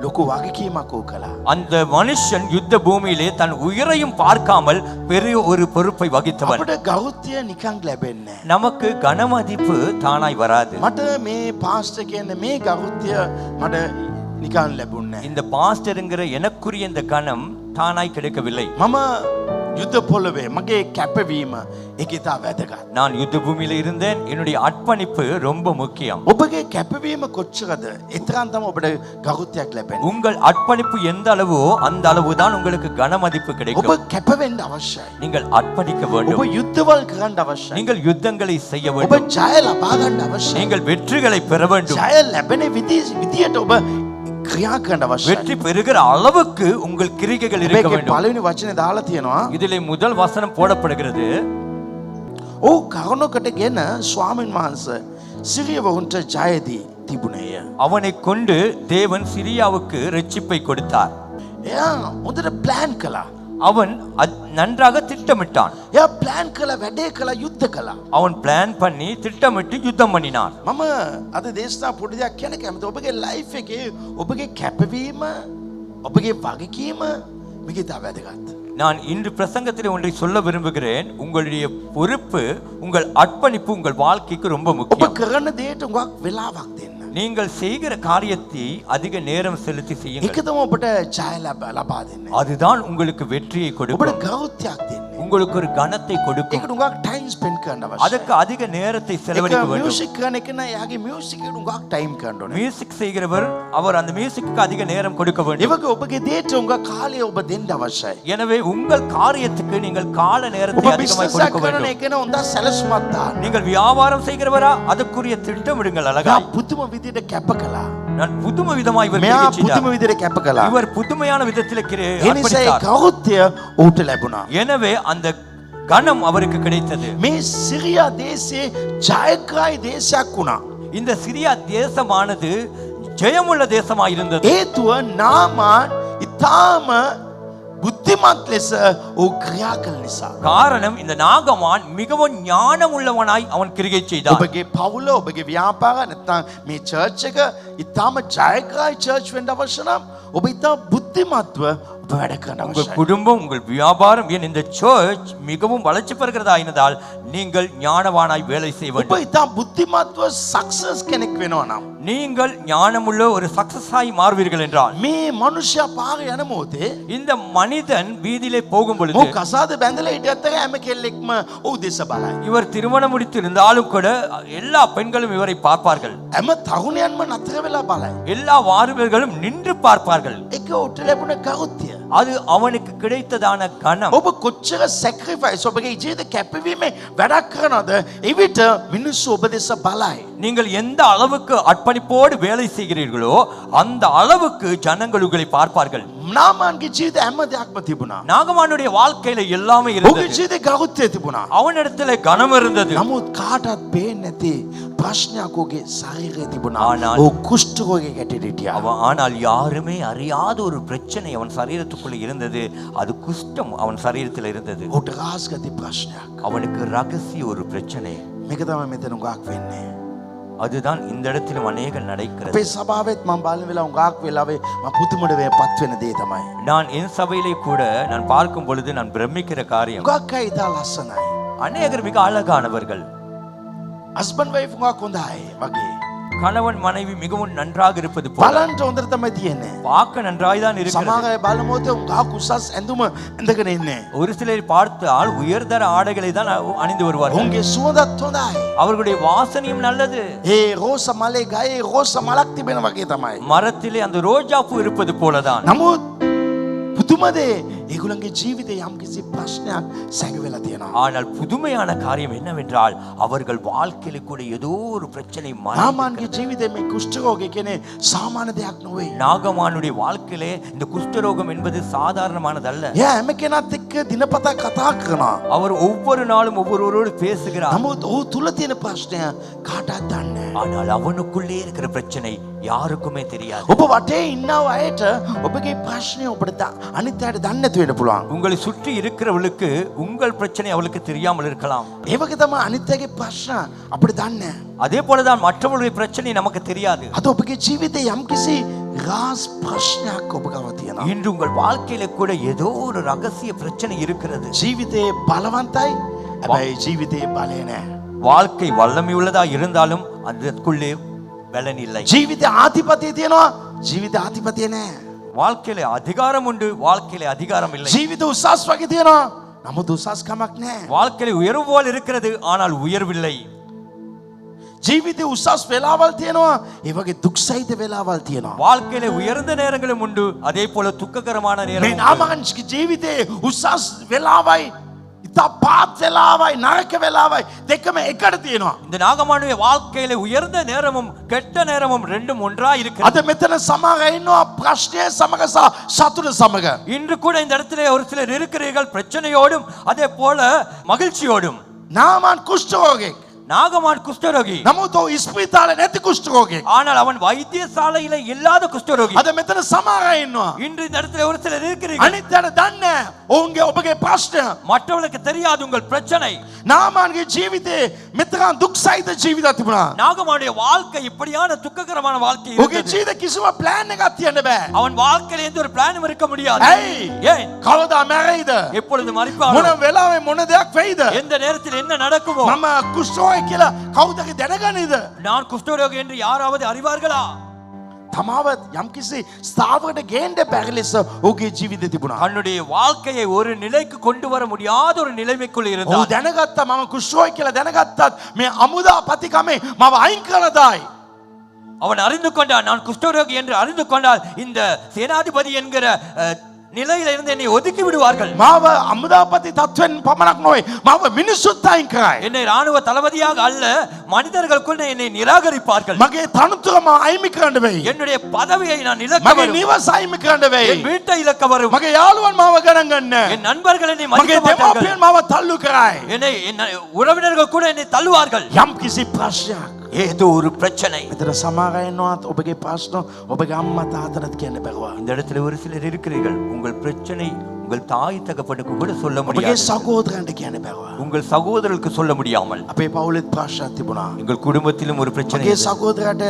ලොකු වගකීමක් ඌ කළා. அந்த மனுஷன் யுத்த பூமியிலே தன் உயிரையும் பார்க்காமல் பெரிய ஒரு பொறுப்பை வகித்தவன். අපිට ගෞරවය නිකන් ලැබෙන්නේ නැහැ. நமக்கு கனமதிப்பு தானாய் வராது. මට මේ පාස්ටර් කියන්නේ මේ ගෞරවය මට නිකන් ලැබුණේ නැහැ. இந்த பாஸ்டருங்கிற எனக்குரிய இந்த கனம் தானாய் கிடைக்கவில்லை. මම යුද්ධ පොළවේ මගේ කැපවීම ඒක ඉතා වැදගත්. நான் யுத்த பூமியில இருந்தேன். என்னுடைய அர்ப்பணிப்பு ரொம்ப முக்கியம். ඔබගේ කැපවීම කොච්චරද? එතරම් තමයි ඔබට ගෞරවයක් ලැබෙන්නේ. உங்கள் அர்ப்பணிப்பு எந்த அளவோ அந்த அளவுதான் உங்களுக்கு கனமதிப்பு ඔබ கிடைக்கும். කැප වෙන්න අවශ්‍යයි. நீங்கள் அர்ப்பணிக்க ඔබ வேண்டும். යුද්ධවල් කරන්න අවශ්‍යයි. நீங்கள் யுத்தங்களை செய்ய ඔබ வேண்டும். ජය ලබා ගන්න අවශ්‍යයි. நீங்கள் வெற்றிகளை பெற வேண்டும். ජය ලැබෙන විදියට ඔබ ක්‍රියා කරන්න අවශ්‍යයි. வெற்றி பெறுகிற அளவுக்கு உங்கள் கிரிகைகள் இருக்க මේකේ வேண்டும். පළවෙනි වචනේ දාලා තියෙනවා. இதிலே முதல் வசனம் போடப்படுகிறது. ඔව් කරුණකට ගෙන ස්වාමීන් වහන්සේ සිරියවුන්ට ජය දී තිබුණේය. அவனை கொண்டு தேவன் சிரியாவுக்கு ரட்சிப்பை கொடுத்தார். එයා හොඳට ප්ලෑන් කළා. அவன் நன்றாக திட்டமிட்டான். එයා ප්ලෑන් කළා, වැඩේ කළා, යුද්ධ කළා. அவன் பிளான் பண்ணி திட்டமிட்டு யுத்தம் பண்ணினான். මම අද දේශනා පොඩි දෙයක් කියන්න කැමතියි. ඔබගේ ලයිෆ් එකේ ඔබගේ කැපවීම, ඔබගේ වගකීම මේක ඉතා වැදගත්. நான் இன்று பிரசங்கத்தில் ஒன்றை சொல்ல விரும்புகிறேன். உங்களுடைய பொறுப்பு, உங்கள் அர்ப்பணிப்பு உங்கள் வாழ்க்கைக்கு ரொம்ப ඔබ முக்கியம். කරන දේට උගක් වෙලාවක් දෙන්න. நீங்கள் செய்கிற காரியத்தை அதிக நேரம் செலுத்தி ඒක செய்யுங்கள். තමයි ඔබට ජය ලබා දෙන්නේ. அதுதான் உங்களுக்கு வெற்றியை ඔබට கொடுக்கும். ගෞරවයක් දෙන්නේ. உங்களுக்கு ஒரு கனத்தை கொடுக்கும். ඒකට උගක් ටයිම් ස්පෙන්ඩ් කරන්න අවශ්‍යයි. அதுக்கு அதிக நேரத்தை ඒක செலவழிக்க வேண்டும். මියුසික් කරන එක නෑ, එයාගේ මියුසික් එකට උගක් ටයිම් කරන්න ඕනේ. மியூசிக் செய்கிறவர் அவர் அந்த மியூசிக்கு அதிக நேரம் கொடுக்க ඒ வேண்டும். වගේ ඔබගේ දේට උගක් කාලය ඔබ දෙන්න අවශ්‍යයි. எனவே உங்கள் காரியத்துக்கு நீங்கள் கால நேரத்தை ඔබ அதிகமாக බිස්නස් கொடுக்க කරන வேண்டும். එක න හොඳ සැලසුමක් දාන්න. நீங்கள் வியாபாரம் செய்கிறவரா அதற்குரிய திட்டமிடுங்கள் එයා அழகாய். පුදුම විදියට කැප කළා. நான் புதுமை விதமாய் இவர் මෙයා கிரியை செய்தார். පුදුම විදියට කැප කළා. இவர் புதுமையான விதத்தில் ඒ නිසා ඒ அர்ப்பணித்தார். ගෞරවය ඌට ලැබුණා. எனவே அந்த கனம் அவருக்கு கிடைத்தது. මේ සිරියා දේශේ ජයග්‍රහී දේශයක් වුණා. இந்த சிரியா தேசமானது ஜெயமுள்ள தேசமாய் இருந்தது. හේතුව නාමාන් ඉතාම බුද්ධිමත් ලෙස ඌ ක්‍රියා කළ නිසා. காரணம் இந்த நாகமான் மிகவும் ஞானம் உள்ளவனாய் அவன் கிரியை செய்தான். ඔබගේ පවුල, ඔබගේ ව්‍යාපාර නැත්නම් මේ චර්ච් එක ඉතාම ජයග්‍රහී චර්ච් වෙන්න අවශ්‍ය නම් ඔබ ඉතාම බුද්ධිමත්ව ඔබ වැඩ කරන්න உங்கள் අවශ්‍යයි. குடும்பம், உங்கள் வியாபாரம், ஏன் இந்த சர்ச் மிகவும் வளர்ச்சி பெறுகிறதா இருந்தால் நீங்கள் ஞானவானாய் வேலை செய்ய ඔබ வேண்டும். ඉතාම බුද්ධිමත්ව සක්සස් කෙනෙක් වෙනවා නම් நீங்கள் ஞானமுள்ள ஒரு சக்சஸ் ஆகி மாறுவீர்கள் என்றால் මේ මනුෂ්‍යයා පාරේ යන මොහොතේ இந்த மனிதன் வீதியிலே போகும் பொழுது මො කසාද බැඳලා හිටියත් හැම කෙල්ලෙක්ම ඔහු දෙස බලයි. இவர் திருமணம் முடித்து இருந்தாலும் கூட எல்லா பெண்களும் இவரை பார்ப்பார்கள். හැම තරුණයන්ම නතර වෙලා බලයි. எல்லா வாலிபர்களும் நின்று பார்ப்பார்கள். ඒක උට ලැබුණ ගෞරවය. அது அவனுக்கு கிடைத்ததான கனம். ඔබ කොච්චර සැක්‍රිෆයිස් ඔබගේ ජීවිත කැපවීමේ වැඩක් කරනවද? එවිට මිනිස්සු ඔබ දෙස බලයි. நீங்கள் எந்த அளவுக்கு அர்ப்பணிப்போடு வேலை செய்கிறீர்களோ அந்த அளவுக்கு ஜனங்கள் உங்களை பார்ப்பார்கள். නාමාන්ගේ ජීවිත හැම දෙයක්ම තිබුණා. நாகமானுடைய வாழ்க்கையில எல்லாமே ඔහුගේ இருந்தது. ජීවිතේ ගෞරවය තිබුණා. அவனிடத்துல கனம் இருந்தது. නමුත් කාටවත් පේන්නේ නැති ප්‍රශ්නයක් ඔහුගේ ශරීරයේ තිබුණා. ஆனால் ඔහු කුෂ්ඨ රෝගයකට හිටියා. ஆனால் யாருமே அறியாத ஒரு பிரச்சனை அவன் சரீரத்துக்குள்ள இருந்தது. அது குஷ்டம் அவன் சரீரத்தில் இருந்தது. ඔහුට රාස්ගති ප්‍රශ්නයක්. அவனுக்கு ரகசிய ஒரு பிரச்சனை. මේක තමයි මෙතන උගක් වෙන්නේ. அதுதான் இந்த இடத்திலும் அநேகம் நடக்கிறது. අපේ සභාවෙත් මම බලන වෙලාව උගක් වෙලාවේ මම පුදුමඩ පත් වෙන දේ තමයි. நான் என் சபையிலே கூட நான் பார்க்கும் பொழுது நான் பிரமிக்கிற காரியம், උගක් අය ඉතා ලස්සනයි. அநேகர் மிக அழகானவர்கள். හස්බන්ඩ් වයිෆ් උගක් හොඳයි වගේ. கணவன் மனைவி மிகவும் நன்றாக இருப்பது போல බලන්ට හොඳට තමයි තියෙන්නේ. பார்க்க நன்றாய்தான் இருக்கிறது. සමහර අය බලමුත් උංගා කුසස් ඇඳුම ඇඳගෙන ඉන්නේ. ஒரு சிலர் பார்த்தால் உயர்தர ஆடைகளை தான் அணிந்து வருவார்கள். උන්ගේ සුවඳත් හොඳයි. அவர்களுடைய வாசனையும் நல்லது. ඒ රෝස මලේ ගහේ රෝස මලක් තිබෙන වගේ තමයි. மரத்திலே அந்த ரோஜா பூ இருப்பது போலதான். නමුත් පුදුමදේ ඒගොල්ලන්ගේ ජීවිතේ යම්කිසි ප්‍රශ්නයක් සැඟවෙලා තියෙනවා. ஆனால் புதுமையான காரியம் என்னவென்றால் அவர்கள் வாழ்க்கையில கூட ஏதோ ஒரு பிரச்சனை නාමන්ගේ ජීවිතේ මේ කුෂ්ඨ රෝගය කියන්නේ සාමාන්‍ය දෙයක් නෙවෙයි. நாகமானுடைய வாழ்க்கையிலே இந்த குஷ்டரோகம் என்பது சாதாரணமானதல்ல. එයා හැම කෙනාත් එක්ක දිනපතා කතා කරනවා. அவர் ஒவ்வொரு நாளும் ஒவ்வொருவரோடு பேசுகிறார். නමුත් ඔහු තුල තියෙන ප්‍රශ්නය කාටවත් දන්නේ නැහැ. ஆனால் அவனுக்குள்ளே இருக்கிற பிரச்சனை யாருக்குமே தெரியாது. ඔබ වටේ ඉන්නව අයට ඔබගේ ප්‍රශ්නේ ඔබට අනිත් අයට දන්නේ නැති වෙන්න පුළුවන්. உங்களை சுற்றி இருக்கிறவளுக்கு உங்கள் பிரச்சனை அவளுக்கு தெரியாமல் இருக்கலாம். ඒ වගේ තමයි අනිත් අයගේ ප්‍රශ්න අපිට දන්නේ නැහැ. அதே போலதான் மற்றவர்களுடைய பிரச்சனை நமக்கு தெரியாது. අද ඔබගේ ජීවිතේ යම්කිසි රාස් ප්‍රශ්නයක් ඔබ ගාව තියෙනවා. இன்று உங்கள் வாழ்க்கையில கூட ஏதோ ஒரு ரகசிய பிரச்சனை இருக்கிறது. ජීවිතේ බලවන්තයි. හැබැයි ජීවිතේ බලය නැහැ. வாழ்க்கை வல்லமை உள்ளதா இருந்தாலும் அதற்குள்ளே பலன் இல்லை. ජීවිතේ ආධිපතිය තියෙනවා. ජීවිතේ ආධිපතිය නැහැ. வாழ்க்கையில அதிகாரம் உண்டு, வாழ்க்கையில அதிகாரம் இல்லை. ජීවිතේ උසස් වගේ තියෙනවා. නමුත් උසස් කමක් නැහැ. வாழ்க்கையில உயர்வு போல் இருக்கிறது, ஆனால் உயர்வில்லை. ජීවිතේ උසස් වෙලාවල් තියෙනවා. ඒ වගේ දුක් සහිත වෙලාවල් තියෙනවා. வாழ்க்கையில உயர்ந்த நேரங்களும் உண்டு, அதே போல துக்ககரமான මේ நேரம். නාමකන්ගේ ජීවිතේ උසස් වෙලාවයි ඉතා පාත් වෙලාවයි නරක වෙලාවයි දෙකම එකට තියෙනවා. இந்த நாகமானுடைய வாழ்க்கையில உயர்ந்த நேரமும் கெட்ட நேரமும் ரெண்டும் ஒன்றாய் இருக்கிறது. අද මෙතන සමහර අය ඉන්නවා ප්‍රශ්නය සමග සහ සතුට සමග. இன்று கூட இந்த இடத்திலே ஒரு சிலர் இருக்கிறீர்கள் பிரச்சனையோடும் அதே போல மகிழ்ச்சியோடும். නාමන් කුෂ්ඨ රෝගියෙක්. நாகமான் குஷ்டரோகி, නමුත් ඔහු ඉස්පිරිතාලේ නැති කුෂ්ඨ රෝගියෙක්. ஆனால் அவன் வைத்தியசாலையில இல்லாத குஷ்டரோகி. අද මෙතන සමහර අය ඉන්නවා. இன்று இந்த இடத்துல ஒரு சிலர் இருக்கிறீர்கள், අනිත් අය දන්නේ ඔවුන්ගේ ඔබගේ ප්‍රශ්න. மற்றவர்களுக்கு தெரியாது உங்கள் பிரச்சனை. නාමන්ගේ ජීවිතේ මෙතරම් දුක් සහිත ජීවිතයක් තිබුණා. நாகமானுடைய வாழ்க்கை இப்படியான துக்ககரமான வாழ்க்கை ඔහුගේ இருந்தது. ජීවිතේ කිසිම ප්ලෑන් එකක් තියන්න බෑ. அவன் வாழ்க்கையில எந்த ஒரு பிளானும் இருக்க முடியாது. ඇයි? ஏன்? කවදා මැරෙයිද? எப்பொழுது මොන மறிப்பான், වෙලාවෙ මොන දෙයක් වෙයිද? எந்த நேரத்தில் என்ன நடக்குமோ. මම කුෂ්ඨ කියලා කවුද දැනගන්නේද? நான் குஷ்டரோகி என்று யாராவது அறிவார்களா? තමාව යම්කිසි ස්ථාවරකට ගේන්න බැරි ලෙස ඔහුගේ ජීවිතේ තිබුණා. தன்னுடைய வாழ்க்கையை ஒரு நிலைக்கு கொண்டு வர முடியாத ஒரு நிலைமைக்குள் ඔහු இருந்தார். දැනගත්තා මම කුෂ්ඨ කියලා දැනගත්තත් මේ අමුදාපතිකමේ මම අයින් කළදායි. அவன் அறிந்து கொண்டான், நான் குஷ்டரோகி என்று அறிந்து கொண்டால் இந்த சேனாதிபதி என்கிற நிலையில இருந்து என்னை ஒதுக்கி விடுவார்கள். මාව අමුදාපති තත්වෙන් පමණක් නොවේ මාව මිනිස්සුත් අයින් කරයි. என்னை ராணுவ தளபதியாக அல்ல, மனிதர்களுக்குள் என்னை நிராகரிப்பார்கள். මගේ තනතුරම අයිමි කරන්න වෙයි. என்னுடைய பதவியை நான் இழக்க මගේ வரும். නිවස අයිමි කරන්න වෙයි. என் வீட்டை இழக்க வரும். මගේ යාළුවන් මාව ගණන් ගන්න. என் நண்பர்கள் என்னை මගේ மதிக்க மாட்டார்கள். දෙමාපියන් මාව තල්ලු කරයි. என்னை உறவினர்கள் கூட என்னை தள்ளுவார்கள். යම්කිසි ප්‍රශ්නයක්. ஏதோ ஒரு பிரச்சனை. මෙතන සමහර අය ඉන්නවත් ඔබගේ ප්‍රශ්න ඔබගේ අම්මා තාත්තට කියන්න බැරුවා. இந்த இடத்துல ஒரு சிலர் இருக்கிறீர்கள், உங்கள் பிரச்சனை உங்கள் தாய் தகப்பனுக்கு கூட சொல்ல ඔබගේ முடியாது, සහෝදරයන්ට කියන්න බැරුවා. உங்கள் சகோதரருக்கு சொல்ல முடியாமல். අපේ පවුලෙත් ප්‍රශ්නයක් තිබුණා. எங்கள் குடும்பத்திலும் ஒரு பிரச்சனை මගේ இருந்தது. සහෝදරයාට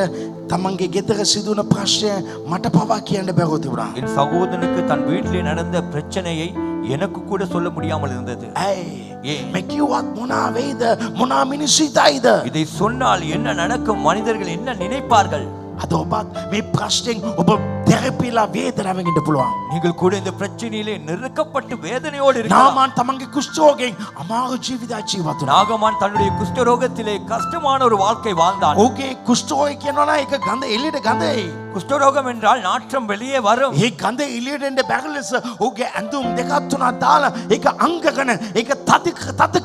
තමන්ගේ ගෙදර සිදුවන ප්‍රශ්නය මට පවා කියන්න බැරුව තිබුණා. என் சகோதரனுக்கு தன் வீட்டிலே நடந்த பிரச்சனையை எனக்கு கூட சொல்ல முடியாமல் இருந்தது. ඇයි? ஏன்? මේ කිව්වත් මොනා වෙයිද? මොනා මිනිස්සු හිතයිද? இதை சொன்னால் என்ன நடக்கும், மனிதர்கள் என்ன நினைப்பார்கள்? අද ඔබත් මේ ප්‍රශ්නෙන් ඔබ තෙරපිලා වේදනාවෙන් ඉන්න පුළුවන්. நீங்கள் கூட இந்த பிரச்சனையிலே நெருக்கப்பட்டு வேதனையோடு இருக்கலாம். නාමන් තමන්ගේ කුෂ්ඨෝගයෙන් අමාරු ජීවිතයක් ජීවත් වුණා. நாகமான் தன்னுடைய குஷ்டரோகத்திலே கஷ்டமான ஒரு வாழ்க்கை வாழ்ந்தான். ඔහුගේ කුෂ්ඨෝගය කියනවා නම් ඒක ගඳ එළියට ගඳයි. குஷ்டரோகம் என்றால் நாற்றம் வெளியே வரும். ඒ ගඳ එළියට එන්න බැරි ලෙස ඔහුගේ ඇඳුම් දෙකක් තුනක් දාලා ඒක අංගකන ඒක තද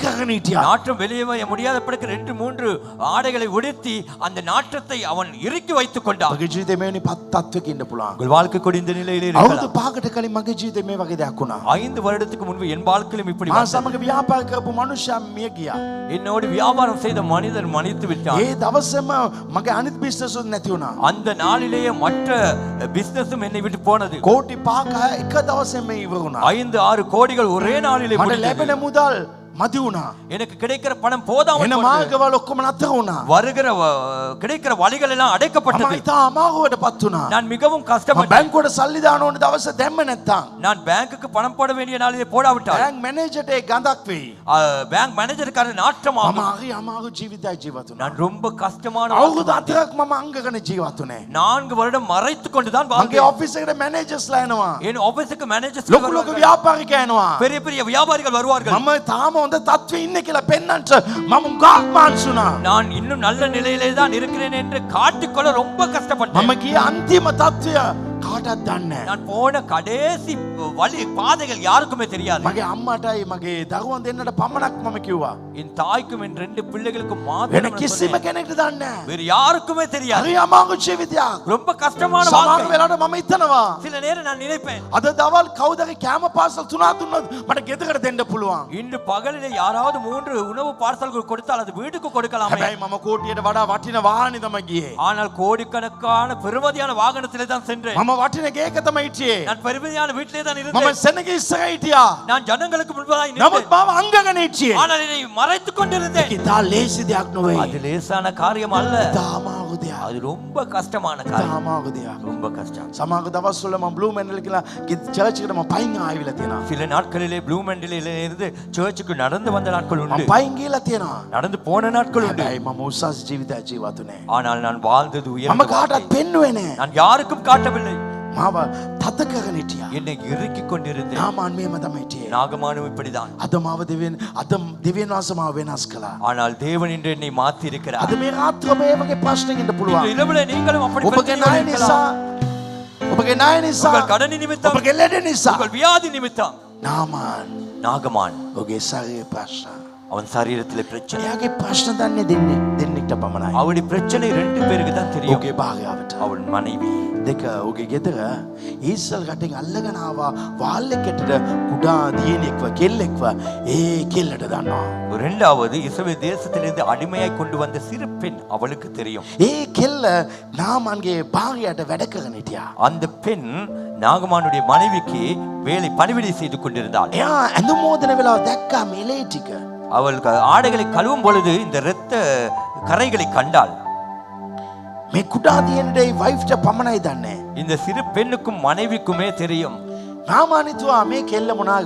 කරගෙන හිටියා. நாற்றம் வெளியே வர முடியாதபடிக்கு 2-3 ஆடைகளை உடுத்தி அந்த நாற்றத்தை அவன் இறுக்கி வைத்துக் கொண்டான். මගේ ජීවිතේ මෙවැනි තත්ත්වයක ඉන්න පුළුවන්. உங்கள் வாழ்க்கை கூட இந்த நிலையிலே අවුරුදු இருக்கலாம். 5කට කලින් මගේ ජීවිතේ මේ වගේ දෙයක් වුණා. 5 வருடத்துக்கு முன்பு என் வாழ்க்கையிலும் இப்படி මා வந்தது. සමග ව්‍යාපාර කරපු මනුෂ්‍යයා මිය ගියා. என்னோடு வியாபாரம் செய்த மனிதர் மனித்து விட்டார். ඒ දවසේම මගේ අනිත් බිස්නස් උත් නැති වුණා. அந்த நாளிலேயே மற்ற பிசினஸும் என்னை விட்டு போனது. කෝටි 5ක එක දවසේම ඉවර වුණා. 5-6 கோடிகள் ஒரே நாளிலே මට முடிந்தது. ලැබෙන මුදල් මදි වුණා. எனக்கு கிடைக்கிற பணம் போதாமல் එන போனது. මාර්ගවල ඔක්කොම නතර වුණා. வருகிற கிடைக்கிற வழிகள் எல்லாம் මම அடைக்கப்பட்டது. ඉතා අමාරුවටපත් වුණා. நான் மிகவும் මම கஷ்டப்பட்டேன். බැංකුවට සල්ලි දාන ඕන දවස දැම්ම නැත්තම් நான் பேங்க்குக்கு பணம் போட வேண்டிய நாளிலே போடாவிட்டால் බැංක් මැනේජර්ට ඒ ගඳක් වෙයි. பேங்க் மேனேஜருக்கான මම நாற்றமாகும். හරි අමාරු ජීවිතයක් ජීවත් වුණා. நான் ரொம்ப கஷ்டமான අවුරුදු வாழ்க்கை. 4ක් මම අංගකන ජීවත් වුණේ. 4 வருடம் மறைத்துக் கொண்டுதான் මගේ வாழ்ந்தேன். ඔෆිස් එකට මැනේජර්ස්ලා එනවා. என் ஆபீஸுக்கு மேனேஜர்ஸ் ලොකු ලොකු ව්‍යාපාරිකයෝ එනවා. பெரிய பெரிய வியாபாரிகள் வருவார்கள். මම තාම හොඳ තත්ත්වයේ ඉන්නේ කියලා පෙන්නන්න මම ගාත්මාන්ස් වුණා. நான் இன்னும் நல்ல நிலையிலே தான் இருக்கிறேன் என்று காட்டிக்கொள்ள ரொம்ப கஷ்டப்பட்டேன். මම ගියේ අන්තිම තත්ත්වය කාටවත් දන්නේ නැහැ. நான் போன கடைசி வழி பாதைகள் யாருக்குமே தெரியாது. මගේ අම්මටයි මගේ දරුවන් දෙන්නට පමණක් මම කිව්වා. என் தாய்க்கும் என் 2 பிள்ளைகளுக்கும் වෙන மாத்திரம் நான் කිසිම சொன்னேன். කෙනෙක්ට දන්නේ නැහැ. வேறு யாருக்குமே தெரியாது. හරි අමාරු ජීවිතයක්. ரொம்ப கஷ்டமான සමහර வாழ்க்கை. වෙලාවට මම හිතනවා சில நேரம் நான் நினைப்பேன், අද දවල් කවුදගේ කෑම පාසල් 3 දුන්නොත් මට ගෙදරට දෙන්න පුළුවන්. இன்று பகலிலே யாராவது 3 உணவு பார்சல்கள் கொடுத்தால் அது வீட்டுக்கு கொடுக்கலாமே. හැබැයි මම කෝටියට වඩා වටින වාහනේ තමයි ගියේ. ஆனால் கோடிக்கணக்கான பெருமதியான வாகனத்திலே தான் சென்றேன். මම වටින ගේක තමයි හිටියේ. நான் பெருமதியான வீட்டிலே தான் මම இருந்தேன். සෙනගේ ඉස්සර හිටියා. நான் ஜனங்களுக்கு முன்பதாய் නමුත් நின்றேன். මම අංගකන හිටියේ. ஆனால் என்னை மறைத்துக் கொண்டிருந்தேன். ඉතා ලේසි දෙයක් නොවේ. அது லேசான காரியம் அல்ல. ඉතා අමාරු දෙයක්. அது ரொம்ப கஷ்டமான ඉතා காரியம். අමාරු දෙයක්. ரொம்ப கஷ்டம். සමහර දවස්වල මම බ්ලූ මැන්ඩල් කියලා චර්ච් එකට මම පයින් ආවිලා තියෙනවා. சில நாட்களிலே ப்ளூ மண்டிலே இருந்து சர்ச்சுக்கு நடந்து வந்த நாட்கள் உண்டு. මම පයින් ගිහලා තියෙනවා. நடந்து போன நாட்கள் உண்டு. හැබැයි මම උසස් ජීවිතයක් ජීවත් වුණේ. ஆனால் நான் வாழ்ந்தது මම உயர்ந்த කාටවත් வாழ்க்கை. පෙන්නුවේ නෑ. நான் யாருக்கும் காட்டவில்லை. මාව තද කරගෙන හිටියා. என்னை இறுக்கிக் கொண்டிருந்தேன். නාමාන් මේම තමයි හිටියේ. நாகமானும் இப்படிதான். අද මාව අද දෙවියන් වහන්සේ මාව වෙනස් කළා. ஆனால் தேவன் இன்று என்னை மாற்றி இருக்கிறார். අද මේ රාත්‍රියේ මේ වගේ ප්‍රශ්නකින් ඉන්න இன்று පුළුවන්. இரவுல நீங்களும் அப்படி ඔබගේ ණය பிரச்சனையோடு නිසා இருக்கலாம். ඔබගේ ණය නිසා உங்கள் கடன் நிமித்தம், ඔබගේ ලෙඩ නිසා உங்கள் வியாதி நிமித்தம். නාමාන් நாகமான் ඔගේ ශරීරයේ ප්‍රශ්න. அவன் சரீரத்திலே பிரச்சனை. එයාගේ ප්‍රශ්න දන්නේ දෙන්නෙක්ට පමණයි. அவளுடைய பிரச்சனை 2 பேருக்கு தான் தெரியும். ඔගේ භාර්යාවට. அவள் மனைவி. දෙක ඔගේ ගෙදර ඊසල් රටෙන් අල්ලගෙන ආවා වාල්ලෙකටට කුඩා දියණියෙක්ව කෙල්ලෙක්ව ඒ කෙල්ලට දන්නවා. இரண்டாவது இஸ்ரவேல் தேசத்திலிருந்து அடிமையாய் கொண்டு வந்த சிறு பெண் அவளுக்கு தெரியும். ඒ කෙල්ල නාමන්ගේ භාර්යාවට වැඩ කරගෙන හිටියා. அந்த பெண் நாகமானுடைய மனைவிக்கு வேலை பணிவிடை செய்து கொண்டிருந்தாள். එයා ඇඳුම් මෝදන වෙලාව දැක්කා මේ ලේ ටික. அவள் ஆடைகளை கழுவும் பொழுது இந்த இரத்த கரைகளை கண்டாள். මේ කුඩා දියණියටයි වයිෆ්ට පමණයි දන්නේ. இந்த சிறு பெண்ணுக்கும் மனைவிக்குமே தெரியும். නාමානිතුවා මේ කෙල්ල මොනා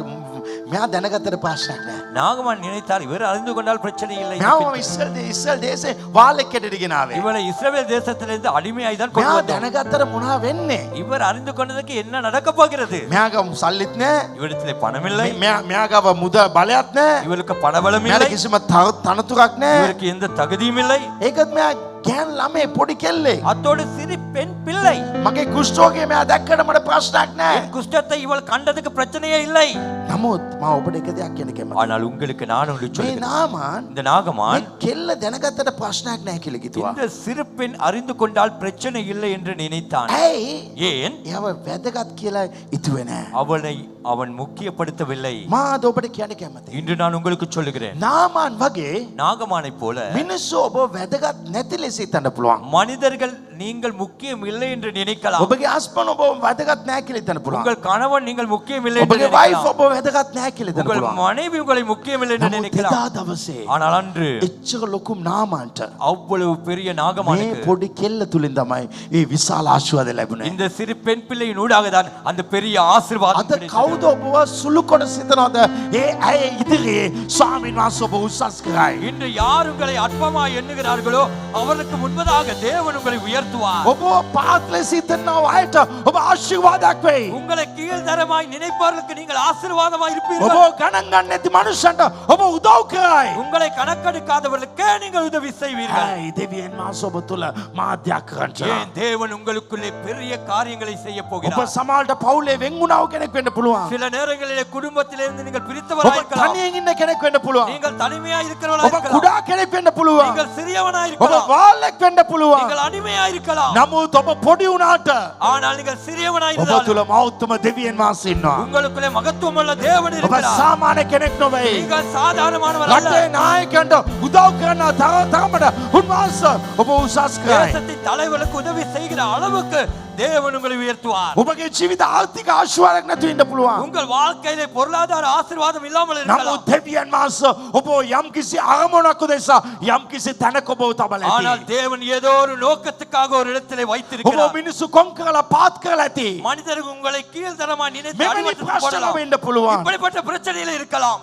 මෙයා දැනගත්තට ප්‍රශ්නයක් නෑ. நாகமான் நினைத்தால் இவர் அறிந்து கொண்டால் பிரச்சனை இல்லை. මෙයාව ඉස්සල් දේශේ වාල්ලෙකටට ගෙනාවේ. இவளை இஸ்ரவேல் தேசத்திலிருந்து அடிமையாய் தான் கொண்டு මෙයා வந்தார். දැනගත්තට මොනා වෙන්නේ? இவர் அறிந்து கொண்டதுக்கு என்ன நடக்க போகிறது? මෙයාගම සල්ලිත් නෑ. இவரிடத்திலே பணம் இல்லை, මෙයාගව මුද බලයක් නෑ. இவளுக்கு பணபலம் මෙයාට இல்லை, කිසිම තනතුරක් නෑ. இவருக்கு எந்த தகுதியும் இல்லை. ඒකත් මෙයා ගෑන් ළමේ පොඩි කෙල්ලෙක්. அத்தோடு சிறு பெண் பிள்ளை. මගේ කුෂ්ඨෝගේ මෙයා දැක්කට මට ප්‍රශ්නයක් නෑ. என் குஷ்டத்தை இவள் கண்டதுக்கு பிரச்சனையே இல்லை. නමුත් මම ඔබට එක දෙයක් කියන්න කැමතියි. ஆனால் உங்களுக்கு நான் ஒன்று මේ சொல்கிறேன். නාමාන් இந்த මේ நாகமான் කෙල්ල දැනගත්තට ප්‍රශ්නයක් නෑ කියලා කිව්වා. இந்த சிறு பெண் அறிந்து கொண்டால் பிரச்சனை இல்லை என்று நினைத்தான். ඇයි? ஏன் එයාව වැදගත් කියලා හිතුවේ නෑ. அவனை அவன் முக்கியப்படுத்தவில்லை. මා අද ඔබට කියන්න කැමතියි. இன்று நான் உங்களுக்கு சொல்லுகிறேன், නාමාන් වගේ நாகமானைப் போல මිනිස්සු ඔබ වැදගත් නැති ලෙස හිතන්න පුළුවන්. மனிதர்கள் நீங்கள் முக்கியம் இல்லை என்று நினைக்கலாம். ඔබගේ හස්බන්ඩ් ඔබ වැදගත් නැහැ කියලා හිතන්න පුළුවන්. உங்கள் கணவன் நீங்கள் முக்கியம் இல்லை என்று ඔබගේ වයිෆ් நினைக்கலாம். ඔබ වැදගත් නැහැ කියලා හිතන්න உங்கள் පුළුවන්. மனைவி உங்களை முக்கியம் இல்லை என்று නමුත් நினைக்கலாம். එදා දවසේ ஆனால் அன்று එච්චර ලොකු නාමන්ට அவ்வளவு பெரிய මේ நாகமானுக்கு පොඩි කෙල්ල තුලින් තමයි ඒ විශාල ආශිර්වාද ලැබුණේ. இந்த சிறு பெண் பிள்ளையின் ஊடாக தான் அந்த பெரிய ஆசீர்வாதம் අද கிடைத்தது. කවුද ඔබව සුළු කොට සිතනවද? ඒ ඇය ඉදිරියේ ස්වාමීන් වහන්සේ ඔබ උසස් කරයි. இன்று யார் உங்களை அற்பமாய் எண்ணுகிறார்களோ அவர்களுக்கு முன்பதாக தேவன் உங்களை உயர்த்துவார். ඔබ පාත් ලෙස හිතනව අයට ඔබ ආශිර්වාදයක් වෙයි. உங்களை கீழ்தரமாய் நினைப்பவர்களுக்கு நீங்கள் ஆசீர்வாதமாய் ඔබ இருப்பீர்கள். ගණන් ගන්න නැති මනුස්සන්ට ඔබ උදව් කරයි. உங்களை கணக்கெடுக்காதவர்களுக்கே நீங்கள் உதவி செய்வீர்கள். ඇයි දෙවියන් වහන්සේ ඔබ තුල මාධ්‍යයක් කරන්න. ஏன் தேவன் உங்களுக்குள்ளே பெரிய காரியங்களை செய்ய ඔබ போகிறார். සමාල්ට පවුලේ වෙන් වුණාව කෙනෙක් වෙන්න පුළුවන්. சில நேரங்களிலே குடும்பத்திலிருந்து நீங்கள் ඔබ பிரித்தவராய் இருக்கலாம். තනියෙන් ඉන්න කෙනෙක් වෙන්න පුළුවන්. நீங்கள் தனிமையாய் இருக்கிறவர்களாய் ඔබ இருக்கலாம். කුඩා කෙනෙක් වෙන්න පුළුවන්. நீங்கள் சிறியவனாய் ඔබ இருக்கலாம். වාල්ලෙක් වෙන්න පුළුවන්. நீங்கள் அடிமையாய் இருக்கலாம். නමුත් ඔබ පොඩි වුණාට ஆனால் நீங்கள் சிறியவனாய் ඔබ இருந்தாலும் තුල මෞත්තම දෙවියන් වහන්සේ ඉන්නවා. உங்களுக்குள்ளே மகத்துவமுள்ள தேவன் ඔබ இருக்கிறார். සාමාන්‍ය කෙනෙක් නොවේ. நீங்கள் சாதாரணமானவர் அல்ல. රටේ නායකයන්ට උදව් කරන තරමට උන්වහන්සේ ඔබ උසස් කරයි. தேசத்தின் தலைவர்களுக்கு உதவி செய்கிற அளவுக்கு தேவன் உங்களை உயர்த்துவார். ඔබගේ ජීවිත ආර්ථික ආශිර්වාදයක් නැතුව ඉන්න පුළුවන්. உங்கள் வாழ்க்கையிலே பொருளாதார ஆசீர்வாதம் இல்லாமல் இருக்கலாம். නමුත් දෙවියන් වහන්සේ ඔබ යම්කිසි අරමුණක් උදෙසා යම්කිසි තැනක ඔබව තබලා ஆனால் ඇති. தேவன் ஏதோ ஒரு நோக்கத்துக்காக ஒரு இடத்திலே ඔබ வைத்திருக்கிறார். මිනිස්සු කොම් කරලා පාත් කරලා ඇති. மனிதர்கள் உங்களை கீழ்த்தரமா நினைத்து මෙවැනි அடிமட்டத்தில் ප්‍රශ්න போடலாம். වෙන්න පුළුවන්. இப்படிப்பட்ட பிரச்சனையில இருக்கலாம்.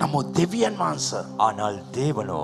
නමුත් දෙවියන් වහන්සේ ஆனால் தேவனோ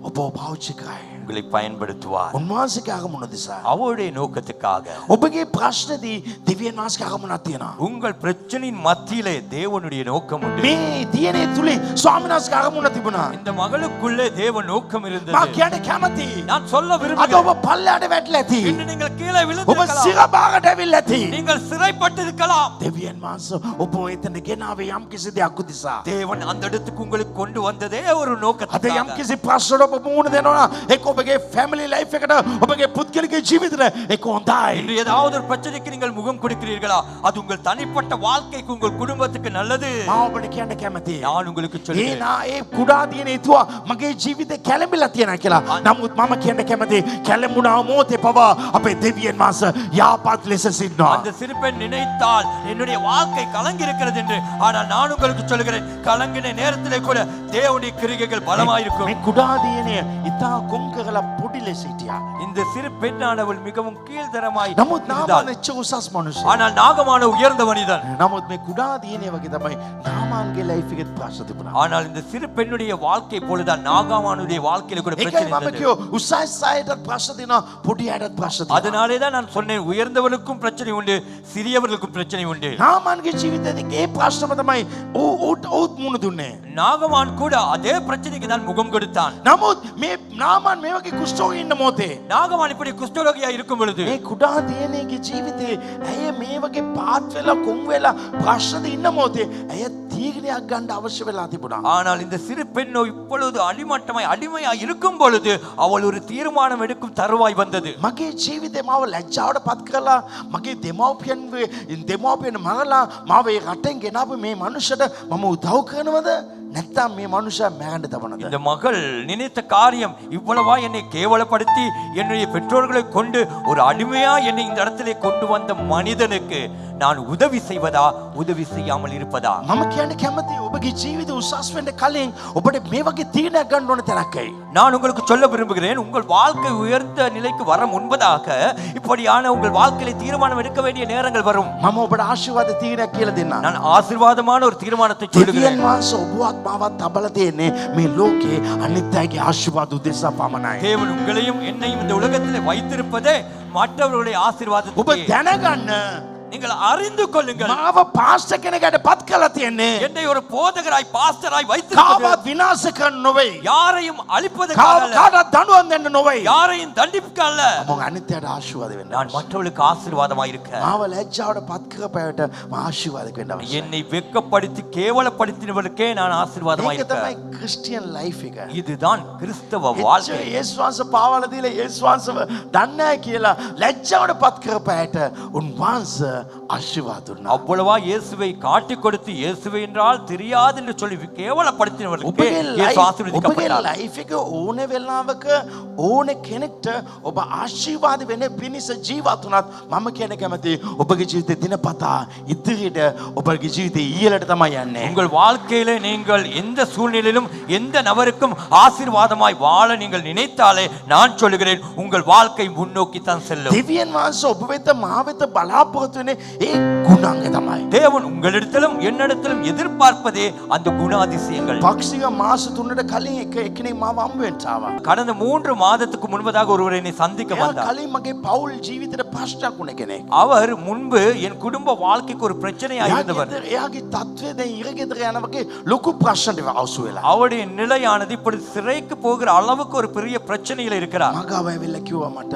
ඔබ පාවිච්චි කරයි. உங்களை பயன்படுத்துவார். උන්වහන්සේගේ අරමුණ දිසා. அவருடைய நோக்கத்துக்காக. ඔබගේ ප්‍රශ්නදී දෙවියන් වහන්සේගේ අරමුණක් තියෙනවා. உங்கள் பிரச்சனையின் மத்தியிலே தேவனுடைய நோக்கம் உண்டு. මේ දියනේ තුලින් ස්වාමීන් වහන්සේගේ අරමුණ තිබුණා. இந்த மகளுக்குள்ளே தேவ நோக்கம் මා இருந்தது. කියන්න කැමති. நான் சொல்ல අද விரும்புகிறேன். ඔබ පල්ලයට වැටලා ඇති. இன்று நீங்கள் கீழே ඔබ விழுந்திருக்கலாம். සිරබාගට ඇවිල්ලා ඇති. நீங்கள் சிறைப்பட்டு இருக்கலாம். දෙවියන් වහන්සේ ඔබ එතන ගෙනාවේ යම්කිසි දෙයක් උදෙසා. தேவன் அந்த இடத்துக்கு உங்களுக்கு கொண்டு வந்ததே ஒரு අද நோக்கத்துக்காக. යම්කිසි ප්‍රශ්නවල ඔබ මුහුණ දෙනවා එක්ක ඔබගේ ෆැමිලි ලයිෆ් එකට ඔබගේ පුද්ගලික ජීවිතේට ඒක හොඳයි. இன்று ஏதாவது ஒரு பிரச்சனைக்கு நீங்கள் முகம் கொடுக்கிறீர்களா? அது உங்கள் தனிப்பட்ட வாழ்க்கைக்கு உங்கள் குடும்பத்துக்கு நல்லது. මම ඔබට කියන්න කැමතියි. நான் உங்களுக்கு ඒ சொல்கிறேன். නා ඒ කුඩා දින හිතුවා මගේ ජීවිතේ කැළඹිලා තියෙනවා කියලා. නමුත් මම කියන්න කැමතියි කැළඹුණා මොහොතේ පවා අපේ දෙවියන් වහන්සේ යාපත් ලෙස සිටිනවා. அந்த சிறு பெண் நினைத்தால் என்னுடைய வாழ்க்கை கலங்கி இருக்கிறது என்று. ஆனால் நான் உங்களுக்கு சொல்கிறேன், கலங்கின நேரத்திலே கூட தேவனுடைய கிரிகைகள் பலமாயிருக்கும். මේ කුඩා දිනේ ඉතා කොම් කරලා පොඩි ලෙස හිටියා. இந்த சிறு பெண்ணானவள் மிகவும் கீழ்த்தரமாய் නමුත් இருந்தாள். නාමන් එච්ච උසස් මිනිස්සෙක්. ஆனால் நாகமான உயர்ந்த மனிதன். නමුත් මේ කුඩා දිනේ වගේ තමයි නාමන්ගේ ලයිෆ් එකෙත් ප්‍රශ්න තිබුණා. ஆனால் இந்த சிறு பெண்ணுடைய வாழ்க்கை போலதான் நாகமானுடைய வாழ்க்கையில கூட ඒකයි பிரச்சனை මම இருந்தது. කියෝ උසස් අයටත් ප්‍රශ්න දෙනවා පොඩි අයටත් ප්‍රශ්න දෙනවා. அதனாலே தான் நான் சொன்னேன், உயர்ந்தவர்களுக்கும் பிரச்சனை உண்டு, சிறியவர்களுக்கும் பிரச்சனை உண்டு. නාමන්ගේ ජීවිතේදී ඒ ප්‍රශ්නම තමයි ඔව් මුණ දුන්නේ. நாகமான் கூட அதே பிரச்சனைக்கு தான் முகம் கொடுத்தான். නමුත් මේ නාමන් මේ වගේ කුෂ්ඨෝගී ඉන්න මොහොතේ நாகமான் இப்படி குஷ்டரோகியா இருக்கும் பொழுது මේ කුඩා දිනේගේ ජීවිතේ ඇය මේ වගේ පාත් වෙලා කොම් වෙලා ප්‍රශ්නද ඉන්න මොහොතේ ඇය තීරණයක් ගන්න අවශ්‍ය වෙලා තිබුණා. ஆனால் இந்த சிறு பெண்ணோ இப்பொழுது அடிமையாய் இருக்கும் பொழுது அவள் ஒரு தீர்மானம் எடுக்கும் தருவாய் வந்தது. මගේ ජීවිතේ මාව ලැජ්ජාවට පත් කරලා මගේ දෙමව්පියන් මරලා මාව ඒ රටෙන් ගෙනාපු මේ මනුස්සයට මම උදව් කරනවද නැත්නම් මේ මනුස්සයා මැරෙන්න තබනද? இந்த மகள் நினைத்த காரியம் இவ்வளவா என்னை கேவலப்படுத்தி என்னுடைய பெற்றோர்களை கொண்டு ஒரு அடிமையா என்னை இந்த இடத்திலே கொண்டு வந்த மனிதனுக்கு நான் உதவி செய்வதா, உதவி செய்யாமல் இருப்பதா? මම කියන්න කැමති ඔබගේ ජීවිතය උසස් වෙන්න කලින් ඔබට මේ වගේ තීරණයක් ගන්න ඕන තැනක්යි. நான் உங்களுக்கு சொல்ல விரும்புகிறேன், உங்கள் வாழ்க்கை உயர்ந்த நிலைக்கு வர முன்பதாக இப்படியான உங்கள் வாழ்க்கையில தீர்மானம் எடுக்க வேண்டிய நேரங்கள் வரும். මම ඔබට ආශිර්වාද තීරණයක් කියලා දෙන්නම්. நான் ஆசீர்வாதமான ஒரு தீர்மானத்தை දෙවියන් சொல்லுகிறேன். වහන්සේ ඔබවත් මාවත් තබලා තියෙන්නේ මේ ලෝකේ අනිත් අයගේ ආශිර්වාද උදෙසා පමණයි. தேவன் உங்களையும் என்னையும் இந்த உலகத்திலே வைத்திருப்பதே மற்றவர்களுடைய ඔබ ஆசீர்வாதத்துக்கு. දැනගන්න நீங்கள் அறிந்து கொள்ளுங்கள், මාව පාස්ටර් කෙනෙක්ට පත් කරලා තියෙන්නේ என்னை ஒரு போதகராய் பாஸ்டராய் வைத்திருப்பது කාවත් විනාශ කරන්න නොවේ. யாரையும் அழிப்பதற்காக அல்ல, කාටවත් දඬුවම් දෙන්න නොවේ. யாரையும் தண்டிப்புக்கு அல்ல. මම අනිත් අයට ආශිර්වාද වෙන්න. நான் மற்றவர்களுக்கு ஆசீர்வாதமாக இருக்க, මාව ලැජ්ජාවට පත් කරපෑවට මම ආශිර්වාදයක් වෙන්න අවශ්‍යයි. என்னை வெட்கப்படுத்தி கேவலப்படுத்தினவர்களுக்கே நான் ஆசீர்வாதமாக මේක இருக்க. තමයි ක්‍රිස්ටියන් ලයිෆ් එක. இதுதான் கிறிஸ்தவ එච්චර வாழ்க்கை. යේසුස් වහන්සේ පාවලා දීලා යේසුස් වහන්සේව දන්නේ නැහැ කියලා ලැජ්ජාවට පත් කරපෑයට උන්වහන්සේ ආශිර්වාද දුන්නා. அவ்வளவா இயேசுவை காட்டிக் கொடுத்து இயேசுவை என்றால் தெரியாது என்று சொல்லி கேவலப்படுத்தினவர்களுக்கு ඔබගේ இயேசு ඔබගේ ஆசீர்வதிக்கப்பட்டார். ලයිෆ් එක ඕන වෙලාවක ඕන කෙනෙක්ට ඔබ ආශිර්වාද වෙන්න පිණිස ජීවත් වුණත් මම කියන කැමති ඔබගේ ජීවිතේ දිනපතා ඉදිරියට ඔබගේ ජීවිතේ ඉහළට තමයි යන්නේ. உங்கள் வாழ்க்கையிலே நீங்கள் எந்த சூழ்நிலையிலும் எந்த நபருக்கும் ஆசீர்வாதமாய் வாழ நீங்கள் நினைத்தாலே நான் சொல்லுகிறேன், உங்கள் வாழ்க்கை முன்னோக்கி தான் செல்லும். දෙවියන් වහන්සේ ඔබ වෙත මා වෙත බලාපොරොත්තු වෙන්නේ ඒ ගුණාංග තමයි. தேவன் உங்களிடத்திலும் என்னிடத்திலும் எதிர்பார்ப்பதே அந்த குணாதிசயங்கள். පක්ෂික මාස 3කට කලින් එක්කෙනෙක් මාව හම්බ වෙන්න ආවා. கடந்த 3 மாதத்துக்கு முன்பதாக ஒருவர் என்னை சந்திக்க එයා வந்தார். කලින් මගේ පෞල් ජීවිතේට ප්‍රශ්නයක් වුණ කෙනෙක්. அவர் முன்பு என் குடும்ப வாழ்க்கைக்கு ஒரு பிரச்சனையாக இருந்தவர். එයාගේ තත්ත්වය දැන් ඉරගෙදර යන වගේ ලොකු ප්‍රශ්නයක් අවසු වෙලා. அவருடைய நிலையானது இப்படி சிறைக்கு போகிற அளவுக்கு ஒரு பெரிய பிரச்சனையில இருக்கிறார். මගාව ඇවිල්ලා කිව්වා මට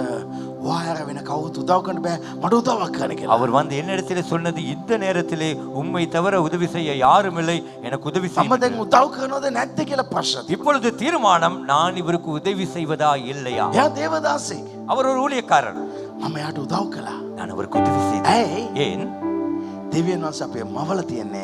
වායර වෙන කවුරුත් උදව් කරන්න බෑ මට උදව්වක් කරන්න කියලා. அவர் வந்து என்னிடத்திலே சொன்னது, இந்த நேரத்திலே உம்மை தவிர உதவி செய்ய யாரும் இல்லை, எனக்கு உதவி මම செய்ய. දැන් උදව් කරනවද නැද්ද කියලා ප්‍රශ්න. இப்பொழுது தீர்மானம், நான் இவருக்கு உதவி செய்வதா இல்லையா? එයා දේවදාසෙක්. அவர் ஒரு ஊழியக்காரர். මම එයාට උදව් කළා. நான் அவருக்கு உதவி செய்தேன். ඇයි? ஏன்? දෙවියන් වහන්සේ අපේ මවල තියන්නේ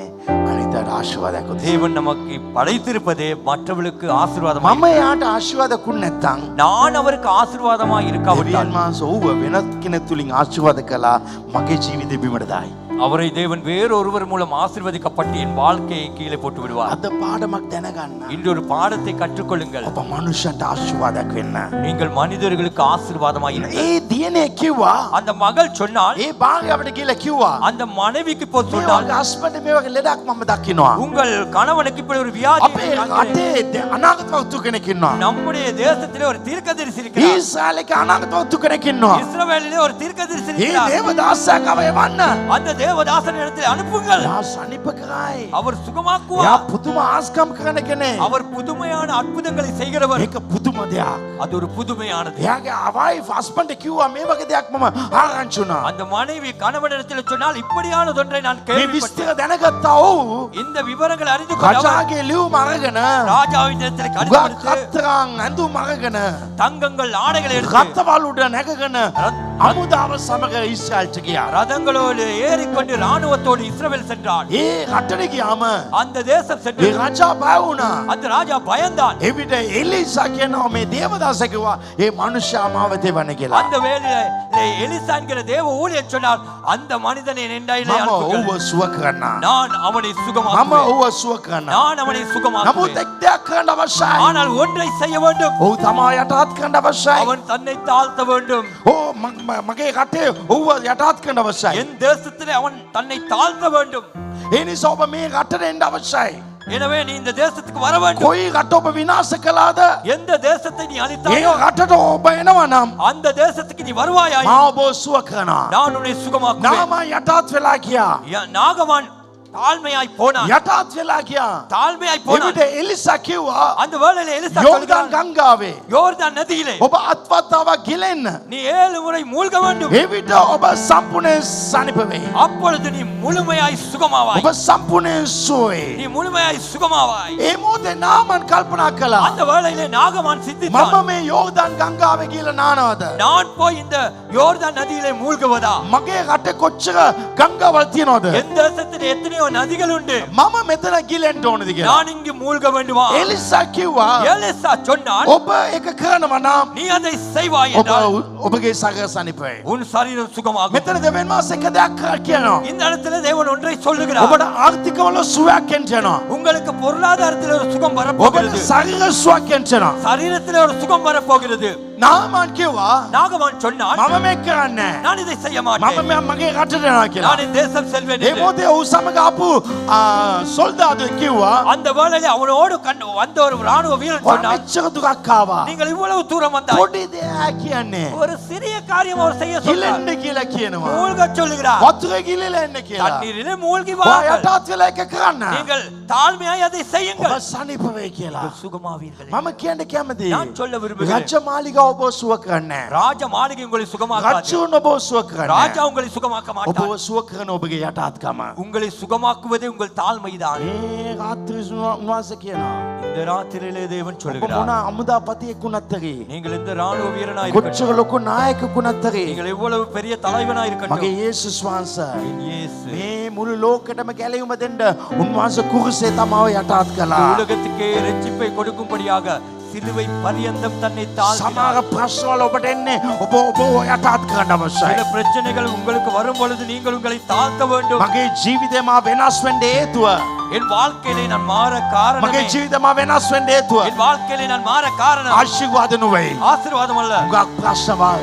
අනිතට ආශිර්වාදයක් උදෙසා. தேவன் நமக்கு படைத்திருப்பதே மற்றவர்களுக்கு ஆசீர்வாதமாக. මම යාට ආශිර්වාදකුත් නැත්තම් நான் அவருக்கு ஆசீர்வாதமாக දෙවියන් இருக்காவிட்டால் වහන්සේ ඌව වෙනත් කෙනෙක් තුලින් ආශිර්වාද කළා මගේ ජීවිතේ බිමට දායි. அவரை தேவன் வேறொருவர் மூலம் ஆசீர்வதிக்கப்பட்டு என் வாழ்க்கையை கீழே போட்டு விடுவார். අද පාඩමක් දැනගන්න. இன்று ஒரு பாடத்தை கற்றுக்கொள்ளுங்கள். ඔබ මනුෂ්‍යන්ට ආශිර්වාදයක් වෙන්න. நீங்கள் மனிதர்களுக்கு ஆசீர்வாதமாக இருங்கள். ඒ දියනේ කිව්වා. அந்த மகள் சொன்னால், ඒ භාර්යාවට කියලා කිව්වා. அந்த மனைவிக்கு போய் මේ சொன்னால், වගේ හස්බන්ඩ් මේ වගේ ලෙඩක් මම දකින්නවා. உங்கள் கணவனுக்கு இப்படி ஒரு வியாதி අපේ இருக்கிறது. රටේ අනාගත වස්තු කෙනෙක් ඉන්නවා. நம்முடைய தேசத்திலே ஒரு தீர்க்கதரிசி இருக்கிறார். ඊශ්‍රායලේ අනාගත වස්තු කෙනෙක් ඉන්නවා. இஸ்ரவேலிலே ஒரு தீர்க்கதரிசி ඒ இருக்கிறார். දේවදාසයාව යවන්න. அந்த தேவதாசன் இடத்தில் அனுப்புங்கள். යා සනිප කරයි. அவர் යා சுகமாக்குவார். පුදුම ආස්කම් කරන කෙනෙක්. அவர் புதுமையான අற்புதங்களை செய்கிறவர். ඒක පුදුම දෙයක්. அது ஒரு புதுமையானது. එයාගේ අවයිෆ් හස්බන්ඩ් කිව්වා මේ වගේ දෙයක් මම ආරංචි වුණා. அந்த மனைவி கணவனிடத்தில் சொன்னால், இப்படியானதொன்றை நான் මේ கேள்விப்பட்டேன். විස්තර දැනගත්තා ඔව්. இந்த விவரங்களை அறிந்து கொண்டவர் රජාගේ ලියුම අරගෙන ராஜாவின் இடத்தில் උගත් கடிதம் කතරන් ඇඳුම් අරගෙන தங்கங்கள் ஆடைகளை எடுத்து රත්තවල් උඩ නැගගෙන අමුදාව සමග ඊශ්‍රායල්ට ගියා. ரதங்களோடு ஏறிக்கொண்டு ராணுவத்தோடு இஸ்ரவேல் சென்றான். ඒ රටට ගියාම அந்த தேசம் ඒ சென்று රජා බය වුණා. அந்த ராஜா பயந்தான். එවිට එලීසා කියනවා මේ දේවදාස කිව්වා ඒ මනුෂ්‍යයා මාව දෙවන්න කියලා. அந்த வேளையிலே எலிசா என்கிற தேவ ஊழியர் சொன்னார், அந்த மனிதனை என்னிடம் මම அனுப்புங்கள். ඔව්ව සුව කරන්න. நான் அவனை මම சுகமாக்குவேன். ඔව්ව සුව කරන්න. நான் அவனை නමුත් சுகமாக்குவேன். එක් දෙයක් කරන්න අවශ්‍යයි. ஆனால் ஒன்றை செய்ய வேண்டும். ඔව් තමා යටහත් කරන්න අවශ්‍යයි. அவன் தன்னை தாழ்த்த வேண்டும். ඕ මගේ රටේ ඔව්ව යටහත් කරන්න අවශ්‍යයි. என் தேசத்திலே அவன் தன்னை தாழ்த்த வேண்டும். ඒ නිසා ඔබ මේ රටට එන්න අවශ්‍යයි. எனவே நீ இந்த தேசத்துக்கு வர வேண்டும். කොයි රට ඔබ විනාශ කළාද? எந்த தேசத்தை நீ ඒ அழித்தாயோ රටට ඔබ එනවා නම් அந்த தேசத்துக்கு நீ வருவாயா? මා ඔබ සුව කරනවා. நான் உன்னை சுகமாக்குவேன். නාම යටහත් වෙලා ගියා. நாகமான் தாழ்மையாய் போனான். යටහත් වෙලා ගියා. தாழ்மையாய் போனான். එවිට එලිසා කිව්වා அந்த வேளையிலே எலிசா යෝர்දාන් சொல்கிறான், ගංගාවේ யோர்தான் நதியிலே ඔබ අත්වත්තාව ගිලෙන්න. நீ 7 முறை மூழ்க வேண்டும். එවිට ඔබ සම්පූර්ණයෙන් සනිප වෙයි. அப்பொழுது நீ முழுமையாய் சுகமாவாய். ඔබ සම්පූර්ණයෙන් සුවයි. நீ முழுமையாய் சுகமாவாய். ඒ මොහොතේ නාමන් කල්පනා කළා அந்த வேளையிலே நாகமான் මම சிந்தித்தான், මේ යෝර්දාන් ගංගාවේ ගිහලා නානවද? நான் போய் இந்த யோர்தான் நதியிலே மூழ்குவதா? මගේ රටේ කොච්චර ගංගාවල් තියනවද? என் தேசத்தில் எத்தனையோ நதிகள் உண்டு. මම මෙතන ගිලෙන්න ඕනද කියලා. நான் இங்கு மூழ்க வேண்டுமா? එලිසා කිව්වා எலிசா சொன்னான், ඔබ ඒක කරනවා නම් நீ அதை செய்வாய் ඔබ என்றால் ඔබගේ සග සනිපයි. உன் சரீரம் சுகமாகும். මෙතන දෙවෙනි මාස එක දෙයක් කියනවා. இந்த இடத்துல தேவன் ஒன்றை சொல்லுகிறார். ඔබට ආර්ථිකවල සුවයක් එන්නවා. உங்களுக்கு பொருளாதாரத்தில் ஒரு சுகம் ඔබට வரப்போகிறது. ශරීර සුවයක් එන්නවා. சரீரத்தில் ஒரு சுகம் வரப்போகிறது. නාමන් කිව්වා நாகமான் சொன்னான், මම මේක කරන්නේ නැහැ. நான் இதை செய்ய මම மாட்டேன். මගේ රටට යනවා කියලා. நான் இந்த தேசம் செல்வேன் ඒ என்று. මොහොතේ ඔහු සමග ආපු සොල්දාදුවෙක් කිව්වා அந்த வேளையிலே அவனோடு வந்த ஒரு ராணுவ வீரன் ඔයා சொன்னான், මෙච්චර දුරක් ආවා. நீங்கள் இவ்வளவு தூரம் வந்தாய். පොඩි දෙයක් කියන්නේ. ஒரு சிறிய காரியம் அவர் செய்ய சொன்னார். ගිලෙන්න කියලා කියනවා. மூழ்க சொல்லுகிறார். වතුරේ ගිලෙලා එන්න කියලා. தண்ணீரிலே மூழ்கி ඔයා வாருங்கள். යටත් වෙලා එක කරන්න. நீங்கள் தாழ்மையாய் அதை ඔබ செய்யுங்கள். සනීප වෙයි කියලා. சுகமாவீர்கள். මම කියන්න කැමතියි. நான் சொல்ல விரும்புகிறேன், රජ මාලිගාව ඔබ සුව කරන්නේ නැහැ. ராஜ மாளிகை உங்களை சுகமாக்காது. රජුන් ඔබ සුව කරන්නේ ராஜா නැහැ. உங்களை சுகமாக்க ඔබ மாட்டார். සුව කරන ඔබගේ යටත්කම. உங்களை சுகமாக்குவதே உங்கள் தாழ்மைதான். මේ රාත්‍රී උන්වහන්සේ කියනවා இந்த ராத்திரியிலே தேவன் ඔබ சொல்லுகிறார், මොන අමුදාපතියෙක් වුණත් ඇති. நீங்கள் இந்த ராணுவ வீரனாய் කොච්චර இருக்கட்டும், ලොකු නායකයෙක් වුණත් ඇති. நீங்கள் எவ்வளவு பெரிய தலைவனாய் මගේ இருக்கட்டும், යේසුස් වහන්සේ என் இயேசு මේ මුළු ලෝකෙටම ගැලවීම දෙන්න උන්වහන්සේ කුරුසේ තමාව යටත් இந்த කළා. உலகத்துக்கே இரட்சிப்பை கொடுக்கும்படியாக சிலுவை பரியந்தம் தன்னை සමහර தாழ்த்தினார். ප්‍රශ්නවල ඔබට එන්නේ ඔබ යටත් කරන්න අවශ්‍යයි. சில பிரச்சனைகள் உங்களுக்கு வரும் பொழுது நீங்கள் உங்களை தாழ்த்த வேண்டும். මගේ ජීවිතේ මා වෙනස් වෙන්න හේතුව என் வாழ்க்கையிலே நான் மாற காரணம், මගේ ජීවිතේ මා වෙනස් වෙන්න හේතුව என் வாழ்க்கையிலே நான் மாற காரணம் ආශිර්වාද නෙවෙයි. ஆசீர்வாதம் அல்ல. උගක් ප්‍රශ්නවල්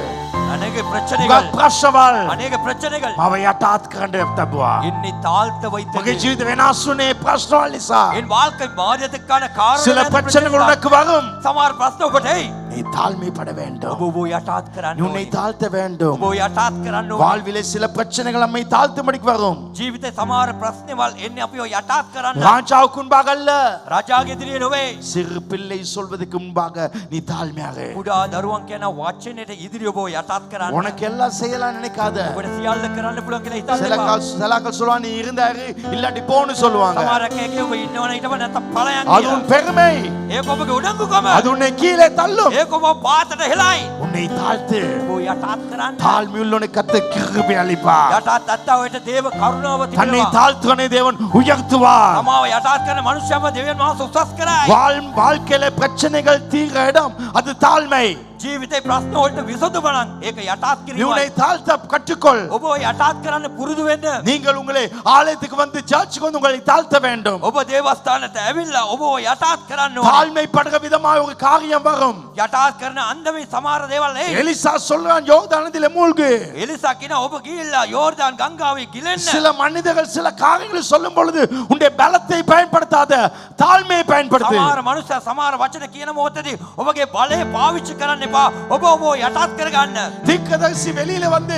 அநேக උගක් பிரச்சனைகள், ප්‍රශ්නවල් அநேக பிரச்சனைகள் මම යටත් කරන්න තිබුවා. என்னை தாழ்த்த මගේ வைத்தது. ජීවිත වෙනස් වුණේ ප්‍රශ්නවල් නිසා. என் வாழ்க்கை மாறியதுக்கான சில காரணம் பிரச்சனைகள் உனக்கு வரும். சமார் பிரச்சனை நீ தாழ்மைப்பட வேண்டும். ඔබ යටාත් කරන්න நீ உன்னை ඕනේ. தாழ்த்த வேண்டும். ඔබ යටාත් කරන්න ඕනේ. வாழ்விலே சில பிரச்சனைகள் நம்மை தாழ்த்தும்படிக்கு வரும். ජීවිතේ සමහර ප්‍රශ්නවල් එන්නේ අපිව යටාත් කරන්න. ராஜாவுக்கு முன்பாக அல்ல, රජාගේ ඉදිරියේ නොවේ. சிறு பிள்ளை சொல்வதற்கு முன்பாக நீ தாழ்மையாக இரு. කුඩා දරුවන් කියන වචනෙට ඉදිරිය ඔබ යටාත් කරන්න. உனக்கு எல்லாம் செய்யலாம் நினைக்காத. ඔබට සියල්ල කරන්න පුළුවන් කියලා හිතන්න சில එපා. சிலாக்கள் சொல்லுவாங்க நீ இருந்தாரு இல்லாட்டி போன்னு சொல்லுவாங்க. සමහර කෙනෙක් ඔබ ඉන්නවනේ ඊට පස්සේ නැත්තම් පලයන් அது உன் பெருமை. ඒක ඔබගේ උඩඟුකම. அது உன்னை கீழே தள்ளும். ඒක ඔබ පාතට හෙලයි. உன்னை தாழ்த்து. ඔබ යටත් කරන්න. தாழ்மையுள்ளவனை கர்த்தர் கிருபை அளிப்பார். යටත් අත්තවට දේව කරුණාව தன்னை තිබෙනවා. தாழ்த்துவனை தேவன் உயர்த்துவார். තමාව යටත් කරන මනුෂ්‍යයම දෙවියන් වහන්සේ උසස් කරයි. வாழ்க்கையில பிரச்சனைகள் தீர இடம் அது தாழ்மை. ජීවිතේ ප්‍රශ්න වලට විසඳුම නම් ඒක යටත් நீ உன்னை කිරීමයි. தாழ்த்த கற்றுக்கொள். ඔබ යටත් කරන්න පුරුදු වෙන්න. நீங்கள் உங்களை ஆலயத்துக்கு வந்து சர்ச்சுக்கு வந்து உங்களை தாழ்த்த வேண்டும். ඔබ දේවස්ථානට ඇවිල්ලා ඔබ යටත් කරන්න ඕනේ. தாழ்மைப்படுற விதமாக ஒரு காரியம் வரும். යටත් කරන අන්දමේ සමහර දේවල් එයි. எலிசா சொல்றான் யோர்தானத்திலே மூழ்கு. එලිසා කියන ඔබ ගිහිල්ලා යෝර්දාන් ගංගාවේ ගිලෙන්න. சில மனிதர்கள் சில காரியங்களை சொல்லும் பொழுது உன்னுடைய பலத்தை பயன்படுத்தாத தாழ்மையை பயன்படுத்து. සමහර මනුස්සයා සමහර වචන කියන මොහොතේදී ඔබගේ බලය පාවිච්චි කරන්න එපා. ඔබ යටත් කරගන්න. தீர்க்கதரிசி வெளியில வந்து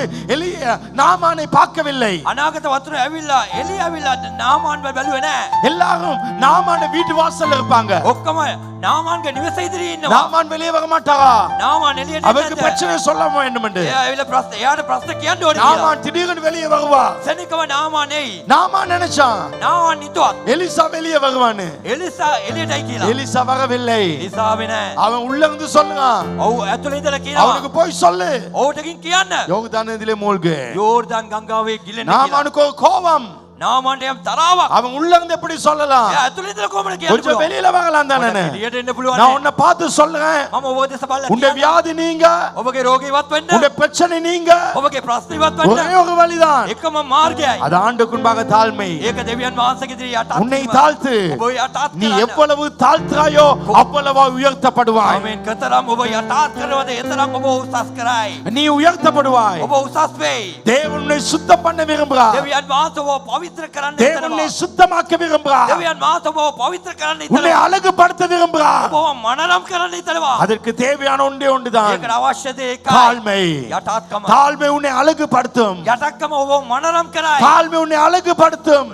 நாமானை பார்க்கவில்லை. අනාගත වතුර ඇවිල්ලා එළිය ඇවිල්ලා නාමාන් බැලුවේ නැහැ. எல்லாரும் நாமான வீட்டு வாசல்ல இருப்பாங்க. ඔක්කොම නාමාන්ගේ නිවස ඉදිරියේ ඉන්නවා. நாமான் வெளியே வர மாட்டாரா? නාමාන් එළියට அவருக்கு பிரச்சனை சொல்ல வேண்டும் என்று. එයා ඇවිල්ලා එයාට ප්‍රශ්න කියන්න ඕනේ. நாமான் திடீர்னு வெளியே வருவா. සෙනිකව නාමාන් එයි. நாமான் நினைச்சான் නාමාන් හිතුවත් எலிசா வெளியே வருவான்னு. එලිසා එළියටයි කියලා. எலிசா வரவில்லை. එලිසාවේ නැහැ. அவன் உள்ள இருந்து சொல்லுறான். ඔව් ඇතුළේ ඉඳලා කියනවා. அவனுக்கு போய் சொல்லு. ඔව්ටකින් කියන්න. யோர்தானத்திலே மூழ்கு. යෝර්දාන් ගංගාවේ ගිලෙන්න කියලා. நாமானுக்கு ஒரு கோபம். නාමාන්ට යම් තරාවක්. அவன் உள்ள இருந்து எப்படி சொல்லலாம்? එයා ඇතුළේ ඉඳලා කොහොමද කියන්න கொஞ்சம் පුළුවන්? வெளியில வரலாம் தானே. එළියට එන්න පුළුවන්. நான் உன்னை பார்த்து சொல்றேன். මම ඔබ දෙස බලලා உன்னுடைய කියන්නම්. வியாதி நீங்க. ඔබගේ රෝගී ඉවත් වෙන්න. உன்னுடைய பிரச்சனை நீங்க. ඔබගේ ප්‍රශ්න ඉවත් ஒரே වෙන්න. ஒரு வழிதான். එකම මාර්ගයයි. அது ஆண்டுக்கு முன்பாக தாழ்மை. ඒක දෙවියන් වහන්සේගේ ඉදිරියේ යටත් உன்னை වීම. தாழ்த்து. ඔබ යටත් நீ කරන්න. எவ்வளவு தாழ்த்துறாயோ அவ்வளவா உயர்த்தப்படுவாய். ආමෙන්. කතරම් ඔබ යටත් කරනවද එතරම් ඔබ උසස් කරයි. நீ உயர்த்தப்படுவாய். ඔබ උසස් වෙයි. தேவன் உன்னை சுத்தம் பண்ண விரும்புகிறார். දෙවියන් වහන්සේ ඔබ පවිත්‍ර කරන්න தேவன் உன்னை சுத்தமாக்க விரும்புகிறார். දෙවියන් වහන්සේ ඔබ පවිත්‍ර කරන්න உன்னை ඉතලවා. அழகுபடுத்த விரும்புகிறார். ඔබ මනරම් කරන්න ඉතලවා. அதற்கு தேவையான ஒன்றே ஒன்றுதான் ඒකට අවශ්‍ය දේ එකයි. தாழ்மை. යටත්කම. தாழ்மை உன்னை அழகுபடுத்தும். යටත්කම ඔබ මනරම් කරයි. தாழ்மை உன்னை அழகுபடுத்தும்.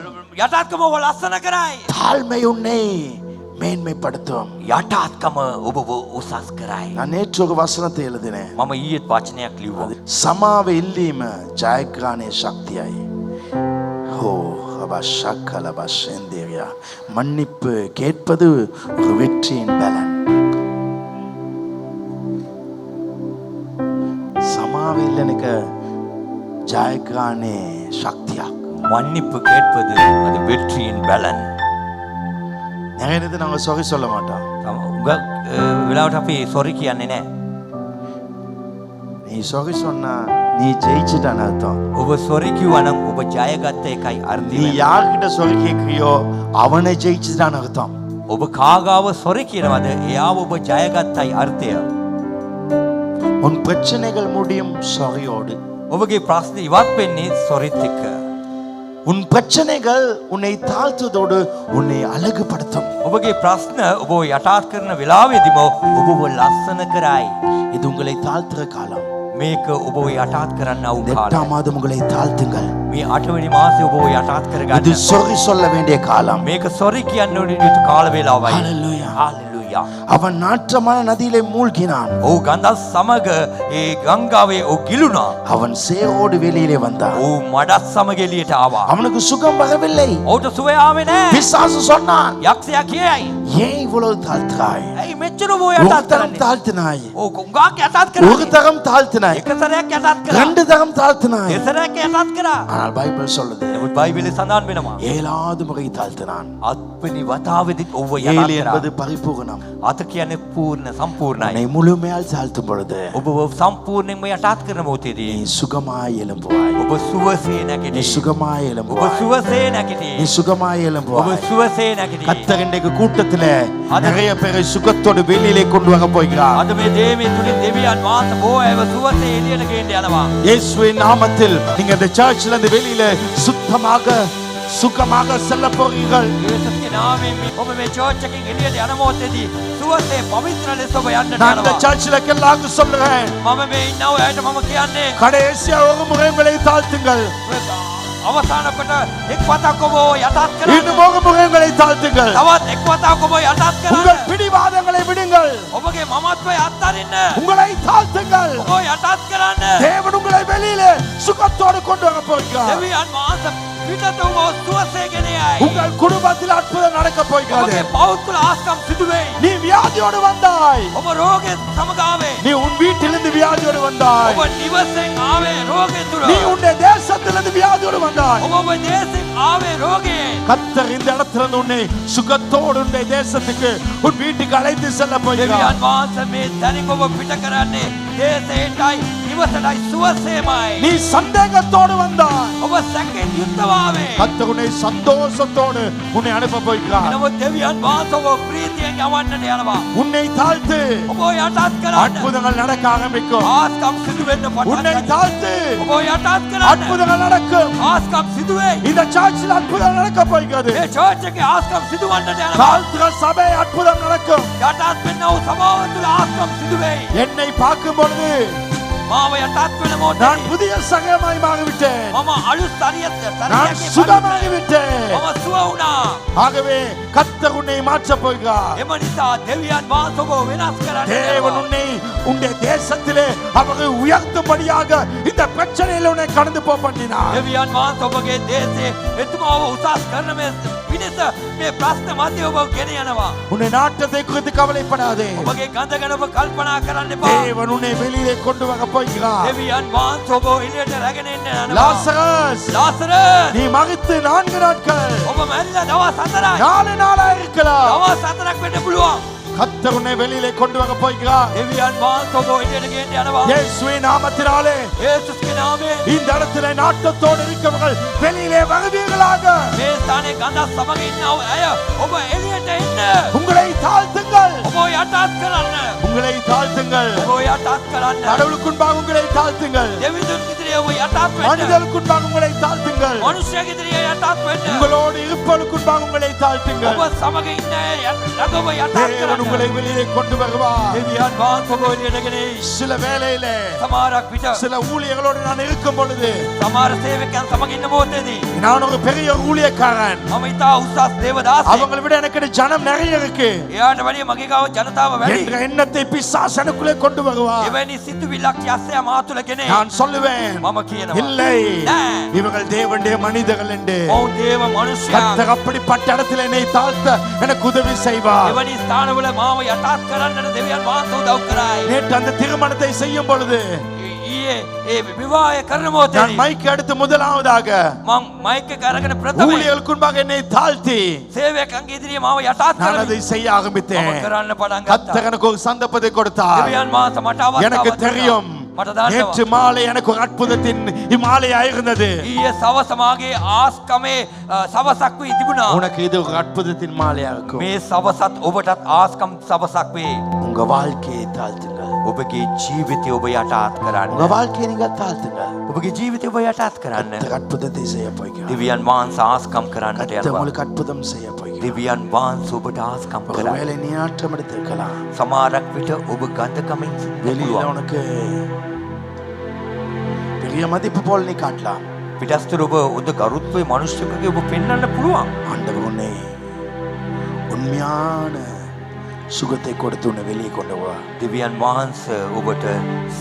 යටත්කම ඔබ ලස්සන කරයි. தாழ்மை உன்னை மேன்மைப்படுத்தும். යටත්කම ඔබ උසස් කරයි. நான் நேற்று ஒரு வசனத்தை எழுதினேன். මම ඊයේත් වචනයක් ලිව්වා. சமாவ இல்லீம ஜாயக்ரானே சக்தியாய். ஓ அபஷக்கலபஷேந்திரியா. மன்னிப்பு கேட்பது ஒரு வெற்றியின் பலன். சமாவ இல்லனுக்கு ஜாயக்ரானே சக்தியா. மன்னிப்பு கேட்பது அது வெற்றியின் பலன். நிறைய நேரத்தை நாங்க சொகை சொல்ல மாட்டோம். උග වෙලාවට අපි සොරි කියන්නේ නැහැ. நீ சொகை சொன்னா நீ ஜெயிச்சிட்டான்னு அர்த்தம். ඔබ සොරි කිව්වා නම් ඔබ ජයගත්ත එකයි අර්ථය. நீ யார்கிட்ட சொகை கேட்கிறியோ அவனை ஜெயிச்சிட்டான்னு அர்த்தம். ඔබ කාගාව සොරි කියනවද එයාව ඔබ ජයගත්තයි අර්ථය. உன் பிரச்சனைகள் முடியும் சொகையோடு. ඔබගේ ප්‍රශ්න ඉවත් වෙන්නේ සොරිත් එක්ක. உன் பிரச்சனைகள் உன்னை தாழ்த்துவதோடு உன்னை அழகுபடுத்தும். ඔබගේ ප්‍රශ්න ඔබ යටත් කරන වෙලාවෙදිම ඔබව ලස්සන කරයි. இது உங்களை தாழ்த்துற காலம். මේක ඔබ යටත් කරන්න වූ 8ஆம் කාලය. மாதம் உங்களை தாழ்த்துங்கள். මේ 8 වෙනි මාසේ ඔබ යටත් இது කරගන්න. சொறி சொல்ல வேண்டிய காலம். මේක සොරි කියන්න ඕනේ කාල වේලාවයි. ஹalleluya. හalleluya. அவன் நாற்றமான நதியிலே மூழ்கினான். ඔව් ගන්ධස් සමග ඒ ගංගාවේ ඔව් ගිලුණා. அவன் சேரோடு வெளியிலே வந்தான். ඔව් මඩත් සමග එළියට ආවා. அவனுக்கு சுகம் வரவில்லை. ඔහුට සුවය ආවේ නැහැ. பிசாசு சொன்னான், යක්ෂයා කියයි. ஏன் இவ்வளவு தாழ்த்தாய்? ඇයි මෙච්චර ඔබ ஒரு යටත් தரம் කරන්නේ? தாழ்த்தினாய். ඔව් උංගාක් යටත් ஒரு කරා. தரம் தாழ்த்தினாய். එක සැරයක් යටත් කරා. 2 தரம் தாழ்த்தினாய். දෙසරයක් යටත් කරා. ஆனால் பைபிள் சொல்லுது නමුත් බයිබලයේ සඳහන් වෙනවා 7வது முறை தாழ்த்தினான். අත්පෙනි වතාවෙදි ඔව්ව 7 යටත් என்பது කරා. பரிபூரணம். අත කියන්නේ පූර්ණ සම්පූර්ණයි. உன்னை முழுமையால் தாழ்த்தும் பொழுது ඔබ සම්පූර්ණයෙන්ම යටත් කරන நீ මොහොතේදී சுகமாய் எழும்புவாய். ඔබ සුවසේ நீ නැගිටි. சுகமாய் ඔබ எழும்புவாய். සුවසේ නැගිටි. நீ சுகமாய் ඔබ எழும்புவாய். සුවසේ නැගිටි. கர்த்தர் இன்றைக்கு கூட்டத்துல நிறைய பேரை சுகத்தோடு வெளியிலே கொண்டு வர போகிறார். අද මේ දේමේ තුලින් දෙවියන් වහන්සේ බොහෝම සුවසේ එළියට ගේන්න යනවා. இயேசுவின் நாமத்தில் நீங்க இந்த சர்ச்ல இருந்து வெளியில சுத்தமாக சுகமாக செல்ல போகிறீர்கள். යේසුස්ගේ නාමයෙන් ඔබ මේ චර්ච් එකකින් එළියට යන මොහොතේදී සුවසේ පවිත්‍ර ලෙස ඔබ යන්නට நான் இந்த යනවා. சர்ச்ல எல்லாருக்கும் சொல்றேன், මම මේ ඉන්නව ඇයට මම කියන්නේ கடைசியா ஒரு முறை உங்களை தாழ்த்துங்கள். අවසාන කොට එක් වතාවක් ඔබ යටත් කරන්න. இன்னும் ஒரு முறை உங்களை தாழ்த்துங்கள். තවත් එක් වතාවක් ඔබ යටත් உங்கள் කරන්න. பிடிவாதங்களை விடுங்கள். ඔබගේ මමත්වය අත්හරින්න. உங்களை தாழ்த்துங்கள். ඔබ යටත් කරන්න. தேவன் உங்களை வெளியிலே சுகத்தோடு கொண்டு வர போகிறார். දෙවියන් වහන්සේ පිටත ඔබ සුවසේ ගෙන යයි. உங்கள் குடும்பத்தில் அற்புதம் நடக்க போகிறது. ඔබගේ පවුල් තුළ ආස්කම් සිදු වෙයි. நீ வியாதியோடு வந்தாய், ඔබ රෝගයෙන් සමග ආවේ. நீ உன் வீட்டிலிருந்து வியாதியோடு வந்தாய், ඔබ නිවසෙන් ආවේ රෝගයෙන් තුර. நீ உன்னுடைய தேசத்திலிருந்து வியாதியோடு வந்தாய். ඔබ දේශෙන් ආවේ රෝගයෙන්. கர்த்தர் இந்த இடத்துல இருந்து உன்னை சுகத்தோடு உன்னுடைய தேசத்துக்கு உன் வீட்டுக்கு அழைத்து செல்ல போகிறார். දෙවියන් වහන්සේ මේ තැනින් ඔබ පිට කරන්නේ දේශයටයි නිවසටයි සුවසේමයි. நீ சந்தேகத்தோடு வந்தாய், ඔබ සැකෙන් යුක්තවාවේ. கர்த்தர் உன்னை சந்தோஷத்தோடு உன்னை அனுப்ப போகிறார். නමුත් දෙවියන් වහන්සේ ඔබ ප්‍රීතියෙන් යවන්නට යනවා. உன்னை தாழ்த்து ඔබ යටත් කරන්න. அற்புதங்கள் நடக்க ஆரம்பிக்கும். ආස්කම් සිදු වෙන්න පටන් உன்னை ගන්නවා. தாழ்த்து ඔබ යටත් කරන්න. அற்புதங்கள் நடக்கும். ආස්කම් සිදු වෙයි. இந்த சர்ச்சில் அற்புதம் நடக்க போகிறது. මේ චර්ච් එකේ ආස්කම් සිදු වන්නට යනවා. தாழ்த்துகிற சபை அற்புதம் நடக்கும். යටත් වෙන්න වූ සභාව තුළ ආස්කම් සිදු වෙයි. என்னை பார்க்கும் பொழுது මාව යටත් වෙන நான் මොහොතේ புதிய சகமாய் மாறிவிட்டேன். මම අලුත් நான் சுகமாகிவிட்டேன். මම සුව වුණා. ஆகவே கர்த்தர் உன்னை மாற்றப் போகிறார். එම නිසා දෙවියන් වහන්සේ ඔබ වෙනස් කරන්න தேவன் உன்னை உன்னுடைய தேசத்திலே அவரை உயர்த்தும்படியாக இந்த பிரச்சனையில உன்னை கடந்து போக பண்ணினார். දෙවියන් වහන්සේ ඔබගේ දේශේ එතුමාව උසස් කරන මේ පිණිස මේ ප්‍රශ්න මැද ඔබ ගෙන යනවා. உன்னை நாட்டத்தை குறித்து கவலைப்படாதே. ඔබගේ ගඳ ගැන ඔබ කල්පනා කරන්න එපා. தேவன் உன்னை வெளியிலே கொண்டு வர போகிறார். දෙවියන් වහන්සේ ඔබ එළියට රැගෙන එන්න යනවා. லாசரஸ், ලාසරස් நீ மரித்து 4 நாட்கள் ඔබ මැරිලා දවස් 4යි. 4 நாளா இருக்கலாம். දවස් 4ක් වෙන්න පුළුවන්. கர்த்தர் உன்னை வெளியிலே கொண்டு வர போகிறார். දෙවියන් වහන්සේ ඔබ එළියට ගෙන්න යනවා. இயேசுவின் நாமத்தினாலே යේසුස්ගේ නාමයෙන් இந்த இடத்திலே நாட்டத்தோடு இருக்கிறவர்கள் வெளியிலே வருவீர்களாக. මේ ස්ථානයේ ගඳක් සමග ඉන්න අය ඔබ එළියට එන්න. உங்களை தாழ்த்துங்கள், ඔබ යටත් කරන්න. உங்களை தாழ்த்துங்கள். ඔබ යටත් කරන්න. கடவுளுக்குன்பாக உங்களை தாழ்த்துங்கள். දෙවිදුන් ඉදිරියේ ඔබ යටත් වෙන්න. மனிதர்களுக்குன்பாக உங்களை தாழ்த்துங்கள். මනුෂ්‍යයෙක් ඉදිරියේ යටත් වෙන්න. உங்களோடு இருப்பவர்களுக்குன்பாக உங்களை தாழ்த்துங்கள். ඔබ සමග ඉන්න අය ළඟ ඔබ යටත් தேவன் කරන්න. உங்களை வெளியே கொண்டு வருவார். දෙවියන් වහන්සේ ඔබ එළියට ගෙන එයි. சில வேளையிலே සමහරක් විට சில ஊழியர்களோடு நான் இருக்கும் பொழுது සමහර සේවකයන් සමග ඉන්න මොහොතේදී நான் ஒரு பெரிய ஊழியக்காரன். මම ඉතා උසස් දේවදාසෙක්. அவங்களை விட எனக்கு ஜனம் நிறைய இருக்கு එයාට වැඩිය මගේ ගාව ජනතාව වැඩි. என்ற எண்ணத்தை பிசாசு எனக்குள்ளே கொண்டு வருவார். එවැනි සිතුවිල්ලක් යස්සේ මා තුළ ගෙන එයි. நான் சொல்லுவேன், මම කියනවා இல்லை, නෑ. இவர்கள் தேவனுடைய மனிதர்கள் என்று. ඔවුන් දේව මනුෂ්‍යයන්. கர்த்தர் அப்படிப்பட்ட இடத்தில் என்னை தாழ்த்த எனக்கு உதவி செய்வார். එවැනි ස්ථානවල මාව යටත් කරන්නට දෙවියන් වහන්සේ උදව් කරයි. நேற்று அந்த திருமணத்தை செய்யும் பொழுது ඊයේ ඒ විවාහය කරන நான் මොහොතේදී மைக் எடுத்து முதலாவதாக මං මයික් එක අරගෙන ප්‍රථමයෙන් ஊழியர்களுக்குன்பாக என்னை தாழ்த்தி සේවකයන්ගේ ඉදිරියේ මාව යටත් நான் කරමින් அதை செய்ய මම ஆரம்பித்தேன். කරන්න පටන් கர்த்தர் ගත්තා. எனக்கு ஒரு சந்தர்ப்பத்தை கொடுத்தார். දෙවියන් වහන්සේ මට எனக்கு අවස්ථාවක් தெரியும், මට දන්නවා. நேற்று மாலை எனக்கு ஒரு அற்புதத்தின் இமாலையா இருந்தது. ඊයේ සවස මාගේ ආස්කමේ සවසක් වී තිබුණා. உனக்கு இது ஒரு அற்புதத்தின் மாலையா இருக்கும். මේ සවසත් ඔබටත් ආස්කම් සවසක් වේ. உங்க வாழ்க்கையை தாழ்த்துங்கள். ඔබගේ ජීවිතය ඔබ යටත් කරන්න. உங்க வாழ்க்கையை நீங்க தாழ்த்துங்கள். ඔබගේ ජීවිතය ඔබ යටත් කරන්න. கர்த்தர் அற்புதத்தை செய்ய போகிறார். දෙවියන් වහන්සේ ආස්කම් කරන්නට கர்த்தர் යනවා. உங்களுக்கு அற்புதம் செய்ய போகிறார். දෙවියන් වහන්සේ ඔබට ආස්කම් කරයි. ஒருவேளை நீ ஆட்டம் எடுத்திருக்கலாம். සමහරක් විට ඔබ ගඳකමින් සිටින්න வெளியில පුළුවන්. உனக்கு பெரிய மதிப்பு போல் நீ காட்டலாம். පිටස්තර ඔබ උද ගරුත්වයේ මිනිස්සුකගේ ඔබ පෙන්වන්න පුළුවන්. ஆண்டவர் உன்னை உண்மையான சுகத்தை கொடுத்து உன்னை வெளியே கொண்டு வா. දෙවියන් වහන්සේ ඔබට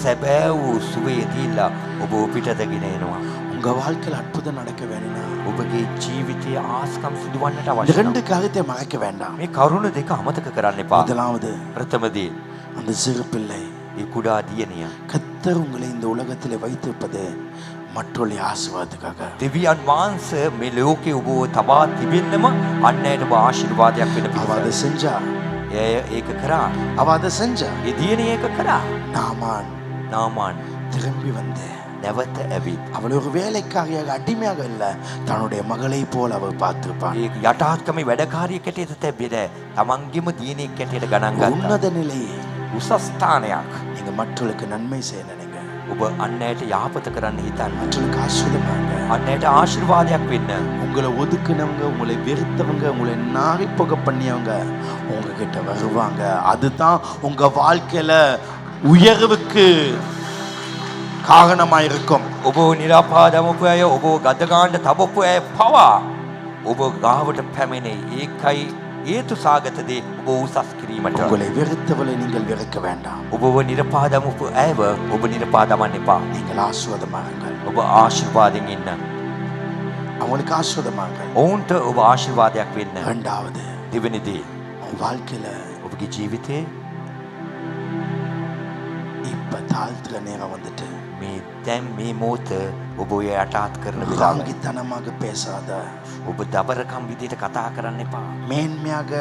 සැබෑ වූ සුවය දීලා ඔබ පිටතගෙන එනවා. உங்க வாழ்க்கையில் அற்புதம் நடக்க வேணும்னா ඔබගේ ජීවිතයේ ආස්කම් සිදුවන්නට இந்த අවශ්‍ය ரெண்டு காரியத்தை மறைக்க வேண்டாம். මේ කරුණ දෙක අමතක කරන්න එපා. முதலாவது, ප්‍රථමදී அந்த சிறு பிள்ளை ඒ කුඩා දියණිය கர்த்தர் உங்களை இந்த உலகத்திலே வைத்திருப்பது மற்றொரு ஆசீர்வாதத்துக்காக. දෙවියන් වහන්සේ මේ ලෝකේ ඔබව තබා තිබෙන්නම අන් අයට ඔබ ආශිර්වාදයක් වෙන அவ அதை පිණිස. செஞ்சா, එය ඒක කරා. அவ அதை செஞ்சா. ඒ දියණිය ඒක කරා. நாமான் නාමාන් திரும்பி வந்தேன். නැවත ඇවිත් அவள் ஒரு வேலைக்காரியாக அடிமையாக இல்ல, தன்னுடைய மகளை போல் அவள் பார்த்திருப்பாள். ඒ යටාත්කමේ වැඩකාරියෙක් හැටියට තැබෙද තමන්ගේම දියණියෙක් හැටියට ගණන් ගත්තා. உன்னத நிலை. උසස් ස්ථානයක්. நீங்க மற்றவர்களுக்கு நன்மை செய்ய நினைங்க. ඔබ අන් අයට යහපත කරන්න හිතන්න. மற்றவர்களுக்கு ஆசீர்வாதமாங்க. අන් අයට ආශිර්වාදයක් වෙන්න. உங்களை ஒதுக்குனவங்க, உங்களை வெறுத்தவங்க, உங்களை நாரி போக பண்ணியவங்க உங்ககிட்ட வருவாங்க. அதுதான் உங்க வாழ்க்கையில உயர்வுக்கு காரணமாயிருக்கும். ඔබ නිරාපාදමපු අය ඔබ ගදගාණ්ඩ තබපු අය පවා ඔබ ගාවට පැමිණේ. ඒකයි හේතු සාගතදේ ඔබ උසස් කිරීමට. உங்களை வெறுத்தவளை நீங்கள் வெறுக்க வேண்டாம். ඔබව නිරපාදමපු ඇයව ඔබ නිරපාදමන්න එපා. நீங்கள் ஆசீர்வாதமாகுங்கள். ඔබ ආශිර්වාදයෙන් ඉන්න. அவன் உங்களுக்கு ஆசீர்வாதமாக. ඔවුන්ට ඔබ ආශිර්වාදයක් වෙන්න. இரண்டாவது දෙවෙනි දේ உன் வாழ்க்கையில ඔබගේ ජීවිතේ இப்ப தாழ்த்துற நேரம் வந்துட்டு. මේ දැන් මේ මොහොත ඔබ ඔය යටාත් කරන වෙලාව. ராங்கித்தனமாக பேசாத. ඔබ දබරකම් විදියට කතා කරන්න එපා. மேன்மையாக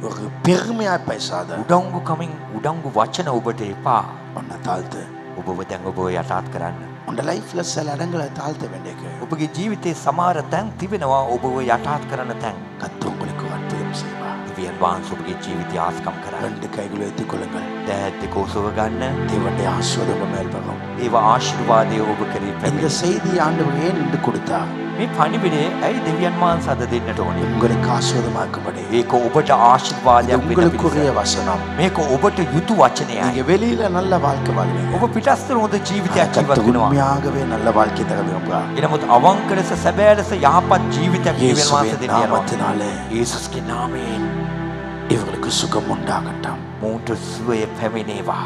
ஒரு பெருமையா பேசாத. උඩංගු කමින් උඩංගු වචන ඔබට එපා. உன்னை தாழ்த்து. ඔබව දැන් ඔබ යටාත් කරන්න. உன் லைஃப்ல சில இடங்களை தாழ்த்த வேண்டியது. ඔබගේ ජීවිතේ සමහර තැන් තිබෙනවා ඔබව යටාත් කරන තැන්. கர்த்தர் உங்களுக்கு அற்புதம் செய்வார். දෙවියන් වහන්සේ ඔබගේ ජීවිතය ආස්කම් කරා. ரெண்டு கைகளை எத்திக் கொள்ளுங்கள். දැත් දෙක ඔසව ගන්න. தேவனுடைய ஆசீர்வாதம் மேல் வரும். ඒව ආශිර්වාදය ඔබ කරේ இந்த පැමිණෙයි. செய்தி ஆண்டவர் ஏன் இன்று கொடுத்தார்? මේ පණිවිඩය ඇයි දෙවියන් වහන්සේ අද දෙන්නට ඕනේ? உங்களுக்கு ஆசீர்வாதமாக்கும்படி. ඒක ඔබට ආශිර්වාදයක් වෙන්න உங்களுக்குரிய පිණිස. வசனம். මේක ඔබට යුතු වචනයයි. நீங்க வெளியில நல்ல வாழ்க்கை வாழ்வீங்க. ඔබ පිටස්තර හොඳ ජීවිතයක් ජීවත් கர்த்தர் වෙනවා. உண்மையாகவே நல்ல வாழ்க்கை தருவீங்க. එනමුත් අවංක ලෙස සැබෑ ලෙස යහපත් ජීවිතයක් දෙවියන් වහන්සේ இயேசுவின் දෙන්න යනවා. நாமத்தினாலே යේසුස්ගේ නාමයෙන් இவர்களுக்கு சுகம் உண்டாகட்டும். මොවුන්ට සුවය පැමිණේවා.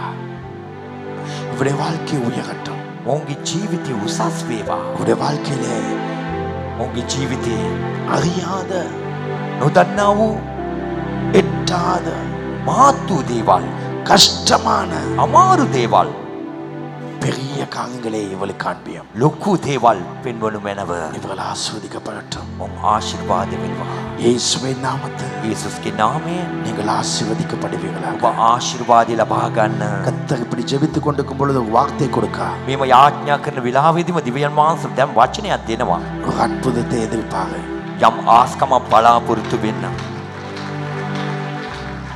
இவருடைய வாழ்க்கை உயரட்டும். මොවුන්ගේ ජීවිතය උසස් වේවා. இவருடைய வாழ்க்கையிலே මොවුන්ගේ ජීවිතේ அறியாத නොදන්නා වූ எட்டாத මහත් වූ දේවල්, கஷ்டமான අමාරු දේවල්, பெரிய காரியங்களை இவளுக்கு காண்பியும். ලොකු දේවල් පෙන්වනු මැනව. இவர்கள் ஆசீர்வதிக்கப்படட்டும். මොවුන් ආශිර්වාද වෙනවා. இயேசுவின் நாமத்தில் යේසුස්ගේ නාමයෙන් நீங்கள் ஆசீர்வதிக்கப்படுவீர்களாக. ඔබ ආශිර්වාදය ලබා ගන්න. கர்த்தர் இப்படி ஜெபித்துக் கொண்டிருக்கும் பொழுது ஒரு வார்த்தை கொடுக்க, මේම යාඥා කරන වෙලාවෙදිම දිව්‍යන් වහන්සේ දැන් වචනයක් දෙනවා. ஒரு அற்புதத்தை எதிர்பார்க்க. යම් ආස්කමක් බලාපොරොත්තු වෙන්න.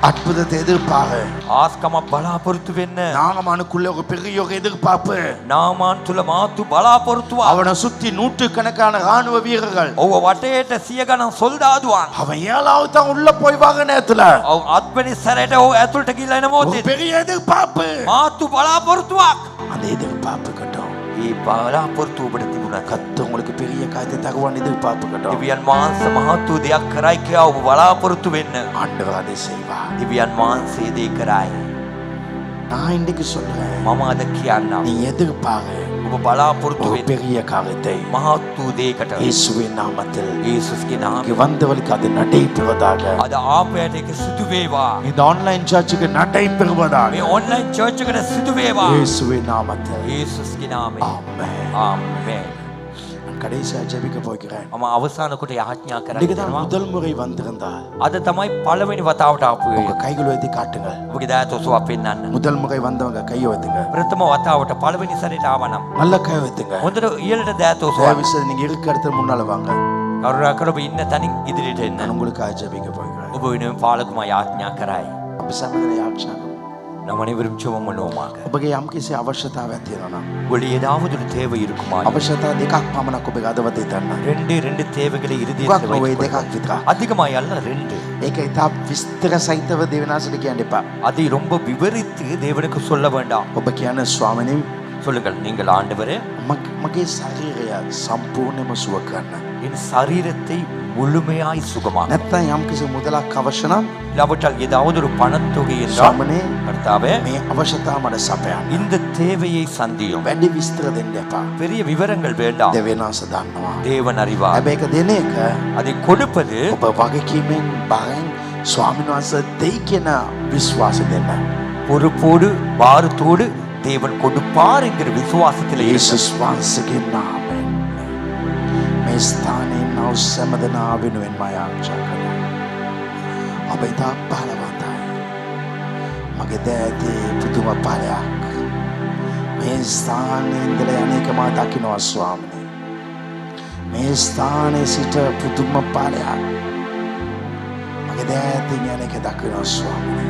அற்புதத்தை எதிர்பார்க்க. ආස්කමක් බලාපොරොත්තු වෙන්න. நாகமானுக்குள்ள ஒரு பெரிய ஒரு எதிர்பார்ப்பு. නාමාන් තුල මාතු බලාපොරොත්තුවක්. அவனை சுத்தி நூற்றுக்கணக்கான ராணுவ வீரர்கள். ඔව් වටේට 100 ගණන් සොල්දාදුවන්. அவன் ஏழாவது தான் உள்ள போய் வாங்க நேரத்துல ඔව් අත්පෙනි සැරේට ඔව් ඇතුළට ගිහිල්ලා එන ஒரு මොහොතේ பெரிய எதிர்பார்ப்பு. මාතු බලාපොරොත්තුවක්. அந்த எதிர்பார்ப்பு கட்டும். ඒ බලාපොරොත්තුව ඔබට තිබුණා. கர்த்தர் உங்களுக்கு பெரிய காரியத்தை தருவான். எதிர்பார்ப்பு கட்டும். දිව්‍යන් වහන්සේ මහත් වූ දෙයක් කරයි කියලා ඔබ බලාපොරොත්තු වෙන්න. ஆண்டவர் அதை செய்வார். දිව්‍යන් වහන්සේ දේ කරයි. நான் இன்னைக்கு சொல்றேன், මම අද කියන්නම්. நீ எதிர்பார்க்க ඔබ බලාපොරොත්තු ஒரு වෙන්න பெரிய காரியத்தை මහත් වූ දෙයකට. இயேசுவின் நாமத்தில் යේසුස්ගේ இங்கு නාමයෙන් வந்தவர்களுக்கு அது நடைபெறுவதாக. අද ආපයට ඒක සිදු වේවා. இந்த ஆன்லைன் சர்ச்சுக்கு நடைபெறுவதாக. මේ ඔන්ලයින් චර්ච් එකට සිදු වේවා. இயேசுவின் நாமத்தில். යේසුස්ගේ නාමයෙන්. ஆமென். ආමේන්. நான் கடைசியா ஜெபிக்க போகிறேன். මම අවසාන කොට යාඥා இன்னைக்கு தான் කරනවා. முதல் முறை வந்திருந்தால் අද තමයි පළවෙනි වතාවට ආපු உங்க එක. கைகளை உயர்த்தி காட்டுங்கள். ඔබගේ දෑත ඔසවා පෙන්නන්න. முதல் முறை வந்தவங்க கையை வைத்துங்க. ප්‍රථම වතාවට පළවෙනි සැරේට ආවනම් நல்ல கை வைத்துங்க. හොඳට ඉහළට දෑත ඔසවා. தயவு செய்து நீங்க இருக்க இடத்துல முன்னால வாங்க. කරුණාකර ඔබ ඉන්න තැනින් ඉදිරියට එන්න. நான் உங்களுக்காக ஜெபிக்க போகிறேன். ඔබ වෙනුවෙන් පාලකුමා යාඥා කරයි. අපි සමගන යාඥා කරමු. நம்ம அனைவரும் ஜெபம் பண்ணுவோமாக. ඔබගේ යම් කිසි අවශ්‍යතාවයක් තියෙනවා නම් உங்களுக்கு ஏதாவது ஒரு தேவை இருக்குமா? අවශ්‍යතා දෙකක් පමණක් ඔබ අදවතේ ගන්න. ரெண்டு தேவைகளை මොකක් இறுதியில் නොවේ දෙකක් විතරක්. அதிகமாக அல்ல ரெண்டு. ඒක ඉතා විස්තර සහිතව දෙවිනාසට කියන්න එපා. அதை ரொம்ப விவரித்து தேவனுக்கு சொல்ல வேண்டாம். ඔබ කියන ස්වාමිනේ சொல்லுங்கள், நீங்கள் ஆண்டவரே මගේ ශරීරය සම්පූර්ණයෙන්ම සුව කරන්න. என் சரீரத்தை முழுமையாய் சுகமாக. නැත්නම් යම් කිසි මුදලක් අවශ්‍ය නම් இல்லாவிட்டால் ஏதாவது ஒரு பணத்தொகை என்றால் ස්වාමිනේ கர்த்தாவே මේ අවශ්‍යතාව මට සපයන්න. இந்த தேவையை சந்தியும். වැඩි විස්තර දෙන්න එපා. பெரிய விவரங்கள் வேண்டாம். දෙවිනාස දන්නවා. தேவன் அறிவார். හැබැයි ඒක දෙන එක அதை கொடுப்பது ඔබ වගකීමෙන් බයෙන් ස්වාමීන් වහන්සේ දෙයි කියන විශ්වාස දෙන්න. பொறுப்போடு பாரத்தோடு தேவன் கொடுப்பார் என்கிற விசுவாசத்தில் යේසුස් වහන්සේගේ නාමයෙන් මේ ස්ථානයේ නව සෑමදෙනා වෙනුවෙන් මම ආරාධනා කරනවා. ඔබ ඉතා බලවන්තයි. මගේ දෑතේ පුදුම පාලයක් මේ ස්ථානයේ ඉඳලා අනේක මා දකින්නවා ස්වාමීනි. මේ ස්ථානයේ සිට පුදුම පාලයක් මගේ දෑතින් අනේක දකින්නවා ස්වාමීනි.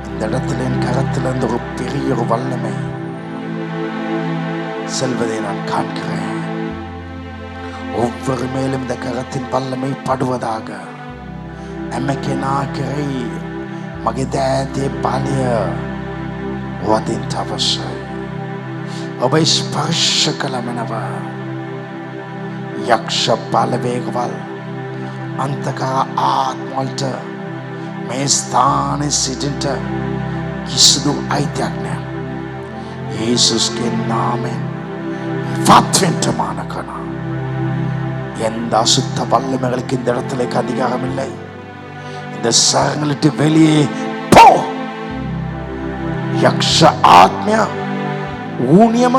இந்த இடத்துல என் கரத்தில் இருந்த ஒரு பெரிய ஒரு வல்லமை செல்வதை நான் காண்கிறேன். ஒவ்வொரு மேலும் இந்த கரத்தின் வல்லமை படுவதாக. எமக்கு நாக்கரை மகிதே பாலிய වදින් අවශ්‍යයි. ඔබ ස්පර්ශ කළ මැනව යක්ෂ බලවේගවල් අන්තකා ආත්මවලට මේ ස්ථානයේ සිටින්ට කිසිදු අයිතියක් නැහැ. යේසුස්ගේ නාමයෙන් ඉවත් වෙන්න මාන කරනවා. எந்த அசுத்த வல்லமைகளுக்கு இந்த இடத்துல அதிகாரம் இல்லை. இந்த சரங்களிட்டு வெளியே போ. யக்ஷ ஆத்மிய ஊனியம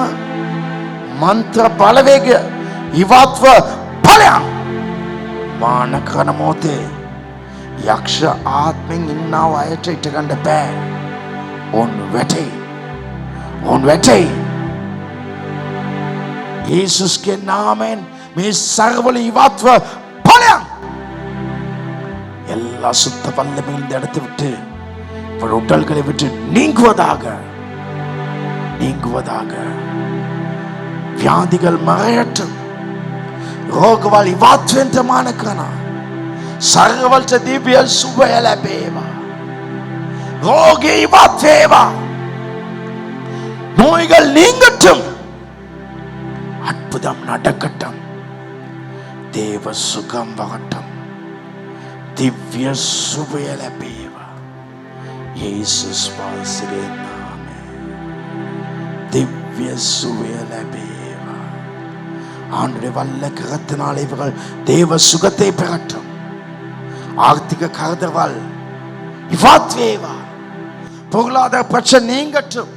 ಮಂತ್ರ ಬಲವೇಗ ಇವಾತ್ವ ಫಲ ಮಾನಕನ ಮೋತೆ ಯಕ್ಷ ಆತ್ಮೆಂಗ್ ಇನ್ನಾವ ಆಯಟ ಇಟ್ಟುಕೊಂಡ ಬೇ ಒನ್ ವೆಟೈ ಯೇಸುಸ್ಗೆ ನಾಮೇನ್ ಮೇ ಸರ್ವಲ ಇವಾತ್ವ ಫಲ ಎಲ್ಲ ಸುತ್ತ வல்லமையில் எடுத்து விட்டு உடல்களை விட்டு நீங்குவதாக வியாதிகள் மறையட்டும். ரோகவால் இவாத்வென்றமானக்கான சர்வல்ச்ச திவ்ய சுபயலபேவா ரோகி இவாத்வேவா நோய்கள் நீங்கட்டும். அற்புதம் நடக்கட்டும். தேவ சுகம் வரட்டும். திவ்ய சுபயலபேவா இயேசு ஸ்வாசிகே நாமே திவ்ய சுபயலபேவா. ஆண்டுடைய வல்ல கரத்தினால் இவர்கள் தேவ சுகத்தை பெறட்டும். ஆர்த்திக கருதவால் இவாத்வேவா பொருளாதார பிரச்சனை நீங்கட்டும்.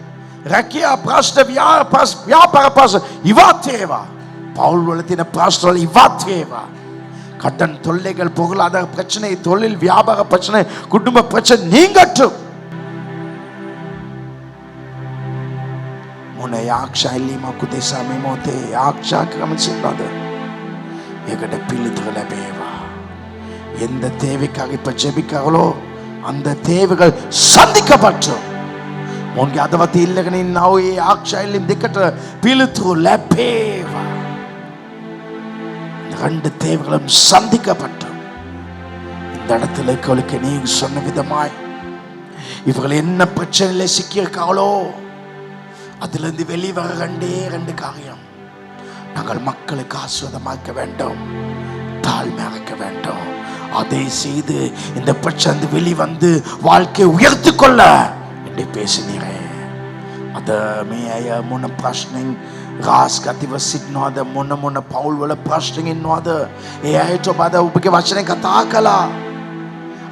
ரக்கியா பிராஷ்ட வியாபார பிராஷ்ட இவாத்வேவா பவுல் வளத்தின பிராஷ்ட இவாத்வேவா. கடன் தொல்லைகள், பொருளாதார பிரச்சனை, தொழில் வியாபார பிரச்சனை, குடும்ப பிரச்சனை நீங்கட்டும். முனை ஆக்ஷா இல்லிமா குதேசாமி மோதே ஆக்ஷா கமிச்சிருந்தது எகட பிள்ளைகளை பேவா. எந்த தேவைக்காக இப்ப ஜெபிக்காங்களோ அந்த தேவைகள் சந்திக்கப்பட்டோம். உனக்கு அதை பத்தி இல்லைங்க ನಾವು ಈ ಆಕ್ಷಾ ಇಲ್ಲಿ ದಿಕ್ಕಟ பிழுத்து லபேவா. ரெண்டு தேவைகளும் சந்திக்கப்பட்டோம். இந்த இடத்துல கொலுக்கு நீ சொன்ன விதமாய் இவர்கள் என்ன பிரச்சனையில சிக்கியிருக்காங்களோ அதுல இருந்து வெளிவர ரெண்டு காரியம். நாங்கள் மக்களுக்கு ஆஸ்வாதமாக்க வேண்டும், தாழ்மையாக்க வேண்டும். அதை செய்து இந்த பிரச்சனை வெளிவந்து வாழ்க்கையை உயர்த்தி கொள்ள என்று பேசினீரே. அத மேய முன்ன பிரச்சனை रास का दिवसित नोद मुन मुन पाउल वाला प्रश्न इन नोद ए आए तो बाद उपके वचने कथा कला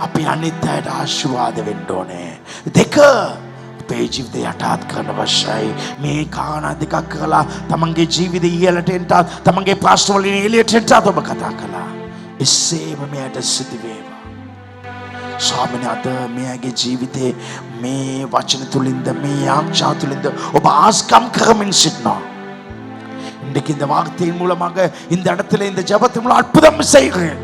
अपि अनित्य आशीर्वाद विंडोने देख पे जीवित हठात करना वशाई मे काना दिका कला तमंगे जीवित येलटेंटा तमंगे प्रश्न वाली येलटेंटा तो कथा कला इससे मैं अटसितवेवा स्वामी ने अद मेगे जीविते मे वचन तुलिंद मे आक्षा तुलिंद ඔබ ආස්කම් කරමින් සිටනවා. இன்றைக்கு இந்த வார்த்தையின் மூலமாக இந்த இடத்துல இந்த ஜெபத்தின் மூலம் அற்புதம் செய்கிறேன்.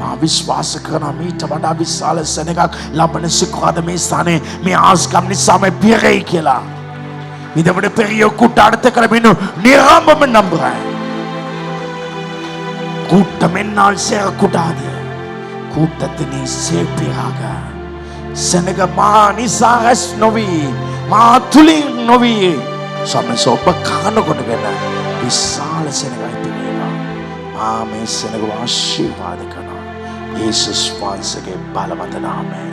நான் விசுவாசிக்கிறேன். மீட்ட வடா விசால செனகா லபன சிக்குவாத மே ஸ்தானே மே ஆஸ்கம் நிசாமே பிறைக்கலா. இதை விட பெரிய கூட்டம் அடுத்த கிழமை இன்னும் நிரம்பம் நம்புறேன். கூட்டம் என்னால் சேரக்கூடாது. கூட்டத்தை நீ சேர்ப்பியாக செனக மா நிசாரஸ் நோவி மா துளி நோவி स्वामी सोप खान को निकलना विशाल सेनगाई पिनेगा आमे सेनगो आशीर्वाद करना यीशु स्वांस के बालवंत नाम में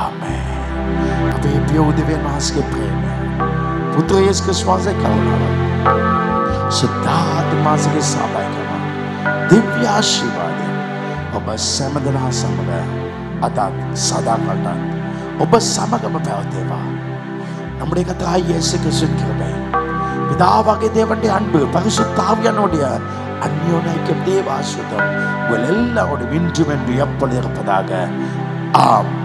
आमेन. अबे प्रिय दिव्य मास के प्रेम पुत्र यीशु के स्वांस से करुणा शुद्धात्म मास के साबाई करना दिव्य आशीर्वाद अब समदना समग अदा सदा करना अब समग में पैवतेवा நம்முடைய கர்த்தராகிய இயேசு கிறிஸ்துவின் கிருபை, பிதாவாகிய தேவனுடைய அன்பு, பரிசுத்த ஆவியானவருடைய அந்யோன்ய தேவ ஆசீர்வாதம் உங்கள் எல்லாரோடும் இன்றும் என்று எப்பொழுதும் இருப்பதாக. ஆமென்.